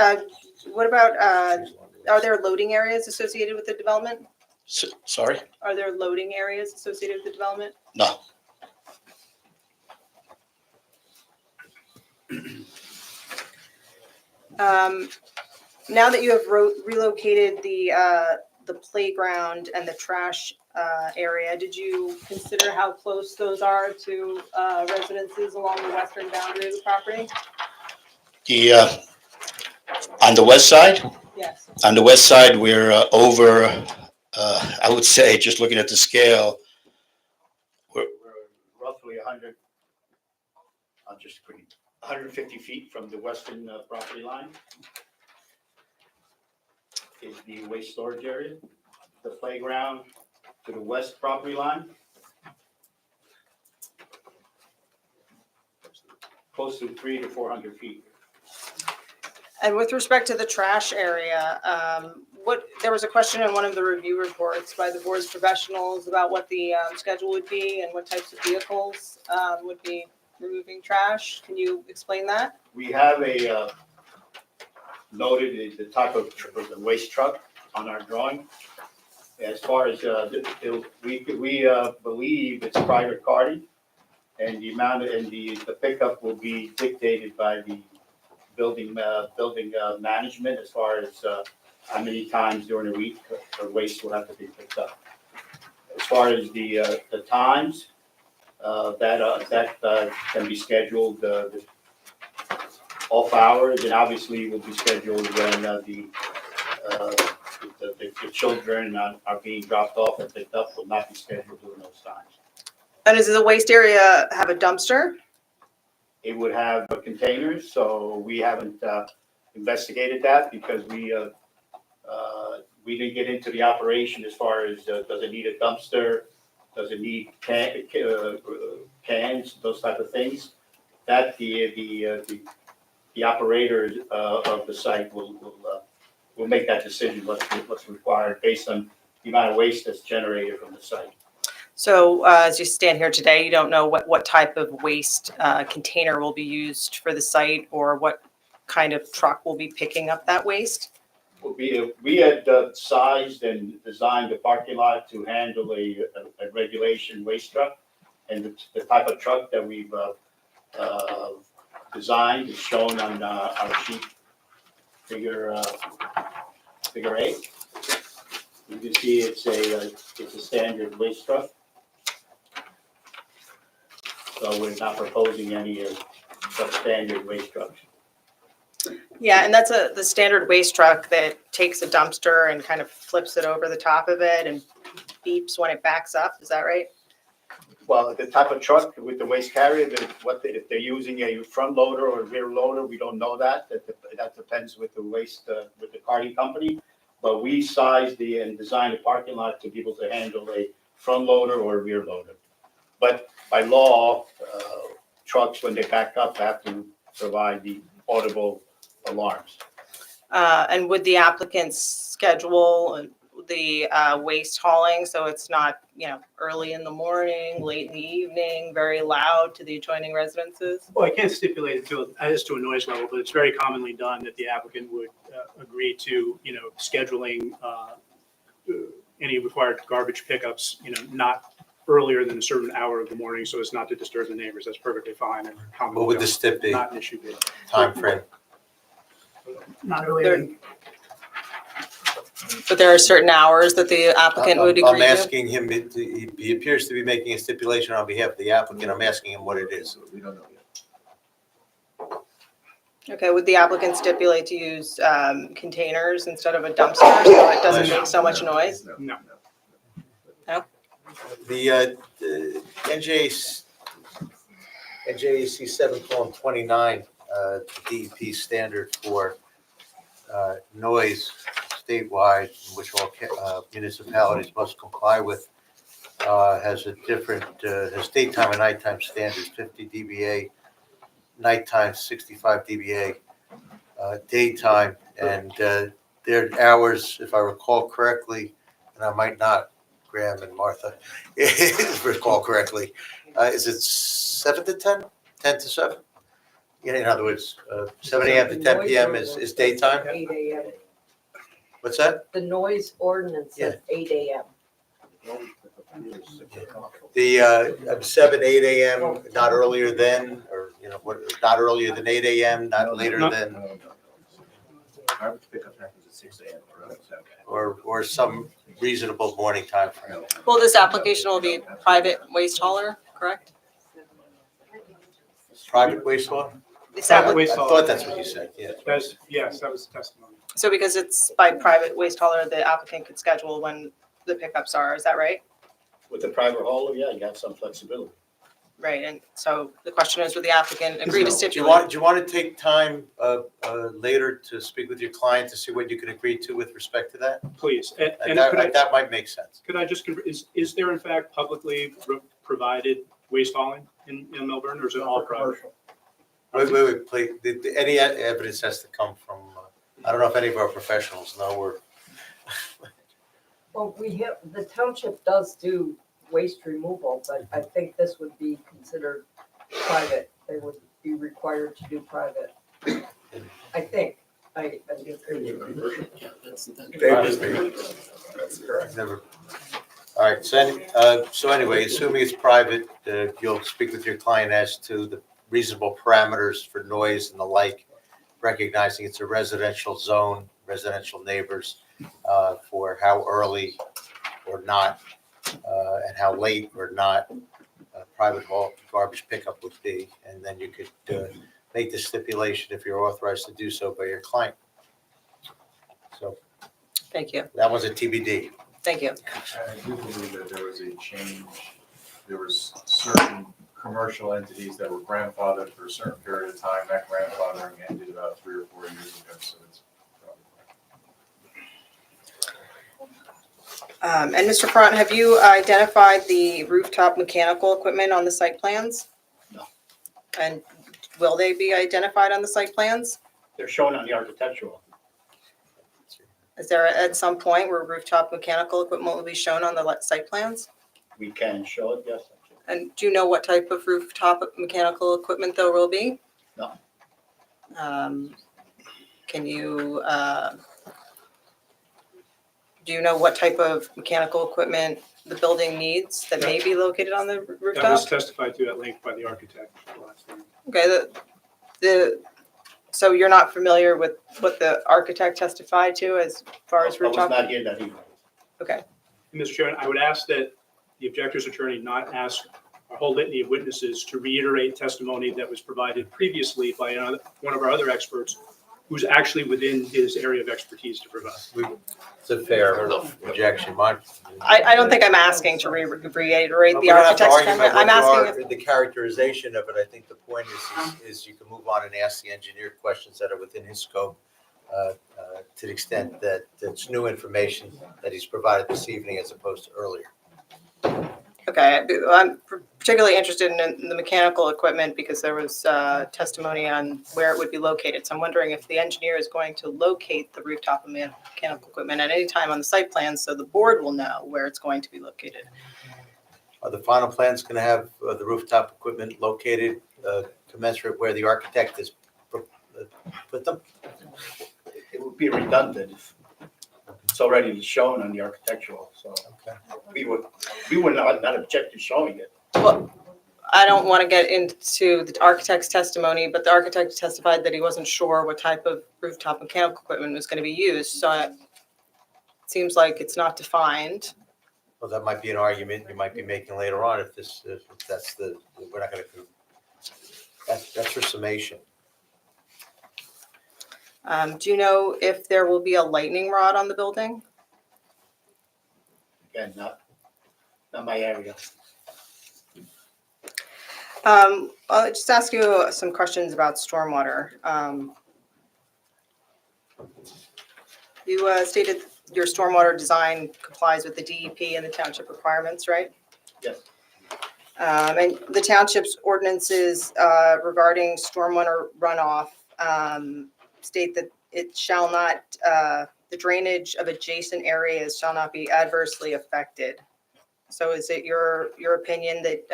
What about, are there loading areas associated with the development? Sorry? Are there loading areas associated with the development? No. Now that you have relocated the playground and the trash area, did you consider how close those are to residences along the western boundary of the property? On the west side? Yes. On the west side, we're over, I would say, just looking at the scale, we're roughly 100, I'll just quickly, 150 feet from the western property line is the waste storage area. The playground to the west property line, close to 300 to 400 feet. And with respect to the trash area, there was a question in one of the review reports by the board's professionals about what the schedule would be and what types of vehicles would be removing trash. Can you explain that? We have a noted the type of the waste truck on our drawing. As far as we believe it's private carting, and the amount and the pickup will be dictated by the building management as far as how many times during the week the waste will have to be picked up. As far as the times, that can be scheduled off hours, and obviously will be scheduled when the children are being dropped off and picked up, will not be scheduled during those times. And does the waste area have a dumpster? It would have containers, so we haven't investigated that because we didn't get into the operation as far as does it need a dumpster, does it need cans, those type of things. That the operators of the site will make that decision what's required based on the amount of waste that's generated from the site. So as you stand here today, you don't know what type of waste container will be used for the site or what kind of truck will be picking up that waste? We had sized and designed the parking lot to handle a regulation waste truck. And the type of truck that we've designed is shown on our sheet figure 8. You can see it's a standard waste truck. So we're not proposing any substandard waste trucks. Yeah, and that's the standard waste truck that takes a dumpster and kind of flips it over the top of it and beeps when it backs up. Is that right? Well, the type of truck with the waste carrier, if they're using a front loader or a rear loader, we don't know that. That depends with the waste, with the carting company. But we sized and designed the parking lot to be able to handle a front loader or a rear loader. But by law, trucks, when they back up, have to provide the audible alarms. And would the applicants schedule the waste hauling so it's not, early in the morning, late in the evening, very loud to the adjoining residences? Well, I can't stipulate it as to a noise level, but it's very commonly done that the applicant would agree to, scheduling any required garbage pickups, not earlier than a certain hour of the morning so as not to disturb the neighbors. That's perfectly fine and common. What would the stip be? Not an issue. Timeframe? Not earlier than. But there are certain hours that the applicant would agree I'm to? asking him, he appears to be making a stipulation on behalf of the applicant. I'm asking him what it is. We don't know yet. Okay, would the applicant stipulate to use containers instead of a dumpster so it doesn't make so much noise? No. The NJAC 7:29, DEP standard for noise statewide, which all municipalities must comply with, has a different, has daytime and nighttime standards, 50 dBA, nighttime 65 dBA, daytime, and their hours, if I recall correctly, and I might not, Graham and Martha, if I recall correctly, is it 7 to 10, 10 to 7? In other words, 7 a.m. to 10 p.m. is daytime? 8 a.m. What's that? The noise ordinance says 8 a.m. The 7, 8 a.m., not earlier than, or, not earlier than 8 a.m., not later than, Garbage pickup happens at 6 a.m. or some reasonable morning time frame. Well, this application will be private waste hauler, correct? Private waste hauler? Is I that, Waste thought that's what you said, yeah. Yes, that was the testimony. so because it's by private waste hauler, the applicant could schedule when the pickups are, is that right? With the private hauler, yeah, you have some flexibility. Right, and so the question is, would the applicant agree to Do you stipulate? do you want to take time later to speak with your client to see what you can agree to with respect to that? Please, and could I, That might make sense. could I just, is there in fact publicly provided waste hauling in Milburn, or is it all private? Wait, please, any evidence has to come from, I don't know if any of our professionals know, we're, Well, the township does do waste removal, but I think this would be considered private. They would be required to do private. I think. I agree. Yeah, that's never. All right, so anyway, assuming it's private, you'll speak with your client as to the reasonable parameters for noise and the like, recognizing it's a residential zone, residential neighbors, for how early or not, and how late or not private garbage pickup would be. And then you could make the stipulation if you're authorized to do so by your client. So Thank you, that was a TBD. thank you. I do believe that there was a change. There was certain commercial entities that were grandfathered for a certain period of time. That grandfathering ended about 3 or 4 years ago, so it's And Mr. Front, have you identified the rooftop mechanical equipment on the site plans? No. And will they be identified on the site plans? They're shown on the architectural. Is there at some point where rooftop mechanical equipment will be shown on the site plans? We can show it, yes. And do you know what type of rooftop mechanical equipment there will be? No. Can you, do you know what type of mechanical equipment the building needs that may be located on the That was rooftop? testified to at length by the architect last time. Okay, so you're not familiar with what the architect testified to as far as I was rooftop? not here that evening. Okay, Mr. Chairman, I would ask that the objector's attorney not ask a whole litany of witnesses to reiterate testimony that was provided previously by one of our other experts who's actually within his area of expertise to provide. It's a fair objection. I don't think I'm asking to reiterate We the don't have to architect's argue comment. about I'm what you asking are, the characterization of it. I think the point is you can move on and ask the engineer questions that are within his scope, to the extent that it's new information that he's provided this evening as opposed to earlier. Okay, I'm particularly interested in the mechanical equipment because there was testimony on where it would be located. So I'm wondering if the engineer is going to locate the rooftop mechanical equipment at any time on the site plan so the board will know where it's going to be located. Are the final plans going to have the rooftop equipment located commensurate where the architect has put them? It would be redundant. It's already shown on the architectural, so we would not object to showing it. Well, I don't want to get into the architect's testimony, but the architect testified that he wasn't sure what type of rooftop mechanical equipment was going to be used. So it seems like it's not defined. Well, that might be an argument you might be making later on if that's we're not going to, that's your summation. Do you know if there will be a lightning rod on the building? Again, not my area. I'll just ask you some questions about stormwater. You stated your stormwater design complies with the DEP and the township requirements, right? Yes. And the township's ordinances regarding stormwater runoff state that it shall not, the drainage of adjacent areas shall not be adversely affected. So is it your opinion that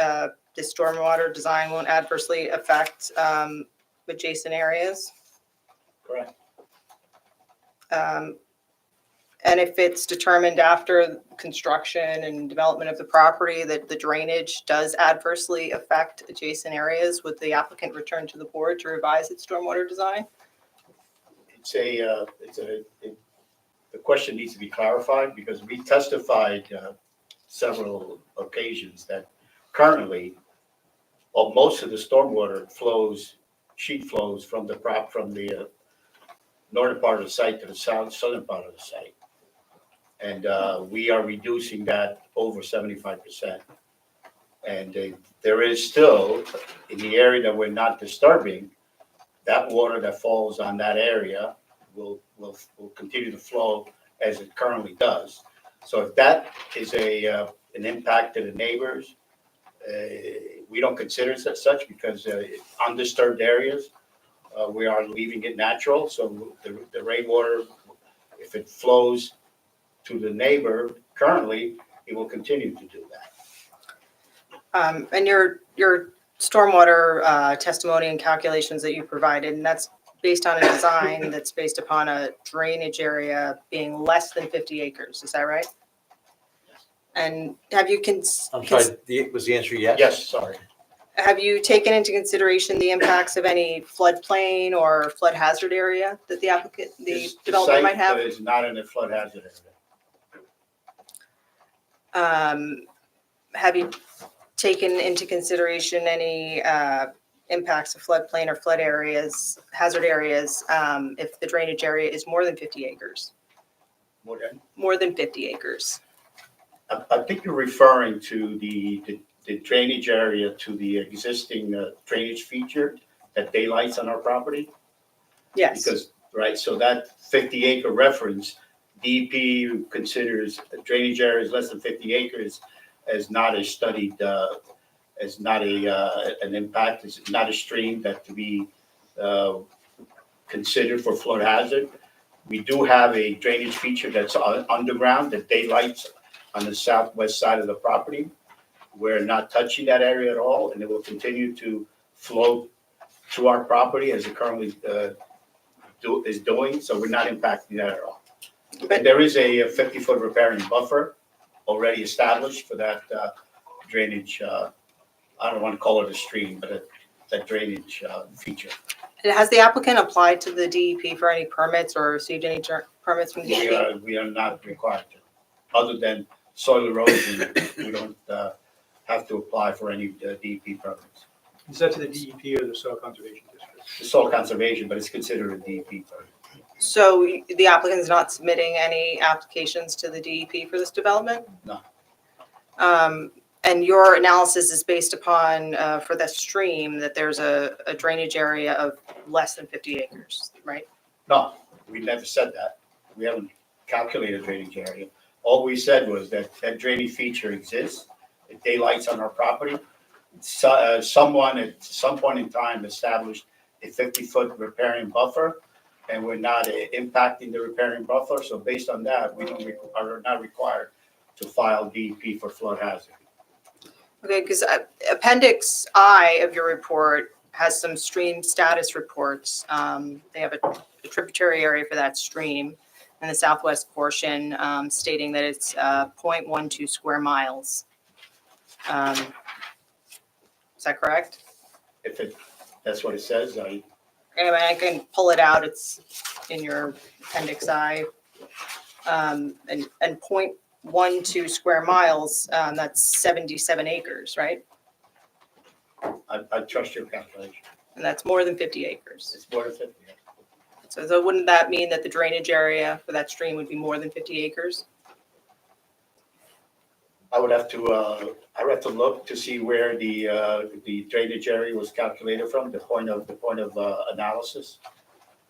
the stormwater design won't adversely affect adjacent areas? Correct. And if it's determined after construction and development of the property that the drainage does adversely affect adjacent areas, would the applicant return to the board to revise its stormwater design? The question needs to be clarified because we testified several occasions that currently, most of the stormwater flows sheet flows from the northern part of the site to the southern part of the site. And we are reducing that over 75%. And there is still, in the area that we're not disturbing, that water that falls on that area will continue to flow as it currently does. So if that is an impact to the neighbors, we don't consider it as such because undisturbed areas, we are leaving it natural. So the rainwater, if it flows to the neighbor currently, it will continue to do that. And your stormwater testimony and calculations that you provided, and that's based on a design that's based upon a drainage area being less than 50 acres, is that right? And have you I'm sorry, was the answer yes? Yes, sorry. have you taken into consideration the impacts of any floodplain or flood hazard area that the applicant, the developer might have? The site is not in a flood hazard area. Have you taken into consideration any impacts of floodplain or flood areas, hazard areas, if the drainage area is more than 50 acres? More than 50 acres. I think you're referring to the drainage area to the existing drainage feature that daylights on our property? Yes. Because, right, so that 50-acre reference, DEP considers a drainage areas less than 50 acres as not a studied, as not an impact, is not a stream that to be considered for flood hazard. We do have a drainage feature that's underground that daylights on the southwest side of the property. We're not touching that area at all, and it will continue to flow to our property as it currently is doing, so we're not impacting that at all. But there is a 50-foot riparian buffer already established for that drainage, I don't want to call it a stream, but that drainage feature. And has the applicant applied to the DEP for any permits or received any permits from DEP? We are not required to, other than soil erosion, we don't have to apply for any DEP permits. Is that to the DEP or the Soil Conservation District? The soil conservation, but it's considered a DEP permit. So the applicant is not submitting any applications to the DEP for this development? No. And your analysis is based upon, for the stream, that there's a drainage area of less than 50 acres, right? No, we never said that. We haven't calculated drainage area. All we said was that that drainage feature exists. It daylights on our property. Someone at some point in time established a 50-foot riparian buffer, and we're not impacting the riparian buffer. So based on that, we are not required to file DEP for flood hazard. Okay, because Appendix I of your report has some stream status reports. They have a tributary area for that stream in the southwest portion, stating that it's 0.12 square miles. Is that correct? That's what it says. I can pull it out. It's in your Appendix I. And 0.12 square miles, that's 77 acres, right? I trust your calculation. And that's more than 50 acres. It's more than 50. So wouldn't that mean that the drainage area for that stream would be more than 50 acres? I would have to look to see where the drainage area was calculated from, the point of analysis,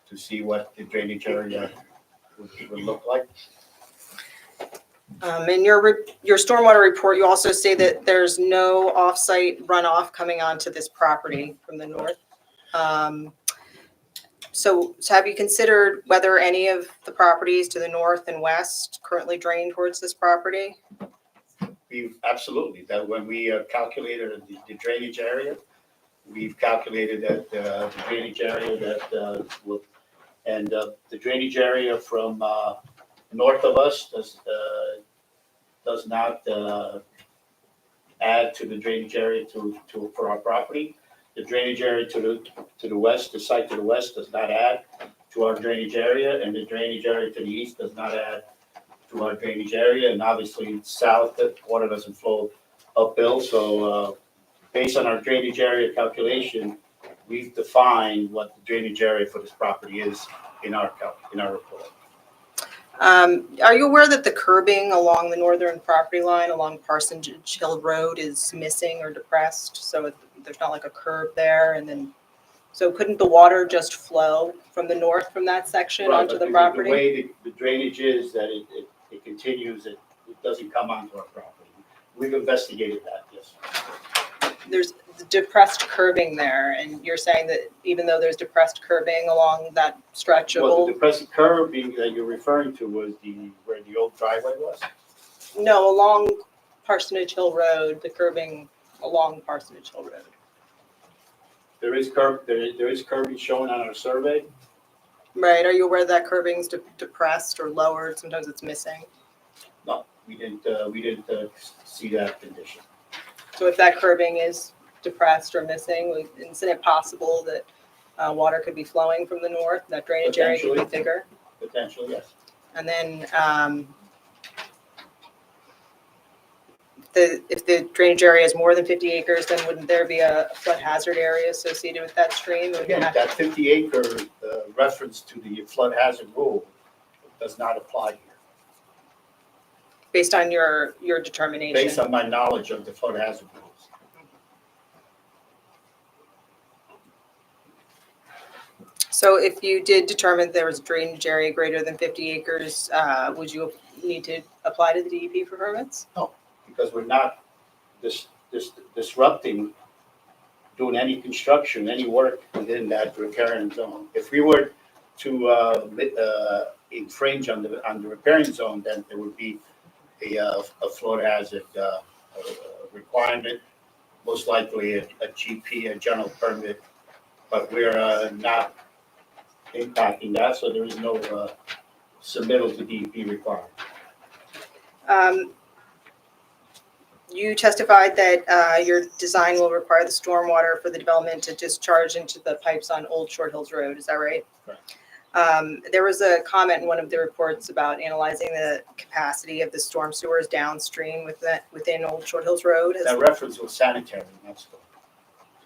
to see what the drainage area would look like. In your stormwater report, you also say that there's no off-site runoff coming onto this property from the north. So have you considered whether any of the properties to the north and west currently drain towards this property? Absolutely, that when we calculated the drainage area, we've calculated that the drainage area that will, and the drainage area from north of us does not add to the drainage area for our property. The drainage area to the west, the site to the west does not add to our drainage area, and the drainage area to the east does not add to our drainage area. And obviously south, the water doesn't flow uphill. So based on our drainage area calculation, we've defined what the drainage area for this property is in our report. Are you aware that the curbing along the northern property line along Parsonage Hill Road is missing or depressed? So there's not like a curb there, and then, so couldn't the water just flow from the north from that section Right, onto but the property? The way the drainage is, that it continues, it doesn't come onto our property. We've investigated that, yes. There's depressed curbing there, and you're saying that even though there's depressed curbing along that stretch of Well, the old, depressed curbing that you're referring to was where the old driveway was? no, along Parsonage Hill Road, the curbing along Parsonage Hill Road. There is curbing shown on our survey. Right, are you aware that curbing's depressed or lowered? Sometimes it's missing. No, we didn't see that condition. So if that curbing is depressed or missing, isn't it possible that water could be flowing from the north, that drainage area could be Potentially. bigger? Potentially, yes. And then if the drainage area is more than 50 acres, then wouldn't there be a flood hazard area associated with that stream? It would Again, have- that 50-acre reference to the flood hazard rule does not apply here, Based on your determination? based on my knowledge of the flood hazard rules. So if you did determine there was a drainage area greater than 50 acres, would you need to apply to the DEP for permits? Because we're not disrupting, doing any construction, any work within that riparian zone. If we were to infringe on the riparian zone, then there would be a flood hazard requirement, most likely a GP, a general permit, but we're not impacting that, so there is no submittal to DEP required. You testified that your design will require the stormwater for the development to discharge into the pipes on Old Short Hills Road, is that right? Correct. There was a comment in one of the reports about analyzing the capacity of the storm sewers downstream within Old Short Hills Road. That reference was sanitary, not storm.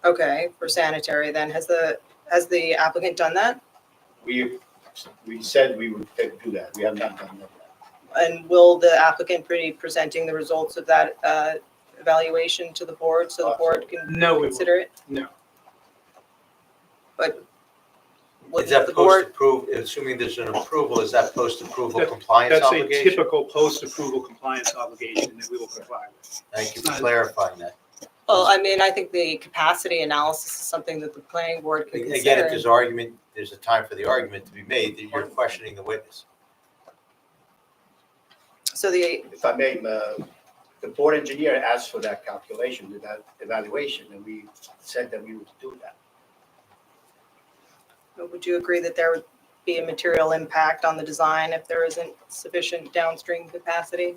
Okay, for sanitary then, has the applicant done that? We said we would do that. We have not done that. And will the applicant be presenting the results of that evaluation to the board so the board can No, we won't. consider it? No. But would Is that the board, post-approve, assuming there's an approval, is that post-approval That- compliance That's a obligation? typical post-approval compliance obligation that we will comply with. Thank you for clarifying that. well, I mean, I think the capacity analysis is something that the planning board can Again, if consider. there's argument, there's a time for the argument to be made that you're questioning the witness. So the, If I may, the board engineer asked for that calculation, that evaluation, and we said that we would do that. would you agree that there would be a material impact on the design if there isn't sufficient downstream capacity?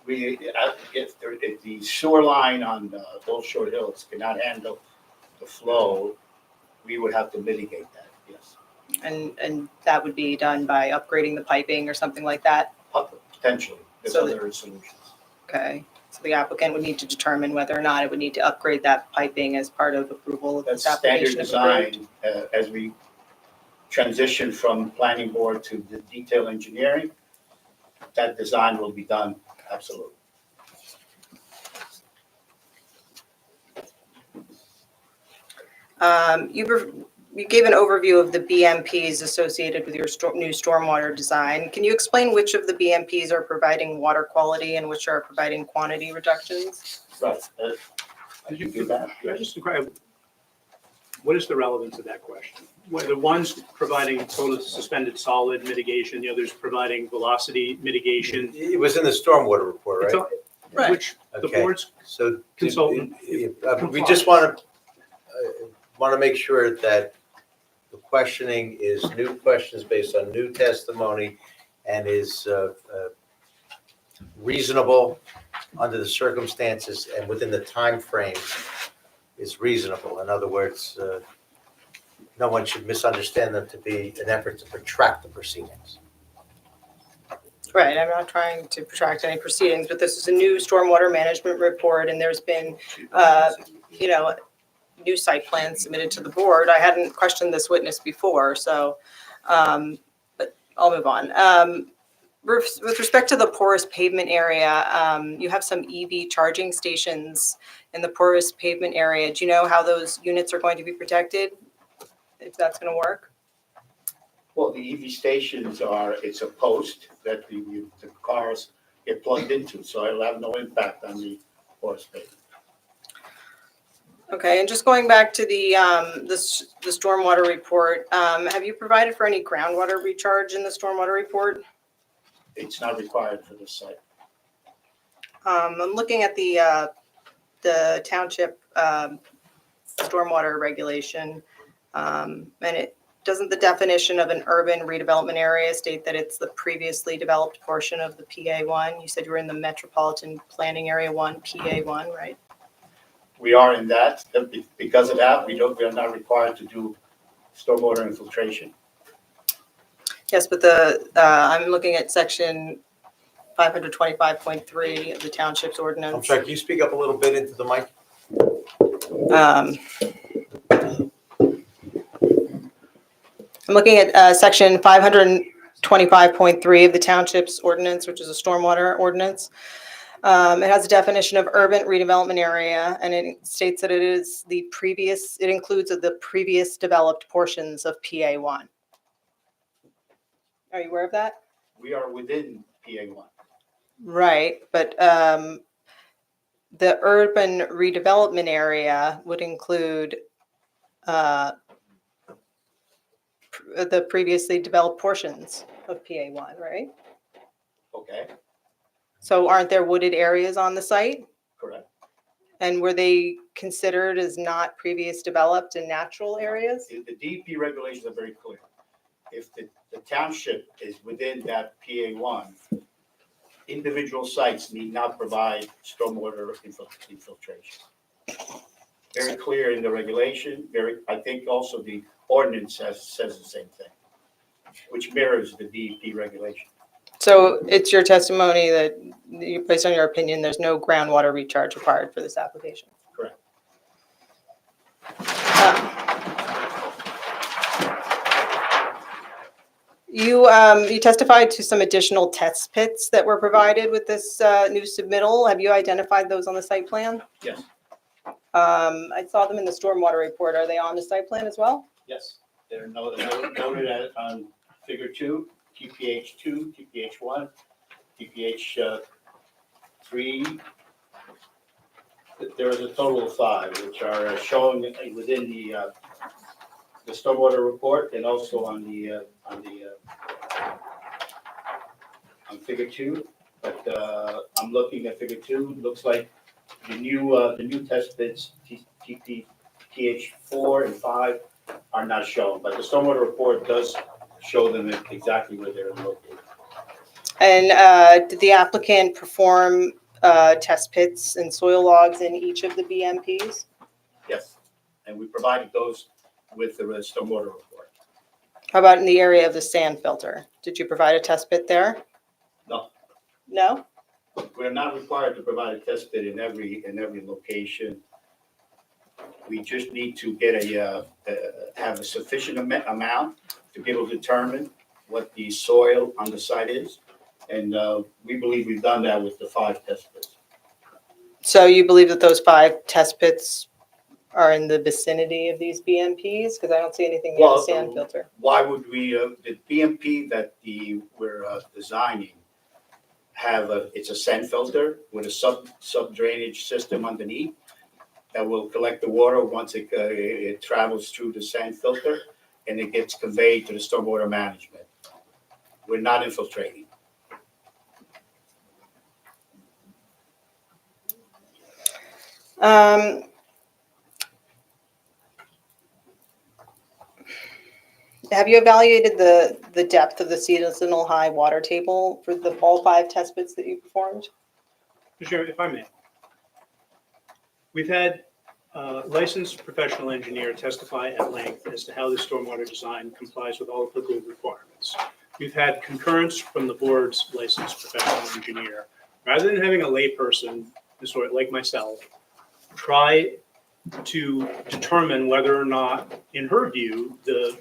If the sewer line on Old Short Hills cannot handle the flow, we would have to mitigate that, yes. And that would be done by upgrading the piping or something like that? Potentially, there's So other solutions. Okay, so the applicant would need to determine whether or not it would need to upgrade that piping as part of approval of That's this standard application. if approved. design, as we transition from planning board to the detail engineering, that design will be done, absolutely. You gave an overview of the BMPs associated with your new stormwater design. Can you explain which of the BMPs are providing water quality and which are providing quantity reductions? Right. Could you do that? Could I just inquire, what is the relevance of that question? Well, the one's providing total suspended solid mitigation, the other's providing velocity mitigation. It was in the stormwater report, It's right? all- Which the Okay. board's So consultant we just want to make sure that the questioning is new questions based on new testimony and is reasonable under the circumstances and within the time frame is reasonable. In other words, no one should misunderstand them to be an effort to protract the proceedings. Right, I'm not trying to protract any proceedings, but this is a new stormwater management report and there's been, new site plan submitted to the board. I hadn't questioned this witness before, so, but I'll move on. With respect to the porous pavement area, you have some EV charging stations in the porous pavement area. Do you know how those units are going to be protected? If that's going to work? Well, the EV stations it's a post that the cars get plugged into, so it'll have no impact on the porous pavement. Okay, and just going back to the stormwater report, have you provided for any groundwater recharge in the stormwater report? It's not required for this site. I'm looking at the township stormwater regulation, and doesn't the definition of an urban redevelopment area state that it's the previously developed portion of the PA1? You said you were in the Metropolitan Planning Area 1, PA1, right? We are in that. Because of that, we are not required to do stormwater infiltration. Yes, but I'm looking at section 525.3 of the township's ordinance. I'm sorry, can you speak up a little bit into the mic? I'm looking at section 525.3 of the township's ordinance, which is a stormwater ordinance. It has a definition of urban redevelopment area, and it states that it includes the previous developed portions of PA1. Are you aware of that? We are within PA1. Right, but the urban redevelopment area would include the previously developed portions of PA1, right? Okay, So aren't there wooded areas on the site? correct. And were they considered as not previous developed and natural areas? The DEP regulations are very clear. If the township is within that PA1, individual sites need not provide stormwater infiltration. Very clear in the regulation, I think also the ordinance says the same thing, which mirrors the DEP regulation. So it's your testimony that, based on your opinion, there's no groundwater recharge required for this application? Correct. You testified to some additional test pits that were provided with this new submittal. Have you identified those on the site plan? Yes. I saw them in the stormwater report. Are they on the site plan as well? Yes, they're noted on figure 2, TPH 2, TPH 1, TPH 3. There is a total of 5, which are shown within the stormwater report and also on figure 2. But I'm looking at figure 2. Looks like the new test bits TPH 4 and 5 are not shown, but the stormwater report does show them exactly where they're located. And did the applicant perform test pits and soil logs in each of the BMPs? Yes, and we provided those with the stormwater report. How about in the area of the sand filter? Did you provide a test pit there? No, No? we're not required to provide a test pit in every location. We just need to get have a sufficient amount to be able to determine what the soil on the site is. And we believe we've done that with the 5 test pits. So you believe that those 5 test pits are in the vicinity of these BMPs? Because I don't see anything near the sand filter. Why would we, the BMP that we're designing it's a sand filter with a sub drainage system underneath that will collect the water once it travels through the sand filter and it gets conveyed to the stormwater management. We're not infiltrating. Have you evaluated the depth of the seasonal high water table for all 5 test pits that you performed? Mr. Chairman, if I may. We've had a licensed professional engineer testify at length as to how the stormwater design complies with all applicable requirements. We've had concurrence from the board's licensed professional engineer. Rather than having a layperson, like myself, try to determine whether or not, in her view, the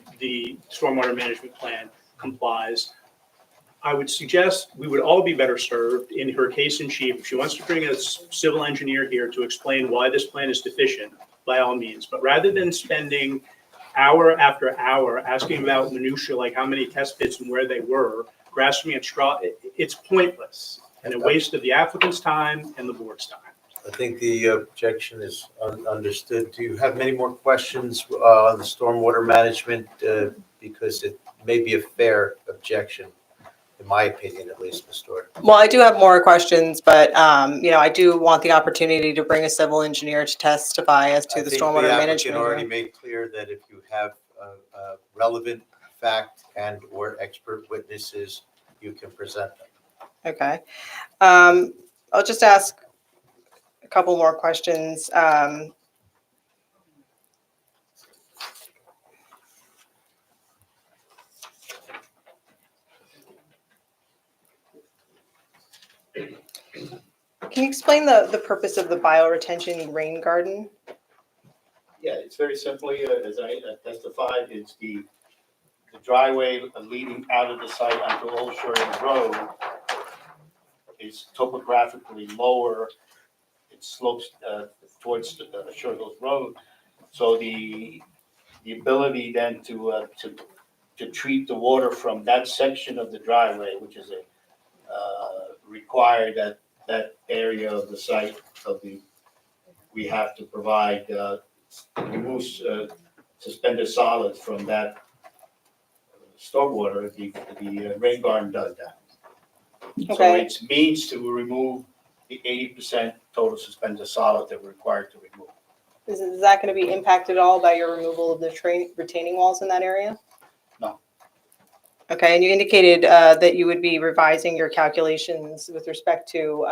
stormwater management plan complies. I would suggest we would all be better served in her case in chief. If she wants to bring a civil engineer here to explain why this plan is deficient, by all means. But rather than spending hour after hour asking about minutia, like how many test pits and where they were, grasping at straw, it's pointless and a waste of the applicant's time and the board's time. I think the objection is understood. Do you have many more questions on the stormwater management? Because it may be a fair objection, in my opinion, at least, Ms. Stewart. Well, I do have more questions, but, I do want the opportunity to bring a civil engineer to testify as to the stormwater I think management. the applicant already made clear that if you have relevant fact and or expert witnesses, you can present them. Okay. I'll just ask a couple more questions. Can you explain the purpose of the bioretention rain garden? Yeah, it's very simply, as I testified, it's the driveway leading out of the site onto Old Shore Road is topographically lower. It slopes towards Shore Hills Road. So the ability then to treat the water from that section of the driveway, which is required that area of the site we have to provide remove suspended solids from that stormwater. The rain garden does that. So Okay. it means to remove the 80% total suspended solid that we're required to remove. Is that going to be impacted at all by your removal of the retaining walls in that area? No. Okay, and you indicated that you would be revising your calculations with respect to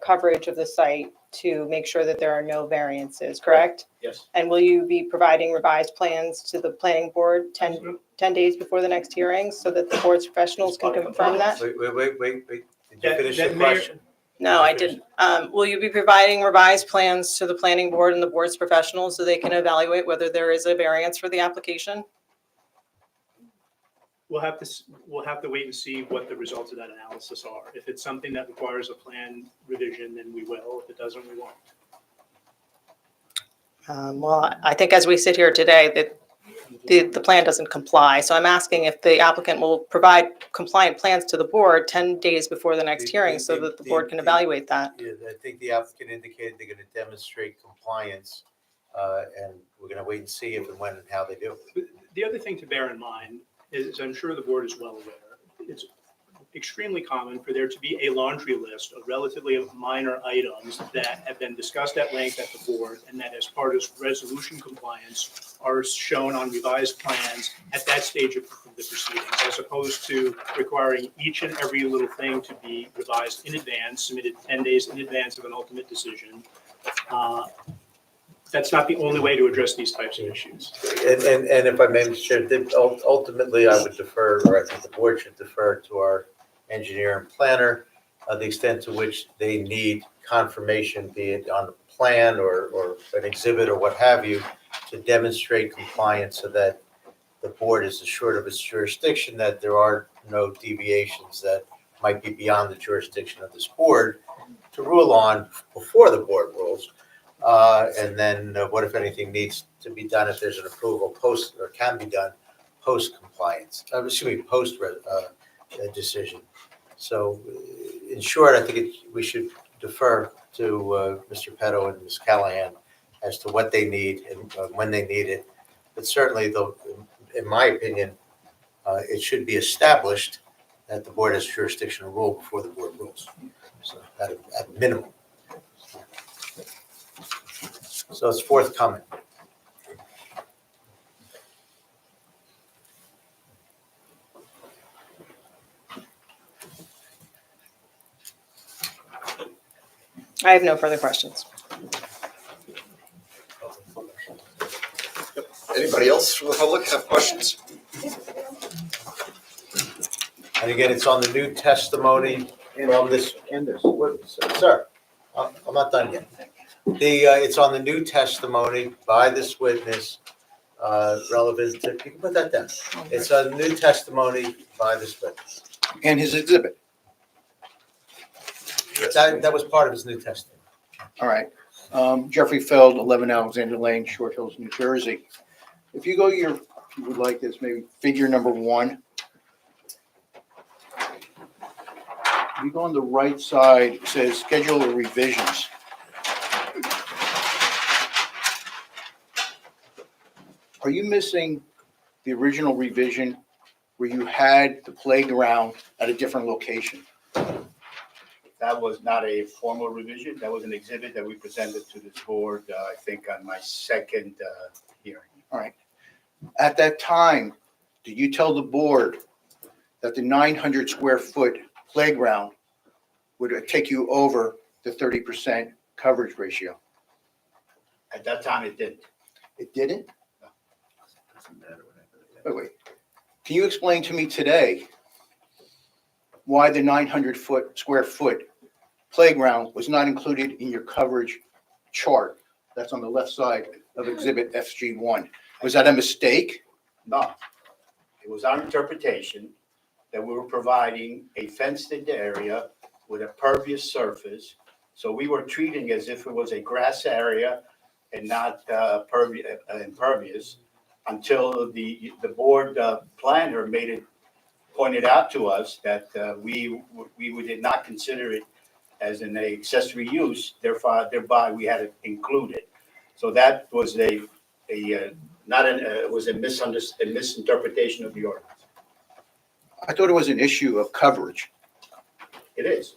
coverage of the site to make sure that there are no variances, correct? Yes. And will you be providing revised plans to the planning board 10 days before the next hearing so that the board's professionals can confirm that? Wait. Did you That- finish that the may- question? No, I didn't. Will you be providing revised plans to the planning board and the board's professionals so they can evaluate whether there is a variance for the application? We'll have to wait and see what the results of that analysis are. If it's something that requires a plan revision, then we will. If it doesn't, we won't. Well, I think as we sit here today, that the plan doesn't comply. So I'm asking if the applicant will provide compliant plans to the board 10 days before the next hearing so that the board can evaluate that. Yeah, I think the applicant indicated they're going to demonstrate compliance, and we're going to wait and see if and when and how they do. The other thing to bear in mind is, I'm sure the board is well aware, it's extremely common for there to be a laundry list of relatively minor items that have been discussed at length at the board and that as part of resolution compliance are shown on revised plans at that stage of the proceedings, as opposed to requiring each and every little thing to be revised in advance, submitted 10 days in advance of an ultimate decision. That's not the only way to address these types of issues. And if I may, Mr. Chair, ultimately, I would defer, or I think the board should defer to our engineer and planner, the extent to which they need confirmation, be it on a plan or an exhibit or what have you, to demonstrate compliance so that the board is assured of its jurisdiction, that there are no deviations that might be beyond the jurisdiction of this board to rule on before the board rules. And then what, if anything, needs to be done if there's an approval post, or can be done post compliance, post decision. So in short, I think we should defer to Mr. Petto and Ms. Callahan as to what they need and when they need it. But certainly, though, in my opinion, it should be established that the board has jurisdiction to rule before the board rules. So at minimum. So it's forthcoming. I have no further questions. Anybody else from the public have questions? And again, it's on the new testimony from this. Sir, I'm not done yet. It's on the new testimony by this witness, relevant to, you can put that down. It's a new testimony by this witness. And his exhibit. That was part of his new testimony. All right. Jeffrey Feld, 11 Alexander Lane, Short Hills, New Jersey. If you go if you would like this, maybe figure number 1. You go on the right side, it says schedule of revisions. Are you missing the original revision where you had the playground at a different location? That was not a formal revision. That was an exhibit that we presented to this board, I think, on my second hearing. All right. At that time, did you tell the board that the 900 square foot playground would take you over the 30% coverage ratio? At that time, it didn't. It didn't? Wait. Can you explain to me today why the 900 square foot playground was not included in your coverage chart that's on the left side of Exhibit FG1? Was that a mistake? No. It was our interpretation that we were providing a fenced-in area with a pervious surface. So we were treating as if it was a grass area and not impervious until the board planner pointed out to us that we did not consider it as an accessory use, thereby we had it included. So that was a misinterpretation of the ordinance. I thought it was an issue of coverage. It is.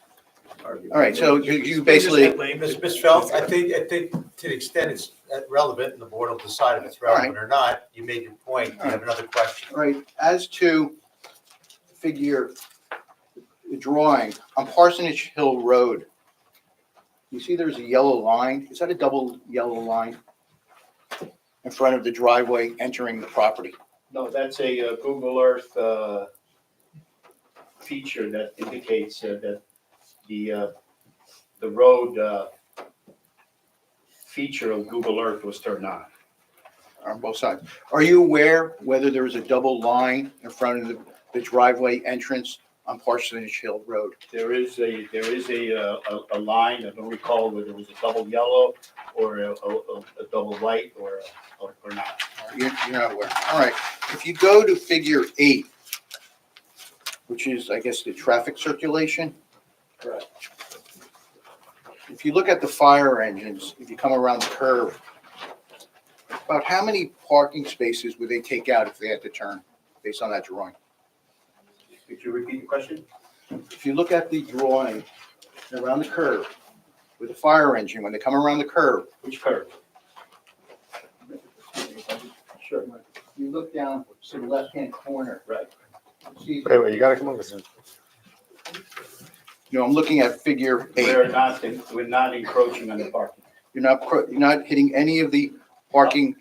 All right, so you basically. Ms. Feld, I think to the extent it's relevant, and the board will decide if it's relevant or not, you made your point. You have another question. All right, as to figure the drawing on Parsonage Hill Road, you see there's a yellow line. Is that a double yellow line in front of the driveway entering the property? No, that's a Google Earth feature that indicates that the road feature of Google Earth was turned on both sides. Are you aware whether there is a double line in front of the driveway entrance on Parsonage Hill Road? There is a line. I don't recall whether it was a double yellow or a double white or not. You're not aware. All right. If you go to figure 8, which is, I guess, the traffic circulation. Correct. If you look at the fire engines, if you come around the curve, about how many parking spaces would they take out if they had to turn based on that drawing? Could you repeat the question? If you look at the drawing around the curve with the fire engine, when they come around the curve, which curve? Sure. You look down to the left-hand corner. Right. See, Wait, you gotta come over here. I'm looking at figure 8. We're not encroaching on the parking. You're not hitting any of the parking.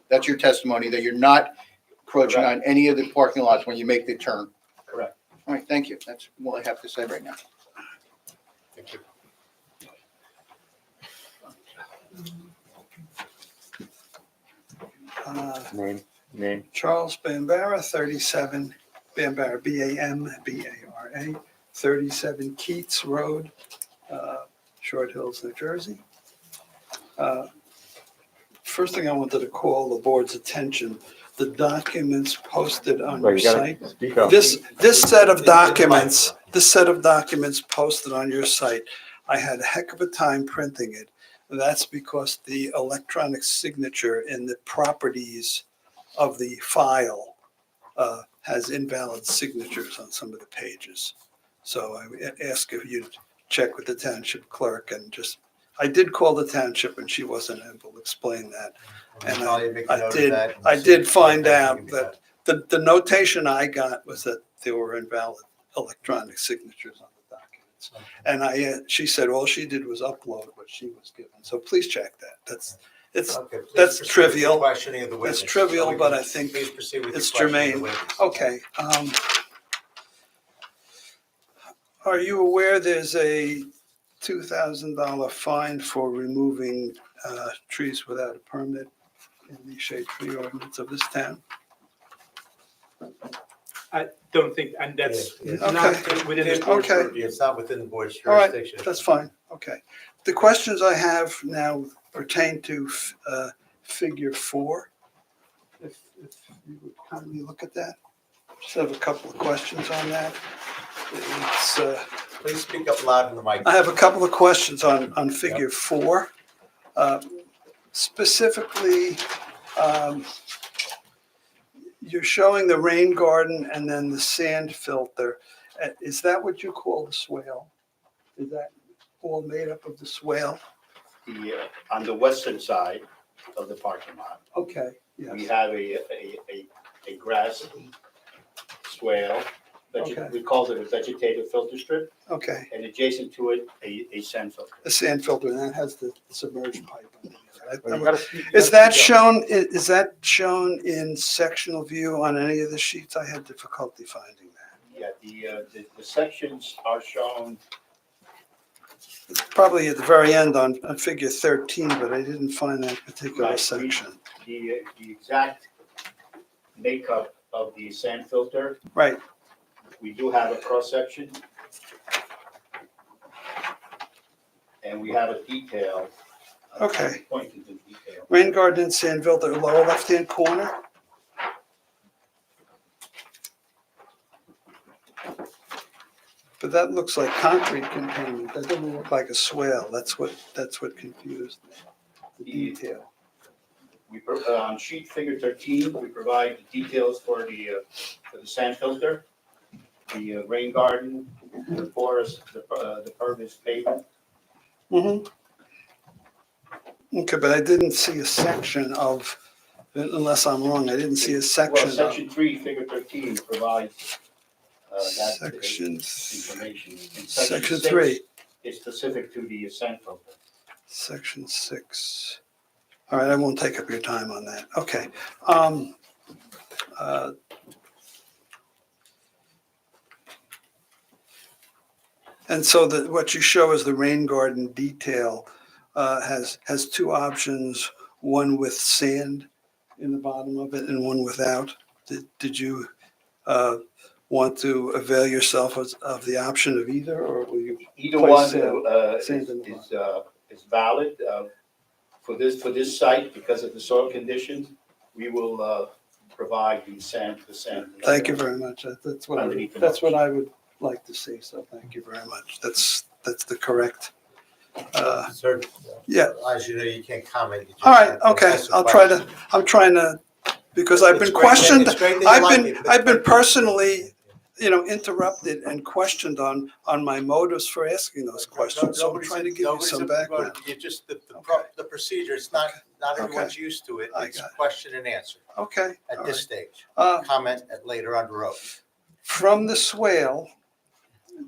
That's your testimony, that you're not encroaching on any of the parking lots when you make the turn. Correct. All right, thank you. That's all I have to say right now. Thank you. Name. Charles Bambara, 37 Bambara, B-A-M-B-A-R-A, 37 Keats Road, Short Hills, New Jersey. First thing I wanted to call the board's attention, the documents posted on your site. This set of documents posted on your site, I had a heck of a time printing it. That's because the electronic signature in the properties of the file has invalid signatures on some of the pages. So I ask if you'd check with the township clerk and I did call the township and she wasn't able to explain that. And I did find out that the notation I got was that there were invalid electronic signatures on the documents. And she said all she did was upload what she was given. So please check that. That's trivial. Questioning of the witness. It's trivial, but I think it's germane. Okay. Are you aware there's a $2,000 fine for removing trees without a permit in the shade tree ordinance of this town. I don't think, and that's Yeah, not within this board's Okay. purview. It's not within the board's All right, jurisdiction. that's fine, okay. The questions I have now pertain to figure 4. If you would kindly look at that. Just have a couple of questions on that. It's, Please speak up loud in the mic. I have a couple of questions on figure 4. Specifically, you're showing the rain garden and then the sand filter. Is that what you call the swale? Is that all made up of the swale? On the western side of the parking lot, Okay, we yes, have a grass swale. Okay. We call it a vegetative filter strip, okay. and adjacent to it, a sand filter. The sand filter, and that has the submerged pipe underneath it. Is that shown in sectional view on any of the sheets? I had difficulty finding that. Yeah, the sections are shown, Probably at the very end on figure 13, but I didn't find that particular Right. section. the exact makeup of the sand filter. Right, We do have a cross section. And we have a detail. Okay. Pointing to detail. rain garden and sand filter, lower left-hand corner. But that looks like concrete containment. That doesn't look like a swale. That's what confused me, the detail. On sheet figure 13, we provide the details for the sand filter, the rain garden, the forest, the pervious pavement. Mm-hmm. Okay, but I didn't see a section of, unless I'm wrong, I didn't see a section Well, of. section 3, figure 13 provides that Section, information. And section 6 3, is specific to the sand filter. section 6. All right, I won't take up your time on that. Okay. And so what you show as the rain garden detail has 2 options, one with sand in the bottom of it and one without. Did you want to avail yourself of the option of either, or will you? Either place one sand in the is valid. For this site, because of the soil conditions, we will provide the sand. Thank you very much. That's what Underneath the I would like to see, so thank you very much. That's the correct. Sir, Yeah. as you know, you can't comment. You just All right, have to okay, ask a I'm trying to, because I've It's been great that- questioned, it's great that you like it, but- I've been personally, interrupted and questioned on my motives for asking those questions, so I'm Nobody's- trying to give you nobody's some about- background. You just, the Okay. procedure, it's not Okay. everyone's used to it. I It's got it. question and answer Okay. at all this right. stage. Uh, Comment at later under oath. From the swale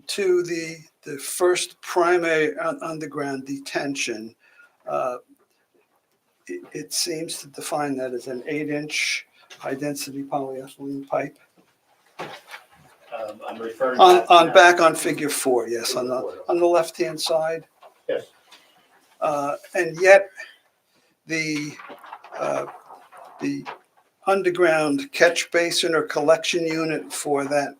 to the first primary underground detention, it seems to define that as an 8-inch high-density polyethylene pipe. I'm referring. Back on figure 4, yes, on the left-hand side. Yes. And yet, the underground catch basin or collection unit for that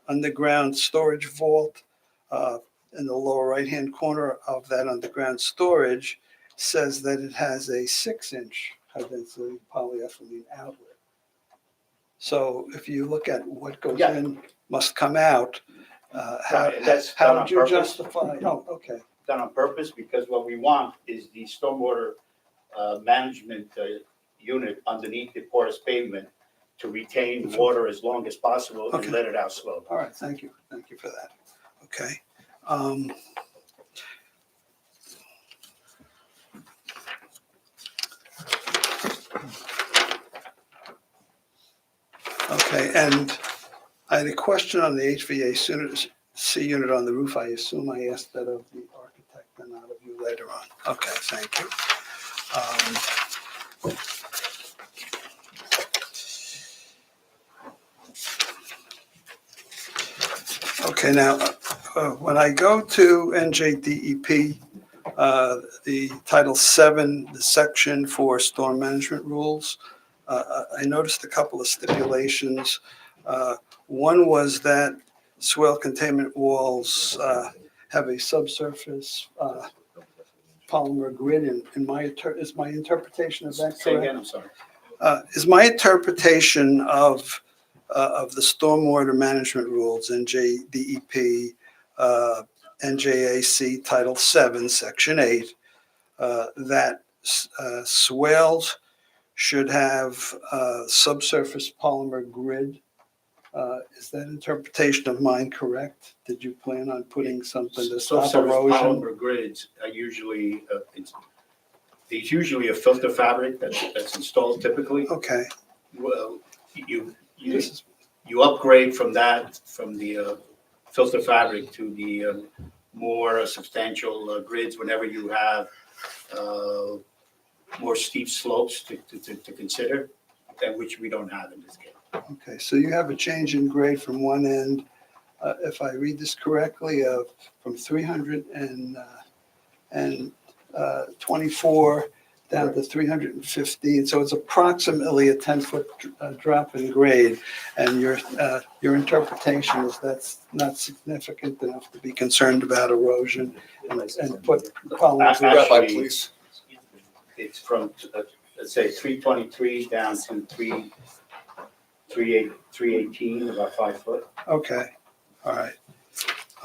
underground storage vault in the lower right-hand corner of that underground storage says that it has a 6-inch high-density polyethylene outlet. So if you look at what goes Yeah. in must come out, Right, and that's how done would on you purpose. justify? Oh, okay. Done on purpose, because what we want is the stormwater management unit underneath the porous pavement to retain water as long as possible and Okay. let it out slowly. All right, thank you for that. Okay. Okay, and I had a question on the HVAC unit on the roof. I assume I asked that of the architect and not of you later on. Okay, thank you. Okay, now, when I go to NJDEP, the Title VII, the section for storm management rules, I noticed a couple of stipulations. One was that swell containment walls have a subsurface polymer grid. Is my interpretation of that Say correct? again, I'm sorry. Is my interpretation of the stormwater management rules, NJDEP, NJAC Title VII, Section 8, that swales should have subsurface polymer grid? Is that interpretation of mine correct? Did you plan on putting something to stop Subsurface erosion? polymer grids are usually, there's usually a filter fabric that's installed typically. Okay, Well, you upgrade from that, from the filter fabric to the more substantial grids whenever you have more steep slopes to consider, and which we don't have in this case. okay, so you have a change in grade from one end, if I read this correctly, from 324 down to 315. So it's approximately a 10-foot drop in grade. And your interpretation is that's not significant enough to be concerned about erosion and put polymers. Rabbi, please. It's from, let's say, 323 down to 318, about 5 foot. Okay, all right,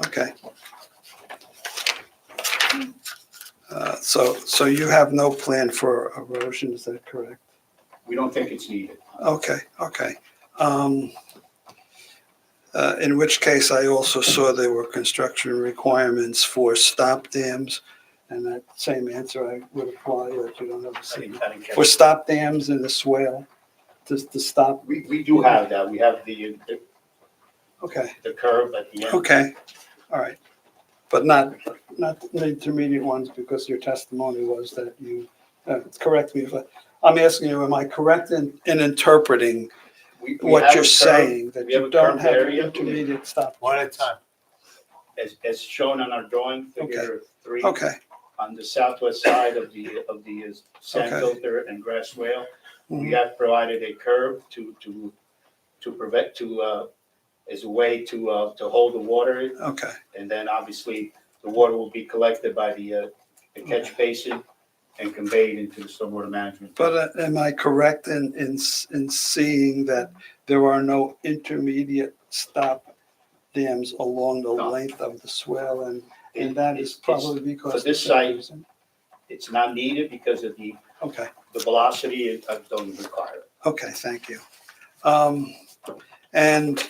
okay. So you have no plan for erosion, is that correct? We don't think it's needed. Okay, okay. In which case, I also saw there were construction requirements for stop dams, and that same answer I would apply, that you don't have a I signal. didn't catch For it. stop dams in the swale, to stop, We do have that. We have the okay, curve at the end. okay, all right. But not the intermediate ones, because your testimony was that you, correct me if I'm asking you, am I correct in interpreting We what have you're a curve- saying, that we have you a don't curved have an area. intermediate stop? One at a time. As shown on our drawing, figure 3. Okay, On the southwest side of the sand Okay. filter and grass swale, we mhm, have provided a curve to prevent, as a way to hold the water. okay. And then obviously, the water will be collected by the catch basin and conveyed into the stormwater management. But am I correct in seeing that there are no intermediate stop dams along the No. length of the swell, and It- that is it's- probably because. for this site, It's not needed because of the Okay, velocity don't require it. okay, thank you. And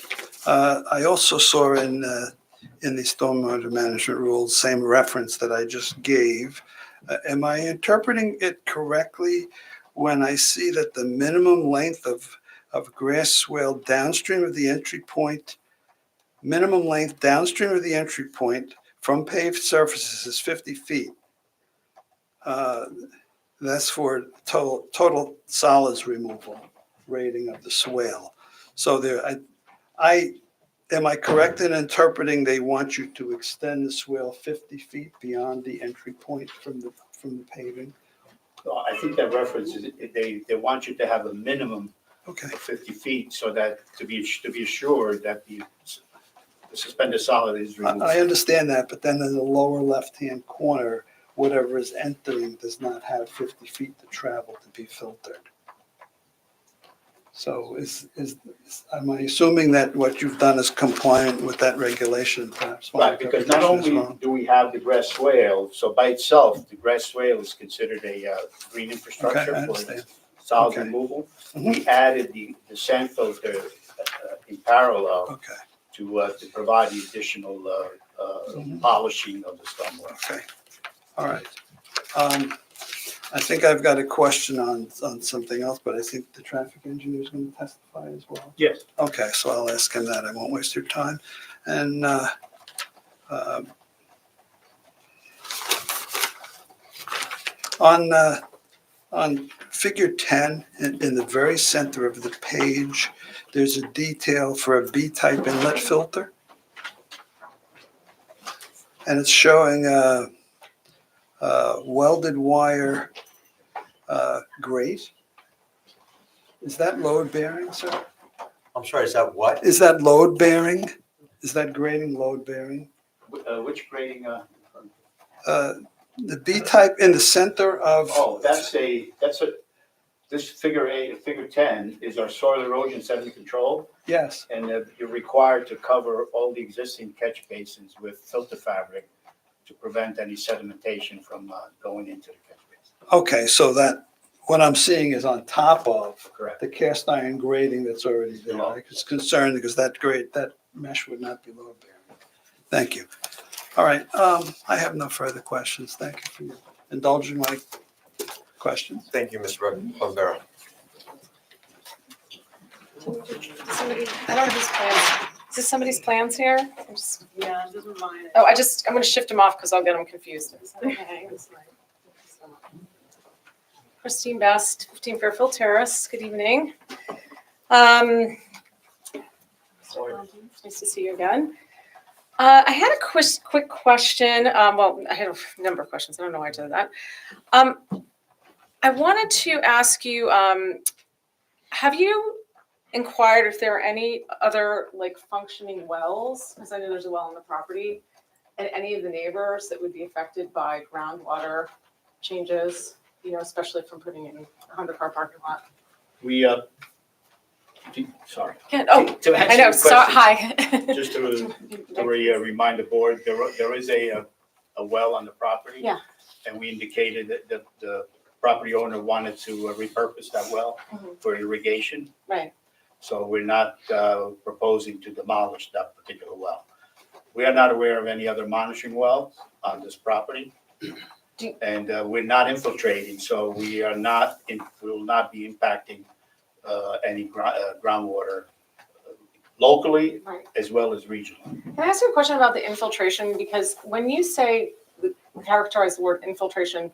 I also saw in the stormwater management rules, same reference that I just gave. Am I interpreting it correctly when I see that the minimum length of grass swale downstream of the entry point, minimum length downstream of the entry point from paved surfaces is 50 feet? That's for total solids removal rating of the swale. So there, am I correct in interpreting they want you to extend the swale 50 feet beyond the entry point from the paving? I think that reference is, they want you to have a minimum Okay, of 50 feet so that, to be assured that the suspended solid is removed. I understand that, but then in the lower left-hand corner, whatever is entering does not have 50 feet to travel to be filtered. So am I assuming that what you've done is compliant with that regulation, perhaps? my Right, because not interpretation is only wrong. do we have the grass swale, so by itself, the grass swale is considered a green Okay, infrastructure I for understand. solid Okay. removal. Mhm. We added the sand filter in parallel Okay, to provide the additional Mhm. polishing of the stormwater. okay, all right. I think I've got a question on something else, but I think the traffic engineer is going to testify as well. Yes. Okay, so I'll ask him that. I won't waste your time. And on figure 10, in the very center of the page, there's a detail for a B-type inlet filter. and it's showing welded wire grate. Is that load bearing, sir? I'm sorry, is that what? Is that load bearing? Is that grading load bearing? Which grading, The B type in the center of. oh, that's this figure 10 is our soil erosion sediment control. Yes. And you're required to cover all the existing catch basins with filter fabric to prevent any sedimentation from going into the catch basin. Okay, so that, what I'm seeing is on top of Correct. the cast iron grading that's already there. I was concerned because that mesh would not be load bearing. Thank you. All right, I have no further questions. Thank you for indulging my questions. Thank you, Mr. Rivera. Somebody, I don't have his plans. Is this somebody's plans here? Yeah, this is mine. Oh, I'm gonna shift them off because I'll get them confused. Okay. Christine Best, 15 Fairfield Terrace, good evening. Nice to see you again. I had a quick question. Well, I had a number of questions. I don't know why I did that. I wanted to ask you, have you inquired if there are any other like functioning wells? Because I know there's a well on the property, and any of the neighbors that would be affected by groundwater changes, you know, especially from putting in a 100-car parking lot. We, sorry. Oh, To answer I know. your So, question, hi. Just to remind the board, there is a well on the property. Yeah. And we indicated that the property owner wanted to repurpose that well for irrigation. Right. So we're not proposing to demolish that particular well. We are not aware of any other monitoring wells on this property. And we're not infiltrating, so we will not be impacting any groundwater locally as well as regionally. Can I ask you a question about the infiltration? Because when you say, characterize the word infiltration,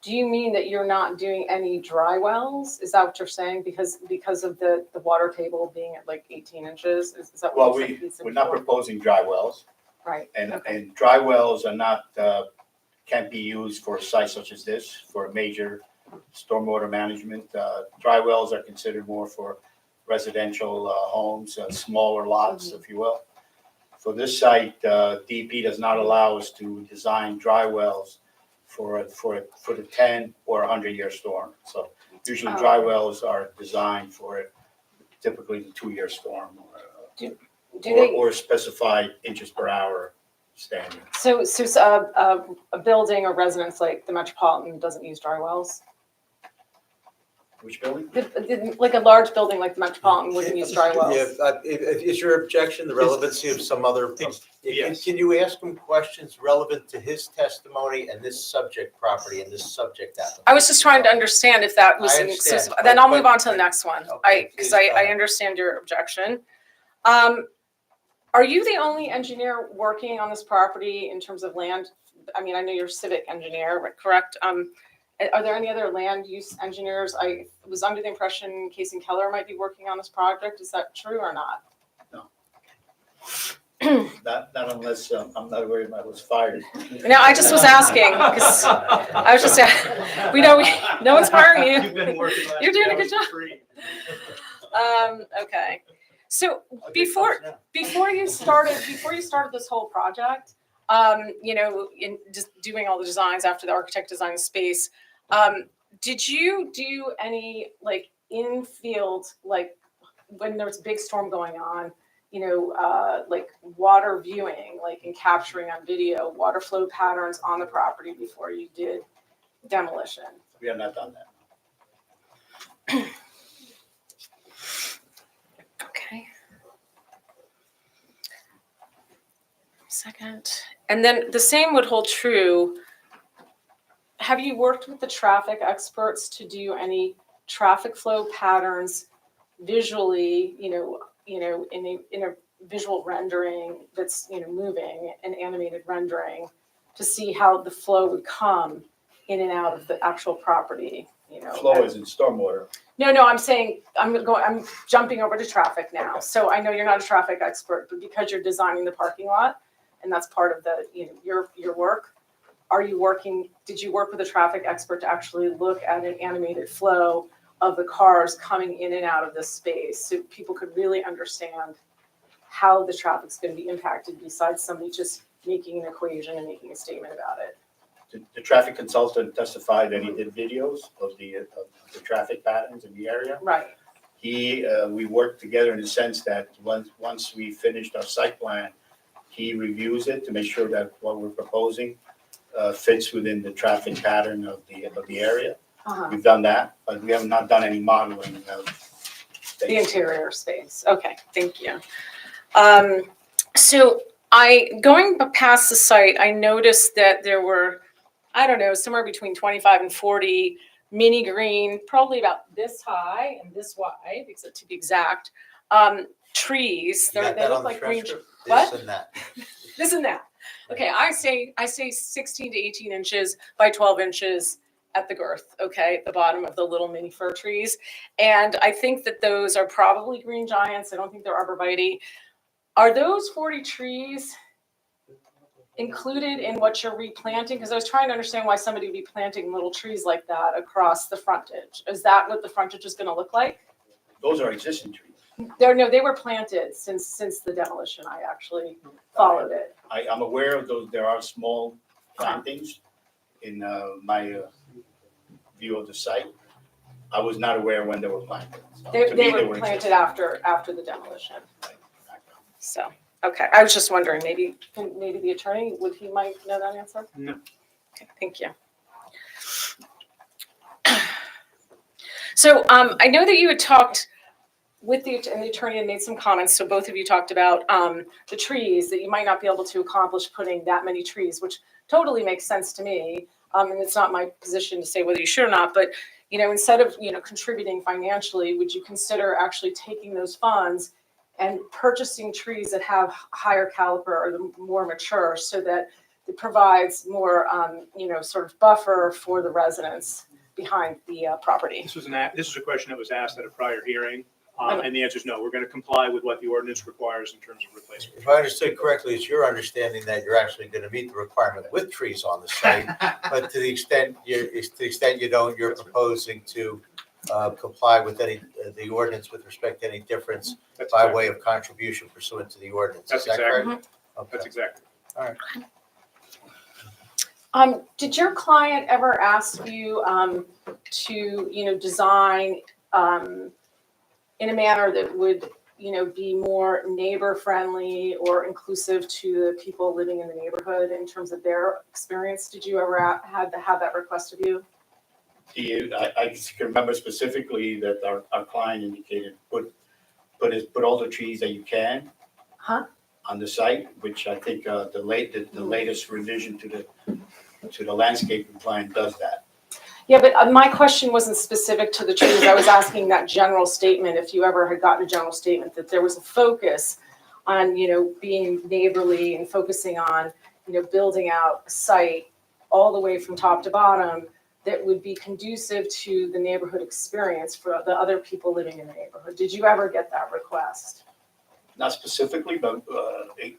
do you mean that you're not doing any dry wells? Is that what you're saying? Because of the water table being at like 18 inches? Is that what Well, you're saying? we're not proposing dry wells. Right. And dry wells are not, can't be used for a site such as this, for major stormwater management. Dry wells are considered more for residential homes, smaller lots, if you will. For this site, DEP does not allow us to design dry wells for the 10 or 100-year storm. So usually dry wells are designed for typically the 2-year storm or specified inches per hour standard. So a building or residence like the Metropolitan doesn't use dry wells? Which building? Like a large building like the Metropolitan wouldn't use dry wells? Yeah, is your objection the relevancy of some other? Yes. Can you ask him questions relevant to his testimony and this subject property and this subject application? I was just trying to understand if that was, I understand, then I'll but- move on to the next one. Okay, Because please, I go ahead. understand your objection. Are you the only engineer working on this property in terms of land? I mean, I know you're a civic engineer, correct? Are there any other land use engineers? I was under the impression Casey Keller might be working on this project. Is that true or not? Not unless I'm not aware if I was fired. No, I just was asking because I was just, no one's hiring you. You've been working last You're doing a year good job. free. Okay. So before you started this whole project, in just doing all the designs after the architect designed the space, did you do any like in-field, like when there was a big storm going on, like water viewing, like and capturing on video water flow patterns on the property before you did demolition? We have not done that. Okay. Second. And then the same would hold true. Have you worked with the traffic experts to do any traffic flow patterns visually, in a visual rendering that's, moving, an animated rendering to see how the flow would come in and out of the actual property, Flow is in stormwater. No, I'm saying, I'm jumping over to traffic now. So I know you're not a traffic expert, but because you're designing the parking lot and that's part of the, your work. Did you work with a traffic expert to actually look at an animated flow of the cars coming in and out of this space so people could really understand how the traffic's going to be impacted besides somebody just making an equation and making a statement about it? The traffic consultant testified that he did videos of the traffic patterns in the area. Right. We worked together in the sense that once we finished our site plan, he reviews it to make sure that what we're proposing fits within the traffic pattern of the area. Uh-huh. We've done that, but we have not done any modeling of The interior space. Okay, thank you. So going past the site, I noticed that there were, I don't know, somewhere between 25 and 40 mini green, probably about this high and this wide, to be exact, trees. You got They that look on the like green. transcript? What? This and that. This and that. Okay, I say 16 to 18 inches by 12 inches at the girth, okay, at the bottom of the little mini fir trees. And I think that those are probably green giants. I don't think they're arborvitae. Are those 40 trees included in what you're replanting? Because I was trying to understand why somebody would be planting little trees like that across the frontage. Is that what the frontage is going to look like? Those are existing trees. They were planted since the demolition. I actually followed it. I'm aware of those. There are small plantings in my view of the site. I was not aware when they were planted. So They to me, were planted after the demolition. So, okay, I was just wondering, maybe the attorney, he might know that answer? No. Okay, thank you. So, I know that you had talked with the attorney and made some comments, so both of you talked about the trees, that you might not be able to accomplish putting that many trees, which totally makes sense to me. And it's not my position to say whether you should or not, but, instead of, contributing financially, would you consider actually taking those funds and purchasing trees that have higher caliber or the more mature so that it provides more, sort of buffer for the residents behind the property? This was a question that was asked at a prior hearing, and the answer is no. We're going to comply with what the ordinance requires in terms of replacement. If I understood correctly, it's your understanding that you're actually going to meet the requirement with trees on the site, but to the extent you don't, you're proposing to comply with the ordinance with respect to any difference by way of contribution pursuant to the ordinance. That's Is that exactly. correct? Okay. That's exactly. All right. Did your client ever ask you to design in a manner that would be more neighbor friendly or inclusive to the people living in the neighborhood in terms of their experience? Did you ever have that request of you? I can remember specifically that our client indicated put all the trees that you can on the site, which I think the latest revision to the landscaping plan does that. Yeah, but my question wasn't specific to the trees. I was asking that general statement, if you ever had gotten a general statement that there was a focus on, being neighborly and focusing on, building out a site all the way from top to bottom that would be conducive to the neighborhood experience for the other people living in the neighborhood. Did you ever get that request? Not specifically, but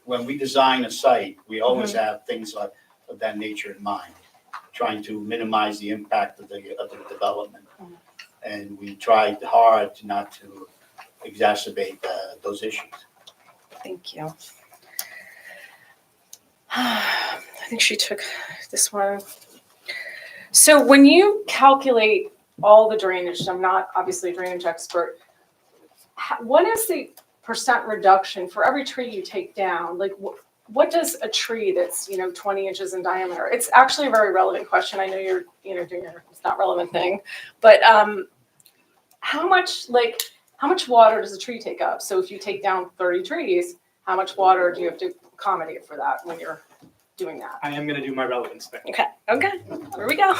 when we design a site, we always have things of that nature in mind, trying to minimize the impact of the development. And we tried hard not to exacerbate those issues. Thank you. I think she took this one. So when you calculate all the drainage, I'm not obviously a drainage expert, what is the percent reduction for every tree you take down? Like what does a tree that's 20 inches in diameter? It's actually a very relevant question. I know you're doing your it's not relevant thing, but how much water does a tree take up? So if you take down 30 trees, how much water do you have to accommodate for that when you're doing that? I am going to do my relevance thing. Okay, here we go.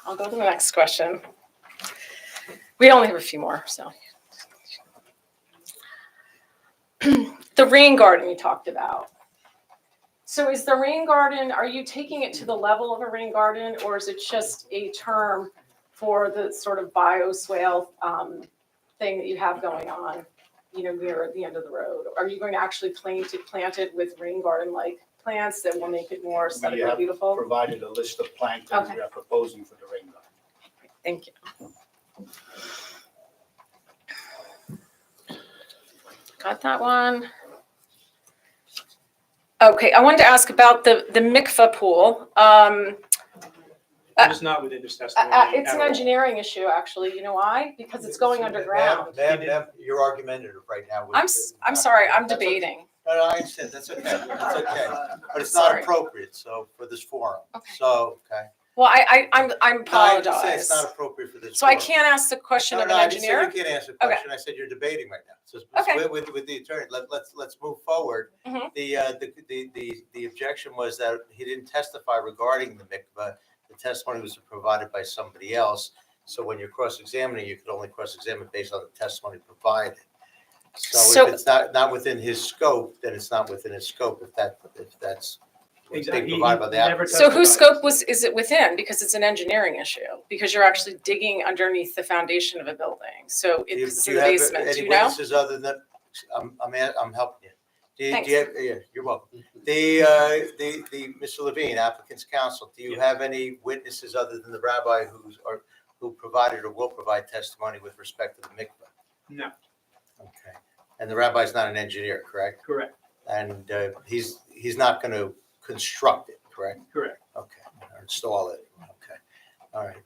I'll go to the next question. We only have a few more, so. The rain garden you talked about. So is the rain garden, are you taking it to the level of a rain garden, or is it just a term for the sort of bioswale thing that you have going on, near the end of the road? Are you going to actually plant it with rain garden-like plants that will make it more We aesthetically have beautiful? provided a list of plantings Okay. we are proposing for the rain garden. Thank you. Got that one. Okay, I wanted to ask about the mikvah pool. It is not within this testimony. It's an at all. engineering issue, actually. You know why? Because it's going underground. Ma'am, you're argumentative right now. with- I'm sorry, I'm That's okay. debating. No, I understand, that's okay, that's okay, but it's Sorry. not appropriate, so, for this forum, Okay. so, okay. Well, I No, I understand apologize. it's not appropriate for this So I forum. can't ask the question No, of no, an I didn't say engineer? you can't answer the Okay. question, I said you're debating right now. So Okay. with the attorney, let's move forward. Mhm. The objection was that he didn't testify regarding the mikvah. The testimony was provided by somebody else. So when you're cross-examining, you could only cross-examine based on the testimony provided. So So- if it's not within his scope, then it's not within his scope, if that's what's being Exactly. provided by the applicant. So whose scope is it within? Because it's an engineering issue, because you're actually digging underneath the foundation of a building. So Do you- it's do in you the have basement, do any you know? witnesses other than, I'm helping you. Thanks. Do you have, yeah, you're welcome. The Mr. Levine, applicant's counsel, do you have any witnesses other than the rabbi who provided or will provide testimony with respect to the mikvah? No, Okay. And the rabbi's not an engineer, correct? correct, And he's not going to construct it, correct? correct. Okay, or install it, okay. All right.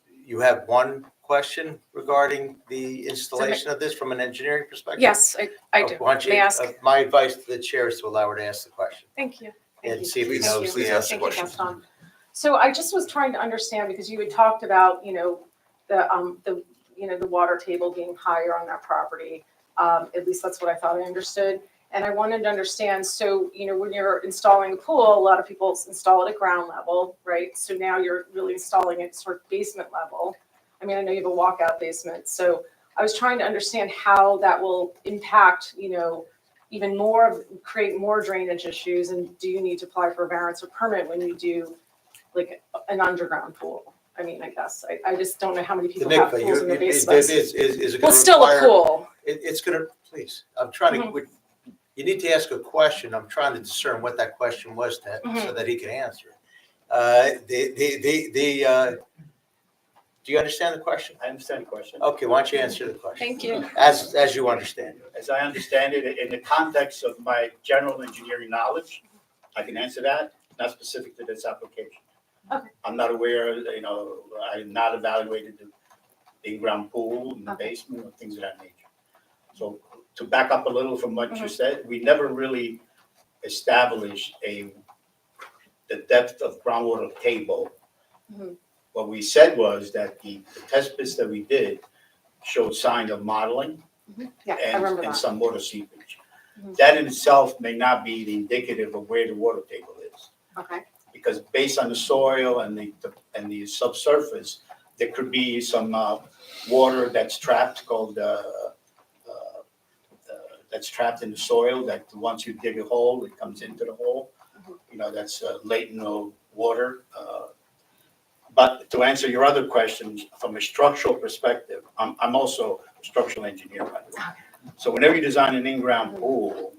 You have one question regarding the installation of this from an engineering perspective? Yes, I do. Why don't you- May I ask? My advice to the chair is to allow her to ask the question Thank you. and see if he Please- knows please the ask answer. the Thank you, question. Gaston. So I just was trying to understand, because you had talked about, the water table being higher on that property. At least that's what I thought I understood. And I wanted to understand, so, when you're installing a pool, a lot of people install it at ground level, right? So now you're really installing it sort of basement level. I mean, I know you have a walkout basement, so I was trying to understand how that will impact, even more, create more drainage issues, and do you need to apply for a variance or permit when you do like an underground pool? I mean, I guess, I just don't know how many The people have mikvah, pools in their is basements. it Well, going to still a require? pool. It's going to, please, I'm trying to, you need to ask a question. I'm trying to discern what that question was so that he can answer it. Do you understand the question? I understand the question. Okay, why don't you answer the question? Thank you. As you understand it. As I understand it, in the context of my general engineering knowledge, I can answer that, not specific to this application. Okay. I'm not aware, I've not evaluated the in-ground pool in the Okay. basement or things of that nature. So to back up a little from what you said, we never really established the depth of groundwater table. Mhm. What we said was that the test bits that we did showed signs of modeling Yeah, I remember and that. some water seepage. Mhm. That in itself may not be the indicative of where the water table is, Okay, because based on the soil and the subsurface, there could be some water that's trapped called that's trapped in the soil, that once you dig a hole, it comes into the hole. That's latent water. But to answer your other questions, from a structural perspective, I'm also a structural engineer, by the way. So whenever you design an in-ground pool,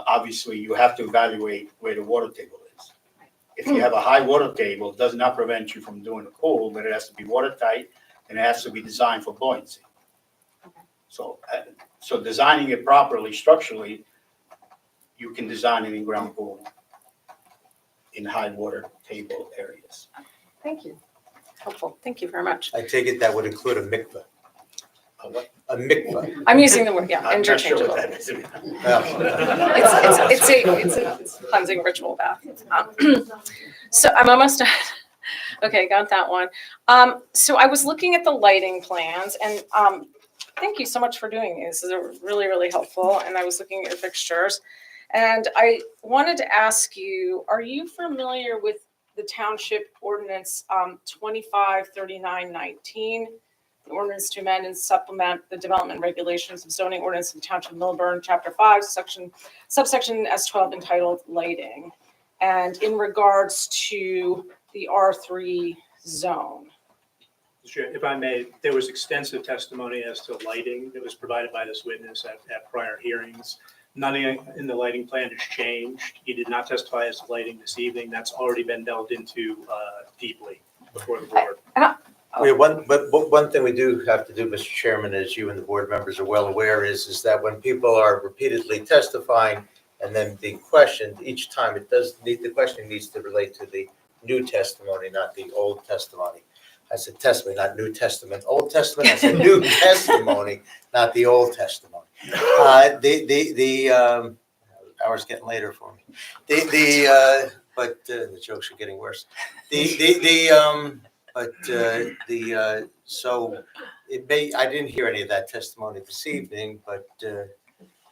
obviously you have to evaluate where the water table is. If you have a high water table, it does not prevent you from doing a pool, but it has to be watertight and it has to be designed for buoyancy. So designing it properly structurally, you can design an in-ground pool in high water table areas. thank you. Helpful, thank you very much. I take it that would include a mikvah. A what? A mikvah. I'm using the word, yeah, I'm not sure interchangeable. what that is. It's a cleansing ritual bath. So I'm almost done. Okay, got that one. So I was looking at the lighting plans, and thank you so much for doing these. These are really, really helpful. And I was looking at your fixtures, and I wanted to ask you, are you familiar with the township ordinance 253919? The ordinance to amend and supplement the development regulations of zoning ordinance of the Township of Millburn, Chapter 5, subsection S12 entitled Lighting, and in regards to the R3 zone. Mr. Chair, if I may, there was extensive testimony as to lighting that was provided by this witness at prior hearings. Nothing in the lighting plan has changed. He did not testify as to lighting this evening. That's already been delved into deeply before the board. One thing we do have to do, Mr. Chairman, as you and the board members are well aware, is that when people are repeatedly testifying and then being questioned, each time the questioning needs to relate to the new testimony, not the Old Testimony. I said testimony, not New Testament. Old Testament, I said New Testimony, not the Old Testimony. Hour's getting later for me. But the jokes are getting worse. So it may, I didn't hear any of that testimony this evening, but.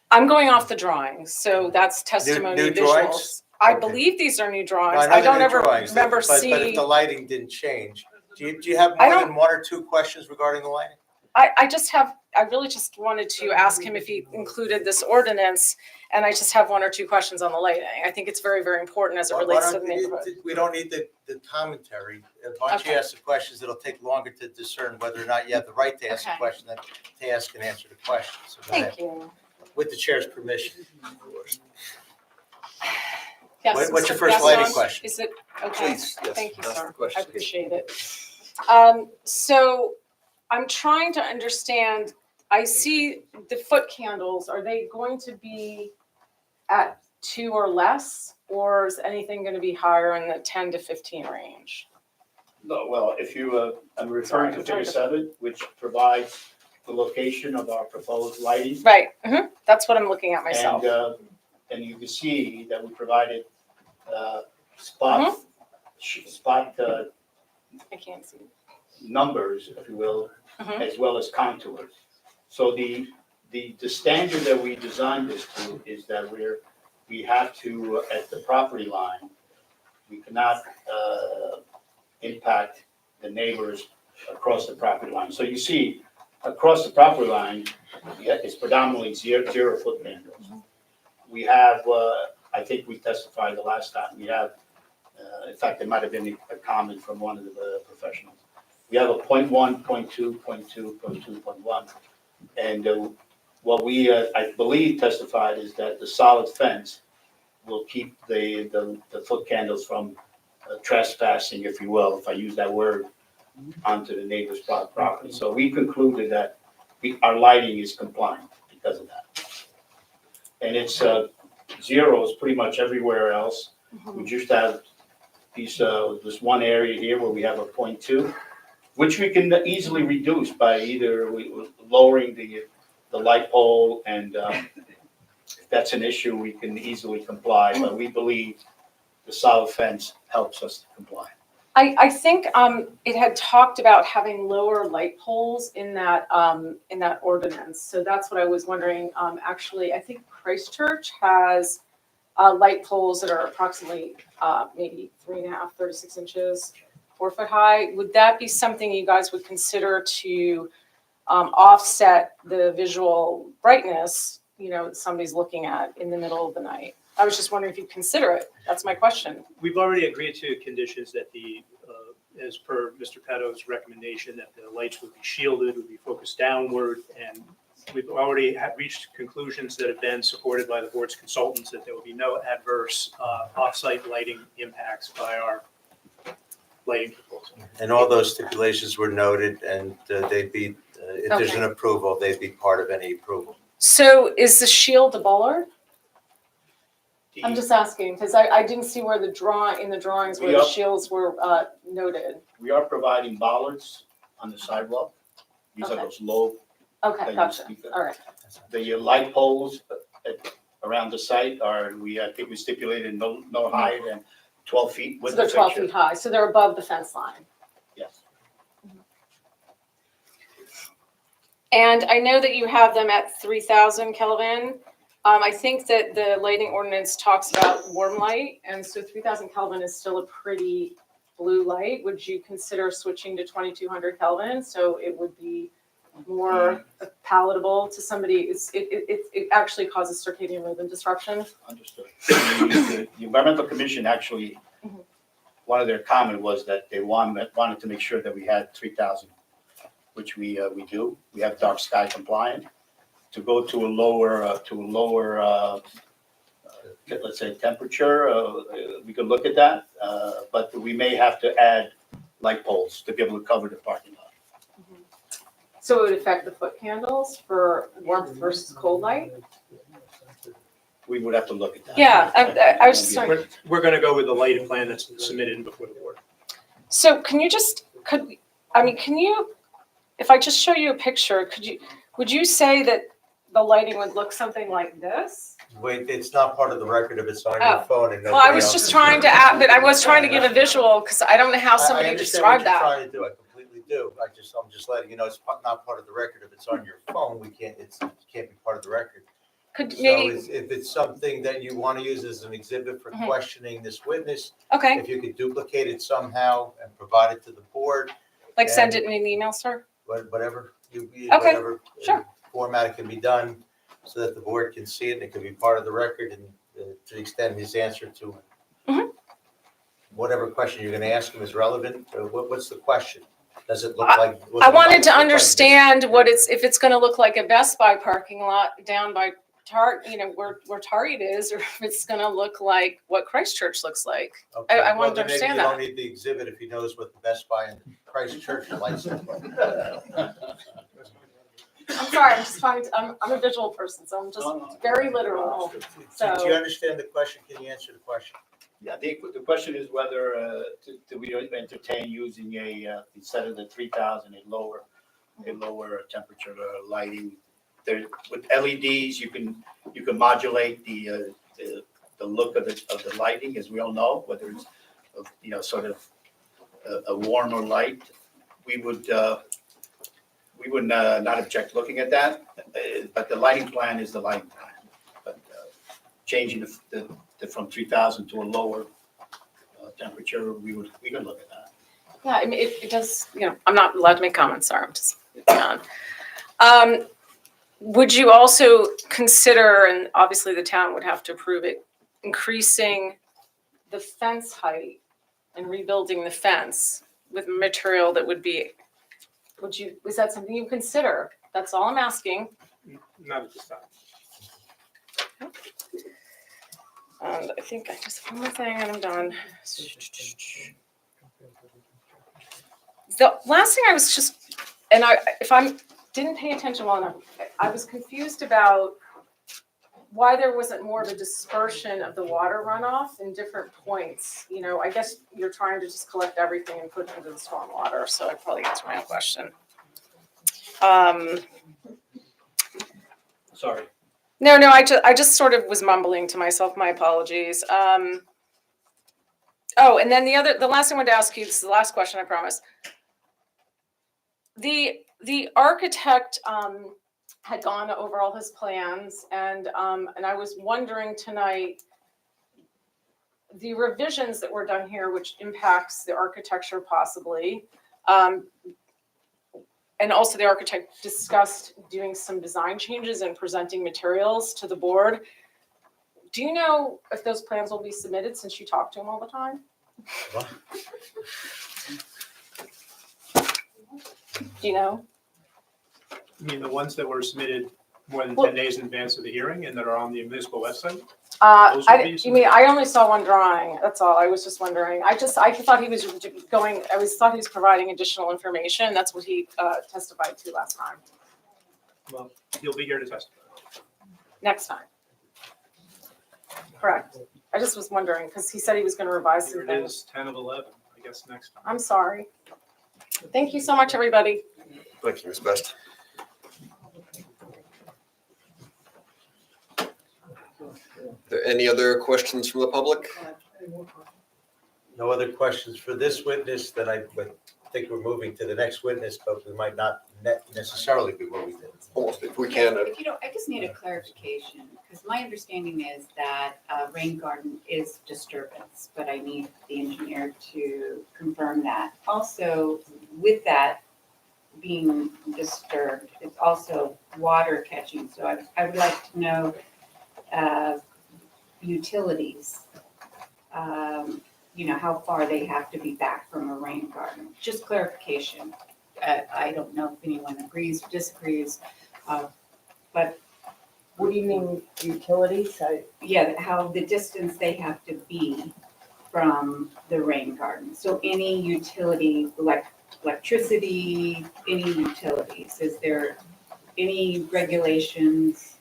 I'm going off the drawings, so that's testimony New visuals. drawings? I Okay. believe these are new drawings. Well, know I don't they're ever drawings, remember But if seeing. the lighting didn't change, do you have I more don't- than one or two questions regarding the lighting? I really just wanted to ask him if he included this ordinance, and I just have one or two questions on the lighting. I think it's very, very important as it Why relates to don't the we- neighborhood. We don't need the commentary. Why don't you Okay. ask the questions? It'll take longer to discern whether or not you have the right to ask a Okay. question than to ask and answer the question. So go ahead. Thank you. With the chair's permission. Yes, What's your Mr. first lighting Gaston? question? Is it, okay, Please, yes, thank you, ask the sir. I question. appreciate it. So I'm trying to understand, I see the foot candles, are they going to be at 2 or less? Or is anything gonna be higher in the 10 to 15 range? No, well, if you, I'm referring to figure 7, which provides the location of our proposed lighting. Right, that's what I'm looking at myself. And you can see that we provided spot I can't see. numbers, if you will, Mhm. as well as contours. So the standard that we designed this to is that we have to, at the property line, we cannot impact the neighbors across the property line. So you see, across the property line, it's predominantly zero foot candles. We have, I think we testified the last time, we have, in fact, there might have been a comment from one of the professionals. We have a 0.1, 0.2, 0.2, 0.2, 0.1. And what we, I believe testified is that the solid fence will keep the foot candles from trespassing, if you will, if I use that word, onto the neighbor's property. So we concluded that our lighting is compliant because of that. And it's zeros pretty much everywhere else. We just have this one area here where we have a 0.2, which we can easily reduce by either lowering the light pole, and if that's an issue, we can easily comply, but we believe the solid fence helps us to comply. I think it had talked about having lower light poles in that ordinance. So that's what I was wondering. Actually, I think Christchurch has light poles that are approximately maybe 3.5, 36 inches, 4 foot high. Would that be something you guys would consider to offset the visual brightness, that somebody's looking at in the middle of the night? I was just wondering if you'd consider it. That's my question. We've already agreed to conditions that as per Mr. Peto's recommendation, that the lights would be shielded, would be focused downward, and we've already reached conclusions that have been supported by the board's consultants that there will be no adverse off-site lighting impacts by our lighting proposal. And all those stipulations were noted, and they'd be, if there's Okay. an approval, they'd be part of any approval. So is the shield a bollard? I'm just asking, because I didn't see where in the drawings where the Yep. shields were noted. We are providing bollards on the sidewalk. These are Okay. those low, Okay, that you gotcha. speak of. All right. The light poles around the site I think we stipulated no higher than 12 feet So with they're the 12 fixture. feet high, so they're above the fence line. Yes. And I know that you have them at 3,000 Kelvin. I think that the lighting ordinance talks about warm light, and so 3,000 Kelvin is still a pretty blue light. Would you consider switching to 2,200 Kelvin so it would be more palatable to somebody? It actually causes circadian rhythm disruption. Understood. The Environmental Commission actually, one of their comment was that they wanted to make sure that we had 3,000 which we do. We have dark sky compliant. To go to a lower, let's say temperature, we could look at that. But we may have to add light poles to be able to cover the parking lot. So it would affect the foot candles for warmth versus cold light? We would have to look at that. Yeah, I was just wondering. We're gonna go with the lighting plan that's submitted before the board. So can you if I just show you a picture, would you say that the lighting would look something like this? Wait, it's not part of the record if it's on Oh. your phone and Well, I nobody was else. just trying to add, but I was trying to give a visual because I don't know how somebody I would understand what describe you're that. trying to do, I completely do. I'm just letting you know, it's not part of the record. If it's on your phone, it can't be part of the record. Could So maybe, if it's something that you want to use as an exhibit for Mhm. questioning this witness, okay, if you could duplicate it somehow and provide it to the board, like send it in an email, sir? whatever, Okay, whatever sure. format it can be done so that the board can see it and it can be part of the record and to the extent his answer to Mhm. whatever question you're going to ask him is relevant. What's the question? Does it look I- like? I wanted to look like understand if it's gonna look like a Best Buy parking lot down by where Target is, or if it's gonna look like what Christchurch looks like. Okay, I well, wanted to then maybe understand you don't that. need the exhibit if he knows what the Best Buy and Christchurch license. I'm sorry, I'm a visual person, so I'm just very literal. Do you So, understand the question? Can you answer the question? Yeah, the question is whether do we entertain using instead of the 3,000, a lower temperature lighting. There, with LEDs, you can modulate the look of the lighting, as we all know, whether it's sort of a warmer light. We would not object looking at that, but the lighting plan is the lighting plan. But changing the from 3,000 to a lower temperature, we can look at that. yeah, I mean, it does, I'm not allowed to make comments, sorry, I'm just moving on. Would you also consider, and obviously the town would have to approve it, increasing the fence height and rebuilding the fence with material that would be, is that something you consider? That's all I'm asking. Not at this time. And I think I just, one more thing and I'm done. The last thing I was just, and didn't pay attention well enough, I was confused about why there wasn't more of a dispersion of the water runoff in different points. I guess you're trying to just collect everything and put it into the stormwater, so I probably answered my own question. Sorry. No, I just sort of was mumbling to myself, my apologies. And then the last thing I wanted to ask you, this is the last question, I promise. The architect had gone over all his plans, and I was wondering tonight, the revisions that were done here, which impacts the architecture possibly, and also the architect discussed doing some design changes and presenting materials to the board. Do you know if those plans will be submitted since you talk to him all the time? What? Do you know? You mean the ones that were submitted more than Well- 10 days in advance of the hearing and that are on the municipal website? Those would be I only saw one drawing, that's all, I was just wondering, I thought he was providing additional information, that's what he testified to last time, Well, he'll be here to testify. next time. Correct, I just was wondering, because he said he was gonna revise Here some it things, is, 10 of 11, I guess next time. I'm sorry. Thank you so much, everybody. Thank you, Ms. Best. Are there any other questions from the public? No other questions for this witness, then I would think we're moving to the next witness, but we might not necessarily be where we did. Almost, if we can. If you don't, I just need a clarification, because my understanding is that rain garden is disturbance, but I need the engineer to confirm that. Also, with that being disturbed, it's also water catching, so I would like to know utilities, how far they have to be back from a rain garden. Just clarification. I don't know if anyone agrees or disagrees. But What do you mean utilities? yeah, how the distance they have to be from the rain garden. So any utility, like electricity, any utilities, is there any regulations?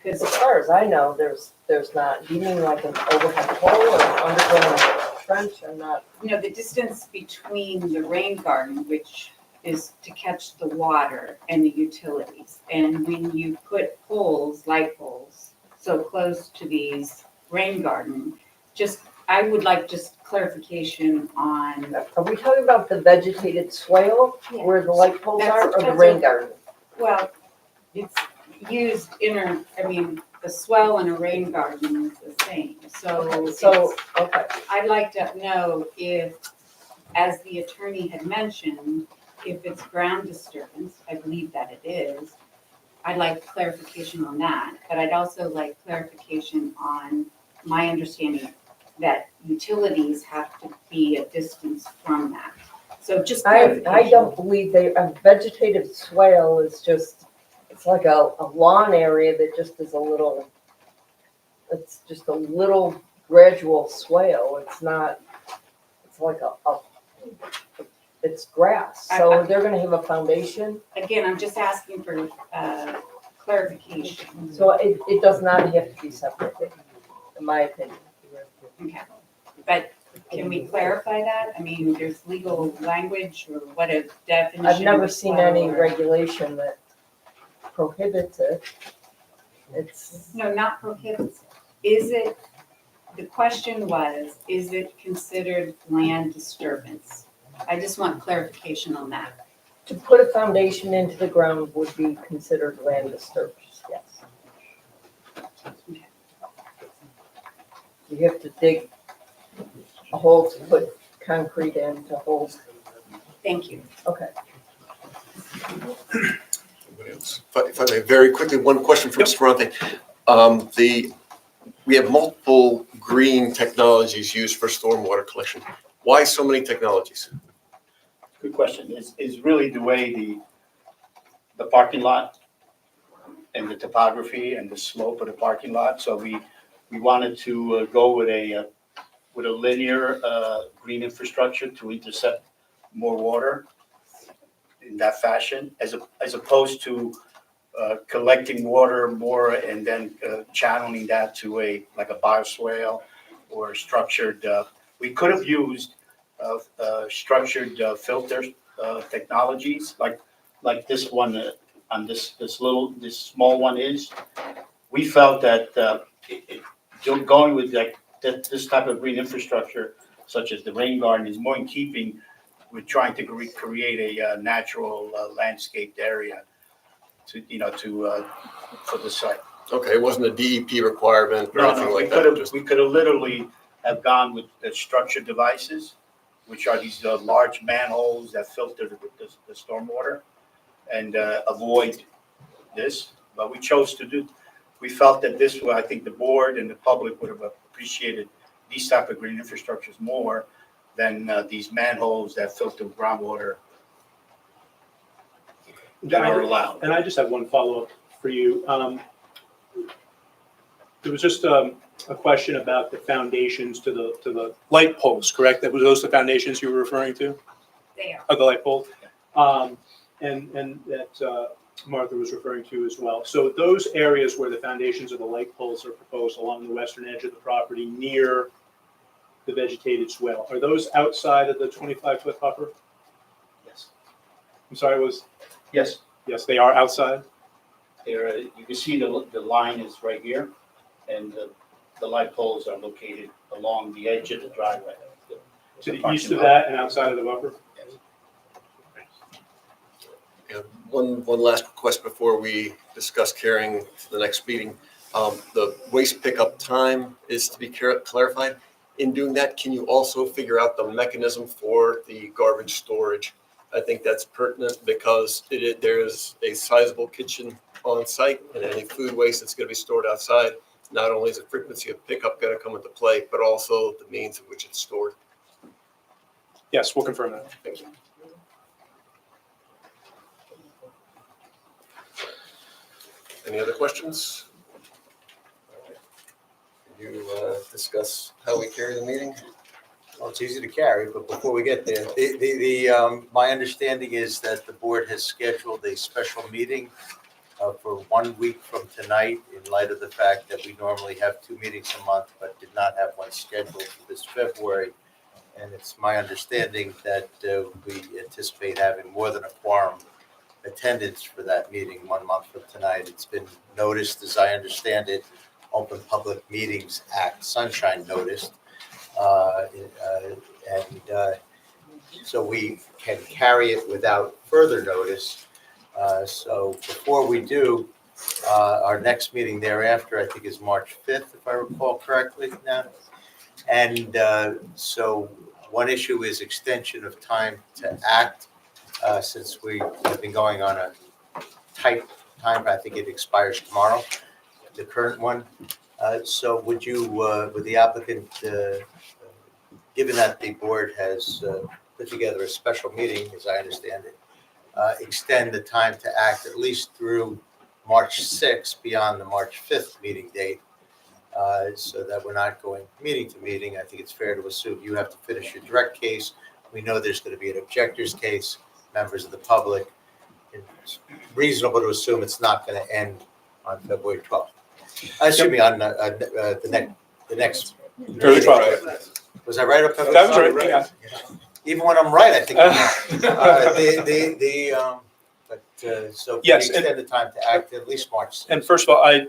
Because As far as I know, there's not. Do you mean like an overhead pole or an underground trench? I'm not. the distance between the rain garden, which is to catch the water, and the utilities. And when you put poles, light poles, so close to these rain garden, I would like just clarification on. Are we talking about the vegetated swale where the light poles are, or the rain garden? Well, it's used the swell in a rain garden is the same, so. Okay. I'd like to know if, as the attorney had mentioned, if it's ground disturbance, I believe that it is. I'd like clarification on that, but I'd also like clarification on my understanding that utilities have to be a distance from that. So just I clarification. don't believe a vegetative swale is just, it's like a lawn area that just is it's just a little gradual swale. It's not, it's like it's grass. So they're gonna have a foundation. Again, I'm just asking for clarification. So it does not have to be separated, in my opinion. Okay, but can we clarify that? I mean, there's legal language or what a definition. I've never of seen any swell or- regulation that prohibits it. It's, No, not prohibits. Is it, the question was, is it considered land disturbance? I just want clarification on that. to put a foundation into the ground would be considered land disturbance, yes. You have to dig a hole to put concrete in to hold. Thank you. Okay. If I may, very quickly, one question from Mr. Ferrante. We have multiple green technologies used for stormwater collection. Why so many technologies? Good question. Is really the way the parking lot and the topography and the slope of the parking lot. So we wanted to go with a linear green infrastructure to intercept more water in that fashion, as opposed to collecting water more and then channeling that to like a bioswale or structured. We could have used structured filter technologies like this one on this small one is. We felt that going with this type of green infrastructure, such as the rain garden, is more in keeping with trying to create a natural landscaped area for the site. Okay, it wasn't a DEP requirement or anything like that. We could have literally have gone with the structured devices, which are these large manholes that filter the stormwater and avoid this. But we chose to do. We felt that this way, I think the board and the public would have appreciated these type of green infrastructures more than these manholes that filter groundwater that are allowed. And I just have one follow-up for you. There was just a question about the foundations to the light poles, correct? That was those the foundations you were referring to? They are. Of the light poles? And that Martha was referring to as well. So those areas where the foundations of the light poles are proposed along the western edge of the property near the vegetated swale, are those outside of the 25-foot buffer? Yes. I'm sorry, Yes. Yes, they are outside? There, you can see the line is right here, and the light poles are located along the edge of the driveway. To the east of that and outside of the buffer? Yeah, one last request before we discuss carrying to the next meeting. The waste pickup time is to be clarified. In doing that, can you also figure out the mechanism for the garbage storage? I think that's pertinent because there's a sizable kitchen on site, and any food waste that's going to be stored outside, not only is the frequency of pickup going to come into play, but also the means in which it's stored. Yes, we'll confirm that. Thank you. Any other questions? Can you discuss how we carry the meeting? Well, it's easy to carry, but before we get there, my understanding is that the board has scheduled a special meeting for 1 week from tonight, in light of the fact that we normally have 2 meetings a month, but did not have one scheduled for this February. And it's my understanding that we anticipate having more than a quorum attendance for that meeting 1 month from tonight. It's been noticed, as I understand it, Open Public Meetings Act, sunshine noticed. So we can carry it without further notice. So before we do, our next meeting thereafter, I think is March 5th, if I recall correctly now. And so one issue is extension of time to act, since we have been going on a tight time. I think it expires tomorrow, the current one. So would the applicant, given that the board has put together a special meeting, as I understand it, extend the time to act at least through March 6th, beyond the March 5th meeting date, so that we're not going meeting to meeting? I think it's fair to assume you have to finish your direct case. We know there's going to be an objector's case, members of the public. It's reasonable to assume it's not going to end on February 12th. Excuse me, on the next. February 12th. Was I right up? That was right, yeah. Even when I'm right, I think. So Yes, we extend the time to act at least March 6th. And first of all, I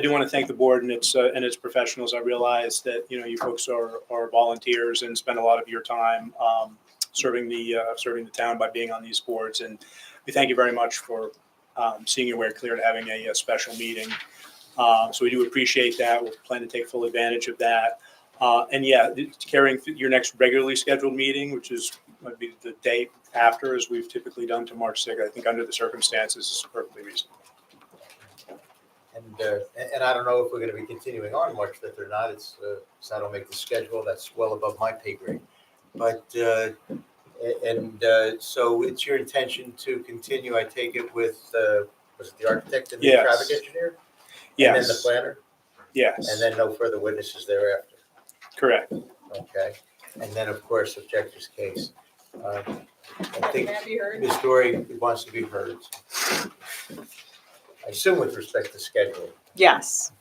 do want to thank the board and its professionals. I realize that, you folks are volunteers and spend a lot of your time serving the town by being on these boards. And we thank you very much for seeing your way clear to having a special meeting. So we do appreciate that. We'll plan to take full advantage of that. And yeah, carrying your next regularly scheduled meeting, which might be the day after, as we've typically done, to March 6th, I think under the circumstances is perfectly reasonable. And I don't know if we're going to be continuing on March 5th or not. It's so I don't make the schedule. That's well above my pay grade. But so it's your intention to continue, I take it, with was it the architect and the Yes. traffic engineer? Yes. And then the planner? Yes. And then no further witnesses thereafter? Correct. Okay. And then, of course, objector's case. I think Ms. Dory wants to be heard. I assume with respect to scheduling. Yes.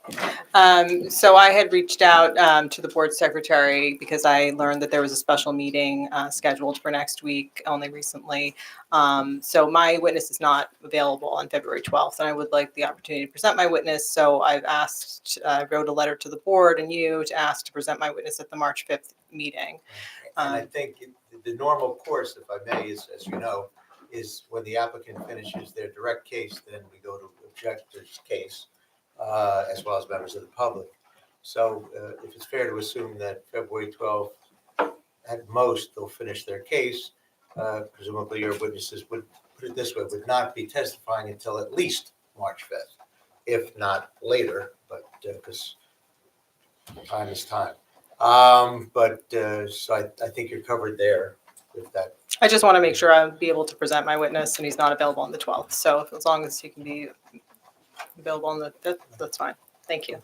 So I had reached out to the board secretary because I learned that there was a special meeting scheduled for next week only recently. So my witness is not available on February 12th, and I would like the opportunity to present my witness. So I've wrote a letter to the board and you to ask to present my witness at the March 5th meeting. And I think the normal course, if I may, is, as you know, is when the applicant finishes their direct case, then we go to objector's case, as well as members of the public. So if it's fair to assume that February 12th, at most, they'll finish their case, presumably your witnesses would, put it this way, would not be testifying until at least March 5th, if not later, but because time is time. So I think you're covered there with that. I just want to make sure I'll be able to present my witness, and he's not available on the 12th. So as long as he can be available on the 5th, that's fine. Thank you.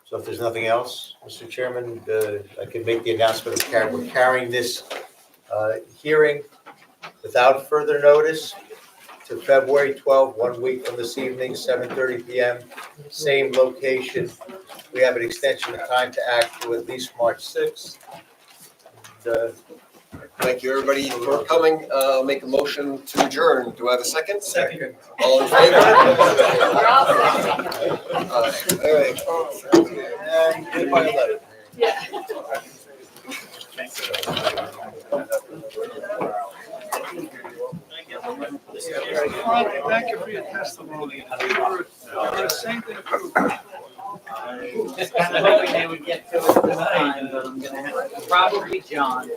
So if there's nothing else, Mr. Chairman, I can make the announcement of we're carrying this hearing without further notice to February 12th, 1 week from this evening, 7:30 p.m., same location. We have an extension of time to act to at least March 6th. Thank you, everybody, for coming. Make a motion to adjourn. Do I have a second? Second. All in favor? We're all set. All right. And goodbye, letter. Yeah. Thank you for your testimony. The same thing. Just kind of hoping they would get to it this time, but I'm gonna have, probably John.